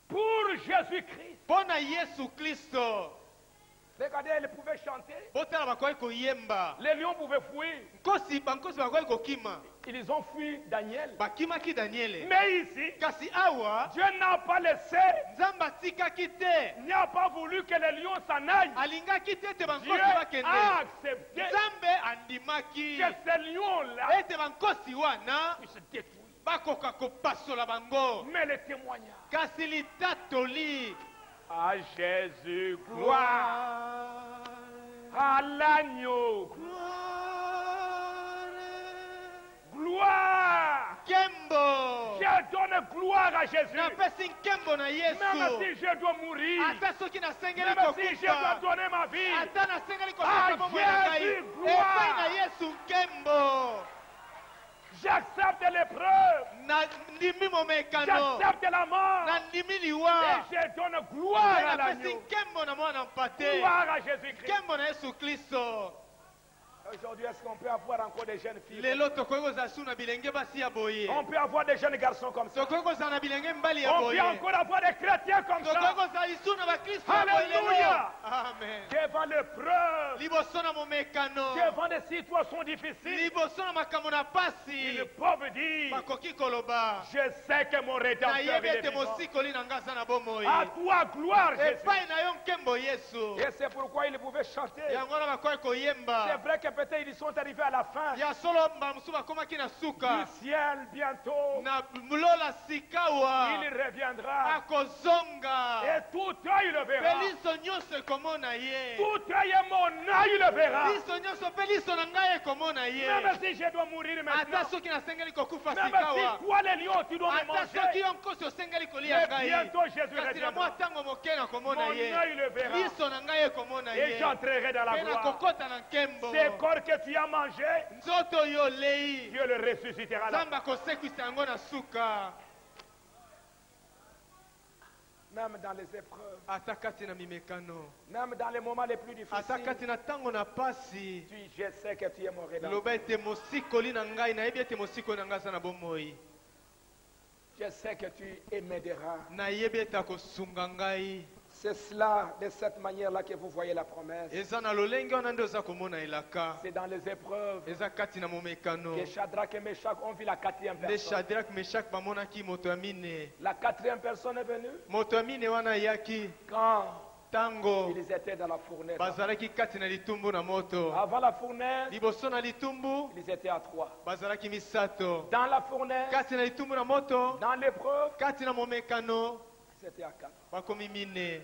Pour Jésus-Christ, mpo na yesu kristo chanter. botala bakoki koyemba Les lions pouvaient fuir. nkosi bakoki kokima Ils ont fui Daniel. bakimaki daniele Mais ici, kasi awa Dieu n'a pas laissé, nzambe atikaki te n'a pas voulu que les lions s'en aillent. alingaki te ete Dieu bankosi a bakende accepté nzambe andimaki que ces lions-là ete bankosi wana puissent détruire. bakoka kopasola bango Mais le témoignage kasi litatoli à Jésus, gloire à l'agneau, gloire. nkembo Je donne gloire à Jésus. napesi nkembo na Même yesu si je dois mourir, ata soki nasengeli même si je dois kokufa donner ma vie, ata nasengeli Ah, kopesa bomoi na ngai Jésus, gloire. epai na yesu nkembo j'accepte l'épreuve, nandimi momekano j'accepte la mort, nandimi et liwa je donne gloire à napesi l'agneau, nkembo na mwana mpate gloire à Jésus-Christ. nkembo na yesu kristo Aujourd'hui, est-ce qu'on peut avoir encore des jeunes filles? lelo tokoki kozala su na bilenge basi ya boye On peut avoir des jeunes garçons comme ça. tokoki kozala na bilenge mibali ya On peut boye encore avoir des chrétiens comme tokoki ça. kozala lisu na bakristo ya boye Alléluia. lelo amen Devant l'épreuve, liboso na momekano devant des situations difficiles, liboso na makambo na ils pasi peuvent dire, bakoki koloba je sais que mon rédempteur nayebi est ete vivant. mosikoli na nga aza na bomoi À toi, gloire, Jésus. epai na yo nkembo yesu Et c'est pourquoi ils pouvaient chanter. yango wana bakoki C'est koyemba vrai que peut-être ils sont arrivés à la fin ya solo bamosusu bakomaki na suka du ciel bientôt. na lola sikawa Il reviendra. akozonga Et tout œil le mpe verra. liso nyonso ekomona ye Tout œil et mon œil le verra. liso nyonso mpe liso na ngai ekomona ye Même si je dois mourir ata maintenant. soki nasengeli kokufa Même sikawa si toi, les lions, tu dois me ata soki manger. yo nkosi osengeli kolia Mais ngai bientôt Jésus kasi na mwa reviendra. ntango moke nakomona Mon ye œil le verra. liso na ngai ekomona Et ye j'entrerai dans la mpe gloire. nakokota na nkembo Ces corps que tu as mangés, nzoto oyo olei Dieu le ressuscitera là. nzambe akosekwisa yango na suka Même dans les épreuves, ata kati na mimekano même dans les moments les plus ata difficiles, kati na ntango na pasi je sais que tu es mon rédempteur. loba ete mosikoli na ngai nayebi ete mosikoli na ngai aza na bomoi Je sais que tu m'aideras. nayebi ete akosunga ngai C'est cela, de cette manière-là que vous voyez la promesse. eza na lolenge wana nde oza komona elaka C'est dans les épreuves eza kati na momekano que Shadrach et Meshach ont vu la quatrième nde personne. shadrak meshak bamonaki moto ya mine La quatrième personne est venue moto ya mine wana ayaki quand ntango ils étaient dans la fournaise. bazalaki kati na litumbu na moto Avant la fournaise, liboso na litumbu ils étaient à trois. bazalaki misato Dans la fournaise, kati na litumbu na moto dans l'épreuve, kati na momekano ils étaient à quatre. bakomi mine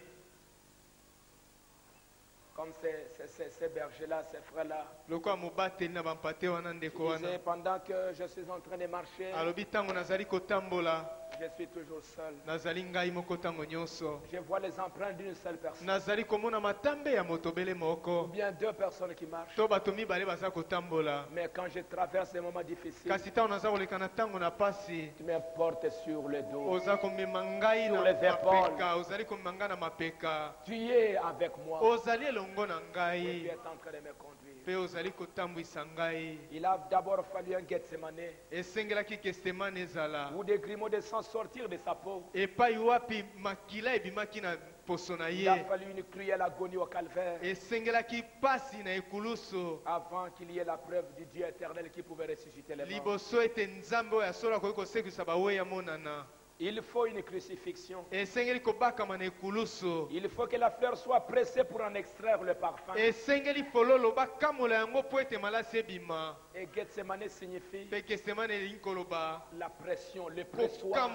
Comme ces bergers-là, ces frères-là. lokola mobateli na bampate wana ndeko Ils disaient, wana pendant que je suis en train de marcher, alobi ntango nazali kotambola je suis toujours seul. nazali ngai moko ntango nyonso Je vois les empreintes d'une seule personne. nazali komona matambe ya motobele Ou moko bien deux personnes qui marchent. to bato mibale baza kotambola Mais quand je traverse des moments difficiles, kasi ntango naza koleka na ntango na pasi tu me portes sur le dos. oza komema ngai Sur na les épaules. mapeka ozali komema ngai na mapeka Tu es avec moi. ozali elongo na Et tu ngai es en train de me conduire. mpe ozali kotambwisa ngai Il a d'abord fallu un Gethsemane esengelaki kestemane ezala où des grumeaux de sang sortir de sa peau. epai wapi makila ebimaki na poso na Il a ye fallu une cruelle agonie au calvaire esengelaki pasi na ekulusu avant qu'il y ait la preuve du Dieu éternel qui pouvait ressusciter les morts. liboso ete nzambe oyo asolo akoki kosekisa baweya monana Il faut une crucifixion. esengeli kobakama na ekulusu Il faut que la fleur soit pressée pour en extraire le parfum. esengeli fololo bakamola yango mpo ete malasi ebima Et Gethsemane signifie mpe kestemane elingi koloba la pression, le pressoir.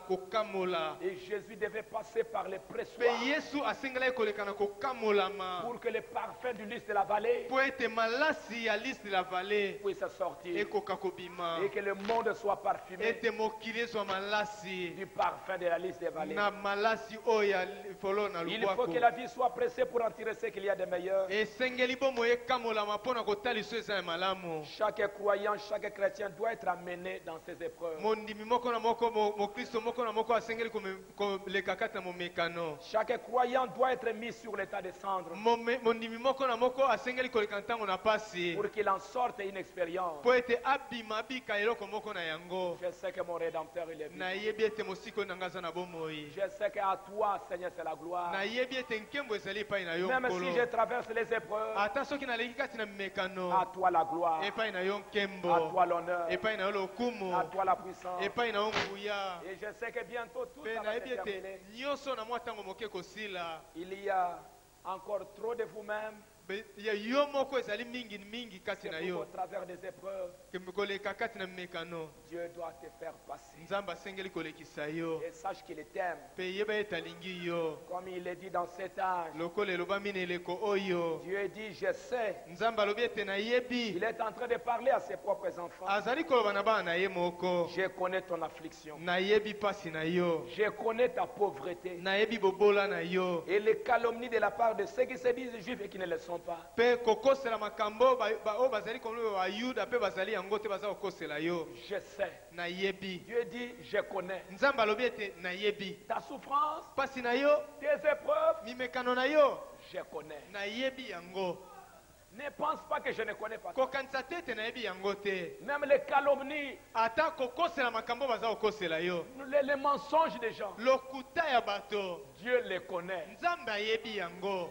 kokamola Et Jésus devait passer par le mpe pressoir yesu asengelaki koleka na kokamolama pour que le parfum du lys de la vallée mpo ete malasi ya liste de la vallée puisse sortir ekoka kobima et que le monde soit parfumé ete mokili ezwa malasi du parfum de la lys des vallées. na malasi oyo ya fololo na Il faut lubwaku que la vie soit pressée pour en tirer ce qu'il y a de meilleur. esengeli bomoi ekamolama mpo na kotalisa eza ya malamu Chaque croyant, chaque chrétien doit être amené dans ces épreuves. mondimi moko na moko mokristo moko na moko asengeli koleka kati na momekano Chaque croyant doit être mis sur l'état de cendre mondimi moko na moko asengeli koleka ntango na pasi pour qu'il en sorte une expérience. mpo ete abima abika eloko moko na yango Je sais que mon Rédempteur, il est vivant. nayebi ete ete mosiko na nga aza na bomoi. Je sais qu'à toi, Seigneur, c'est la gloire. nayebi ete nkembo ezali epai na yo Même si je nkolo. traverse les épreuves, Ata soki naleki kati na mimekano, à toi la gloire, epai na yo à nkembo, toi l'honneur, epai na yo lokumu, à toi la puissance. epai na yo nguya. Et je sais que bientôt tout Mpe ça va se nayebi ete terminer. nyonso na mwa ntango moke kosila. Il y a encore trop de vous-même Ya yo moko ezali mingi mingi kati na au yo travers des épreuves. koleka kati na mimekano. Dieu doit te faire passer. Nzambe asengeli kolekisa yo, Et sache qu'il t'aime. mpe yeba ete alingi yo Comme il est dit dans cet âge. lokola elobami na eleko oyo. Dieu dit, je sais. Nzambe alobi ete nayebi, Il est en train de parler à ses propres enfants. azali koloba na bana na ye moko. Je connais ton affliction. Nayebi pasi na yo, Je connais ta pauvreté. nayebi bobola na yo, Et les calomnies de la part de ceux qui se disent juifs et qui ne le sont pas. mpe kokosela makambo oyo bazali koloba bayuda mpe bazali yango te baza kokosela yo. Je sais. Nayebi. Dieu dit, je connais. Nzambe alobi ete nayebi Ta souffrance, pasi na yo, tes épreuves, mimekano na yo, je connais. nayebi yango. Ne pense pas que je ne connais pas. Kokanisa te ete nayebi yango te. Même les calomnies, Ata kokosela makambo baza kokosela yo, les mensonges des gens, lokuta ya bato, Dieu les connaît. Nzambe ayebi yango,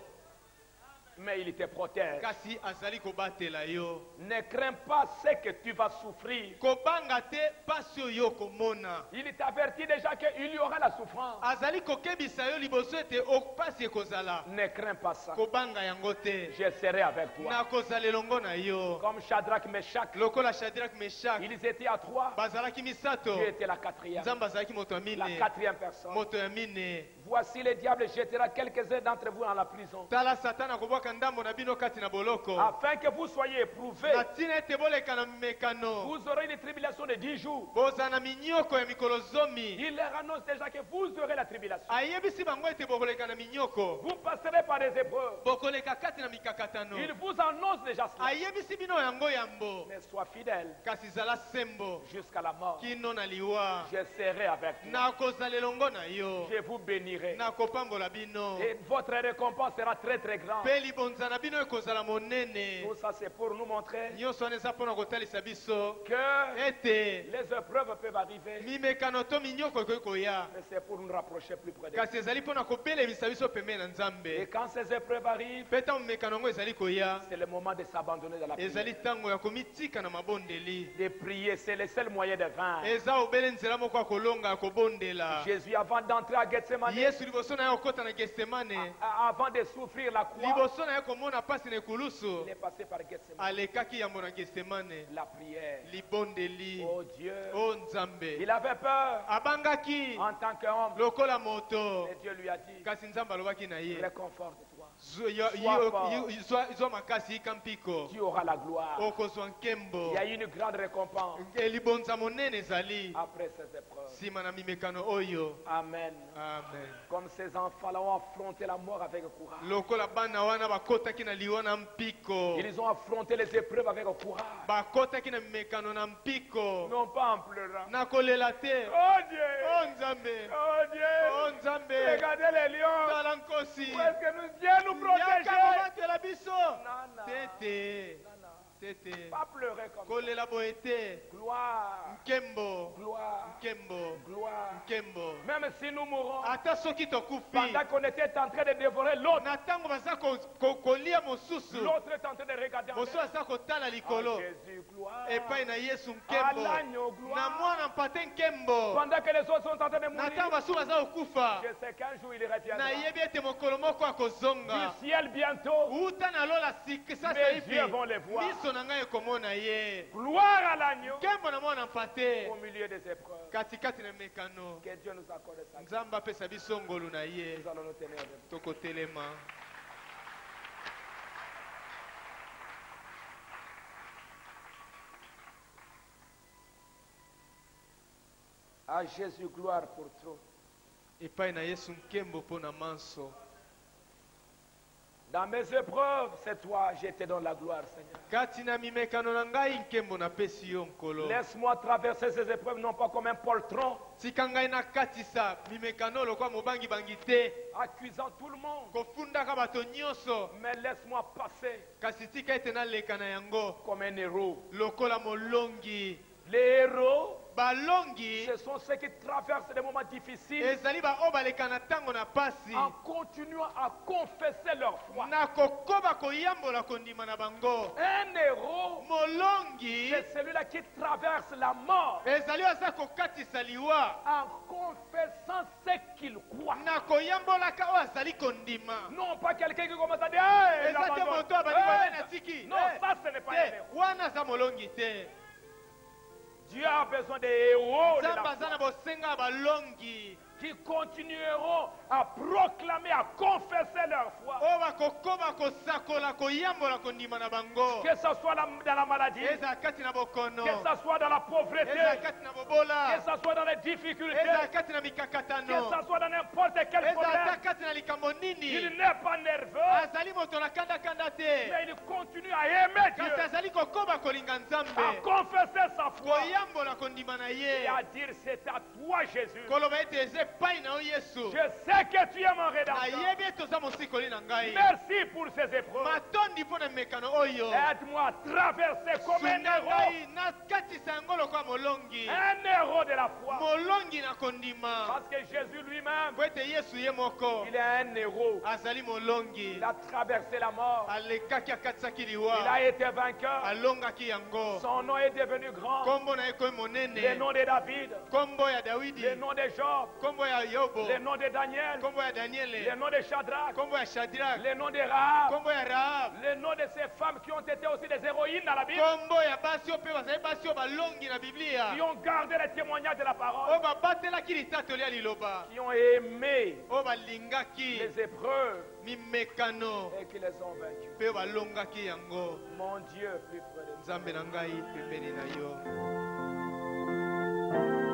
Mais il te protège. kasi azali kobatela yo. Ne crains pas ce que tu vas souffrir. Kobanga te pasi oyo komona. Il t'avertit déjà qu'il y aura la souffrance. Azali kokebisa yo liboso ete pasi ekozala. Ne crains pas ça. Kobanga yango te. Je serai avec toi. Nakozala elongo na yo. Comme Shadrach, Meshach, Lokola Shadrach Meshach ils étaient à trois. bazalaki misato. Dieu était la quatrième. Nzambe azalaki moto ya La mine. quatrième personne. Moto ya mine. Voici le diable jettera quelques-uns d'entre vous dans la prison. Tala satana kobwaka ndambo na bino kati na boloko. Afin que vous soyez éprouvés. Na ntina ete boleka na mimekano. Vous aurez une tribulation de 10 jours. Bozala na minyoko ya mikolo zomi. Il leur annonce déjà que vous aurez la tribulation. Ayebisi bango ete bokoleka na minyoko. Vous passerez par des épreuves. Bokoleka kati na mikakatano. Il vous annonce déjà cela. Ayebisi bino yango yambo. Mais sois fidèle Kasi zala sembo. jusqu'à la mort. Kino na liwa. Je serai avec toi. Nakozala elongo na yo. Je vous bénirai. Nakopambola bino. Et votre récompense sera très très grande. Mpe libonza na bino ekozala monene. Tout ça c'est pour nous montrer Nyonso wana eza mpona kotalisa biso que ete les épreuves peuvent arriver. mimekano to minyoko ekoki koya. Mais c'est pour nous rapprocher plus près de Kasi ezali mpona kobelemisa biso pembeni na Dieu. Et Nzambe. quand ces épreuves arrivent, Mpe ntango mimekano yango ezali koya, c'est le moment de s'abandonner dans la prière. ezali ntango ya komitika na mabondeli. De prier, c'est le seul moyen de vaincre. Eza obele nzela moko ya kolonga ya kobondela. Jésus, avant d'entrer à Gethsemane, Yesu liboso na ye okota na Getsemane, avant de souffrir la croix, liboso na ye komona pasi na ekulusu, il est passé par Gethsemane. alekaki yambo na Getsemane. La prière. Libondeli, Oh Dieu. o Nzambe, Il avait peur abangaki en tant qu'homme. lokola moto. Et Dieu lui a dit, Kasi Nzambe alobaki na ye, réconforte-toi. zwa makasi yika mpiko, Tu auras la gloire. okozwa nkembo. Il y a une grande récompense Libonza monene ezali après ces épreuves. nsima na mimekano oyo. Amen. Amen. Comme ces enfants-là ont affronté la mort avec courage. Lokola bana wana bakotaki na liwa na mpiko, Ils ont affronté les épreuves avec courage. bakotaki na mimekano na mpiko, Non pas en pleurant. na kolela te. Oh Dieu! O Nzambe, Oh Dieu! o Nzambe, Regardez les lions! tala nkosi, Où est-ce que nous Dieu nous yaka protéger? kobatela biso. Non, non. Tete, Non, non. tete, Pas pleurer comme ça. kolela boye te. Gloire, Nkembo, gloire, nkembo, gloire. nkembo. Même si nous mourons, Ata soki tokufi, pendant qu'on était en train de dévorer l'autre, na ntango baza kolia mosusu, l'autre est en train de regarder en mosusu l'air. aza kotala Ah, likolo. Jésus, gloire. Epai na Yesu À nkembo, l'agneau, na gloire. mwana mpate nkembo. Pendant que les autres sont en train de Na ntango mourir, basusu baza kokufa, je sais qu'un jour il reviendra. nayebi ete mokolo moko akozonga. Du ciel bientôt, Uta na lola sasa mes hivi, yeux vont les voir. miso na ngai ekomona ye. Gloire à l'agneau Nkembo na mwana mpate, au milieu des épreuves. katikati na mekano. Que Dieu nous accorde sa grâce. Nzambe apesa biso ngolu na ye. Nous allons nous tenir debout. Tokotelema. À Jésus, gloire pour trop. Epai na Yesu nkembo mpo na manso. Dans mes épreuves, c'est toi, je te donne la gloire, Seigneur. Kati na mimekano na ngai nkembo napesi yo nkolo. Laisse-moi traverser ces épreuves, non pas comme un poltron, Tika ngai nakatisa mimekano lokwa mobangi bangi te. accusant tout le monde. Kofundaka bato nyonso. Mais laisse-moi passer Kasi tika ete naleka na yango comme un héros. lokola molongi. Les héros balongi ce sont ceux qui traversent des moments difficiles ezali baoyo baleka na ntango na pasi en continuant à confesser leur foi. na kokoba koyambola kondima na bango. Un héros, molongi c'est celui-là qui traverse la mort ezali oyo aza kokatisa liwa en confessant ce qu'il croit. na koyambolaka oyo azali kondima. Non pas quelqu'un qui commence à dire hey, eza te j'abandonne. moto abandi Hey, na tiki. non, ça ce n'est pas un te héros. wana aza molongi te. Dieu a besoin des héros de la nzambe aza na foi bosenga ya balongi qui continueront à proclamer, à confesser leur foi. oyo bakokoba kosakola koyambola kondima na bango. Que ce soit dans la maladie, que ezala kati na bokono, ce soit dans la pauvreté, ezala kati na bobola, que ce soit dans les difficultés, ezala kati na que mikakatano, ce soit dans n'importe quel ezala problème. kati na likambo Il nini. n'est pas nerveux, azali moto na kanda-kanda te, mais il continue à aimer Dieu, kasi azali kokoba kolinga à nzambe, confesser sa foi koyambola kondima na et ye, à dire c'est à toi Jésus. koloba ete eza epai na yo yesu. Je sais que tu es mon rédempteur. nayebi ete oza mosikoli na ngai. Merci pour ces épreuves. matondi mpo na mekano oyo. Aide-moi à traverser comme un sunga héros. ngai nakatisa yango lokola molongi, Un héros de la foi. molongi na kondima. Parce que Jésus lui-même, po ete yesu ye moko il est un héros. azali molongi, Il a traversé la mort. alekaki akatisaki Il liwa, a été vainqueur. alongaki yango. Son nom est devenu grand. kombo na ye koyi Le monene, nom de David, kombo ya dawidi, le nom de Job, kombo ya yobo, le nom de Daniel, kombo ya le daniele, nom de Shadrach, kombo ya shadrak, le nom de Rahab, kombo ya rahab, le nom de ces femmes qui ont été aussi des héroïnes dans la Bible, kombo ya basi oyo mpe bazali basi oyo balongi na biblia, qui ont gardé les témoignages de la parole, oyo babatelaki litatoli ya liloba, qui ont aimé oyo balingaki les épreuves mimekano et qui les ont vaincus. mpe balongaki yango. Mon Dieu, plus près de nous. nzambe na ngai pembeni na yo.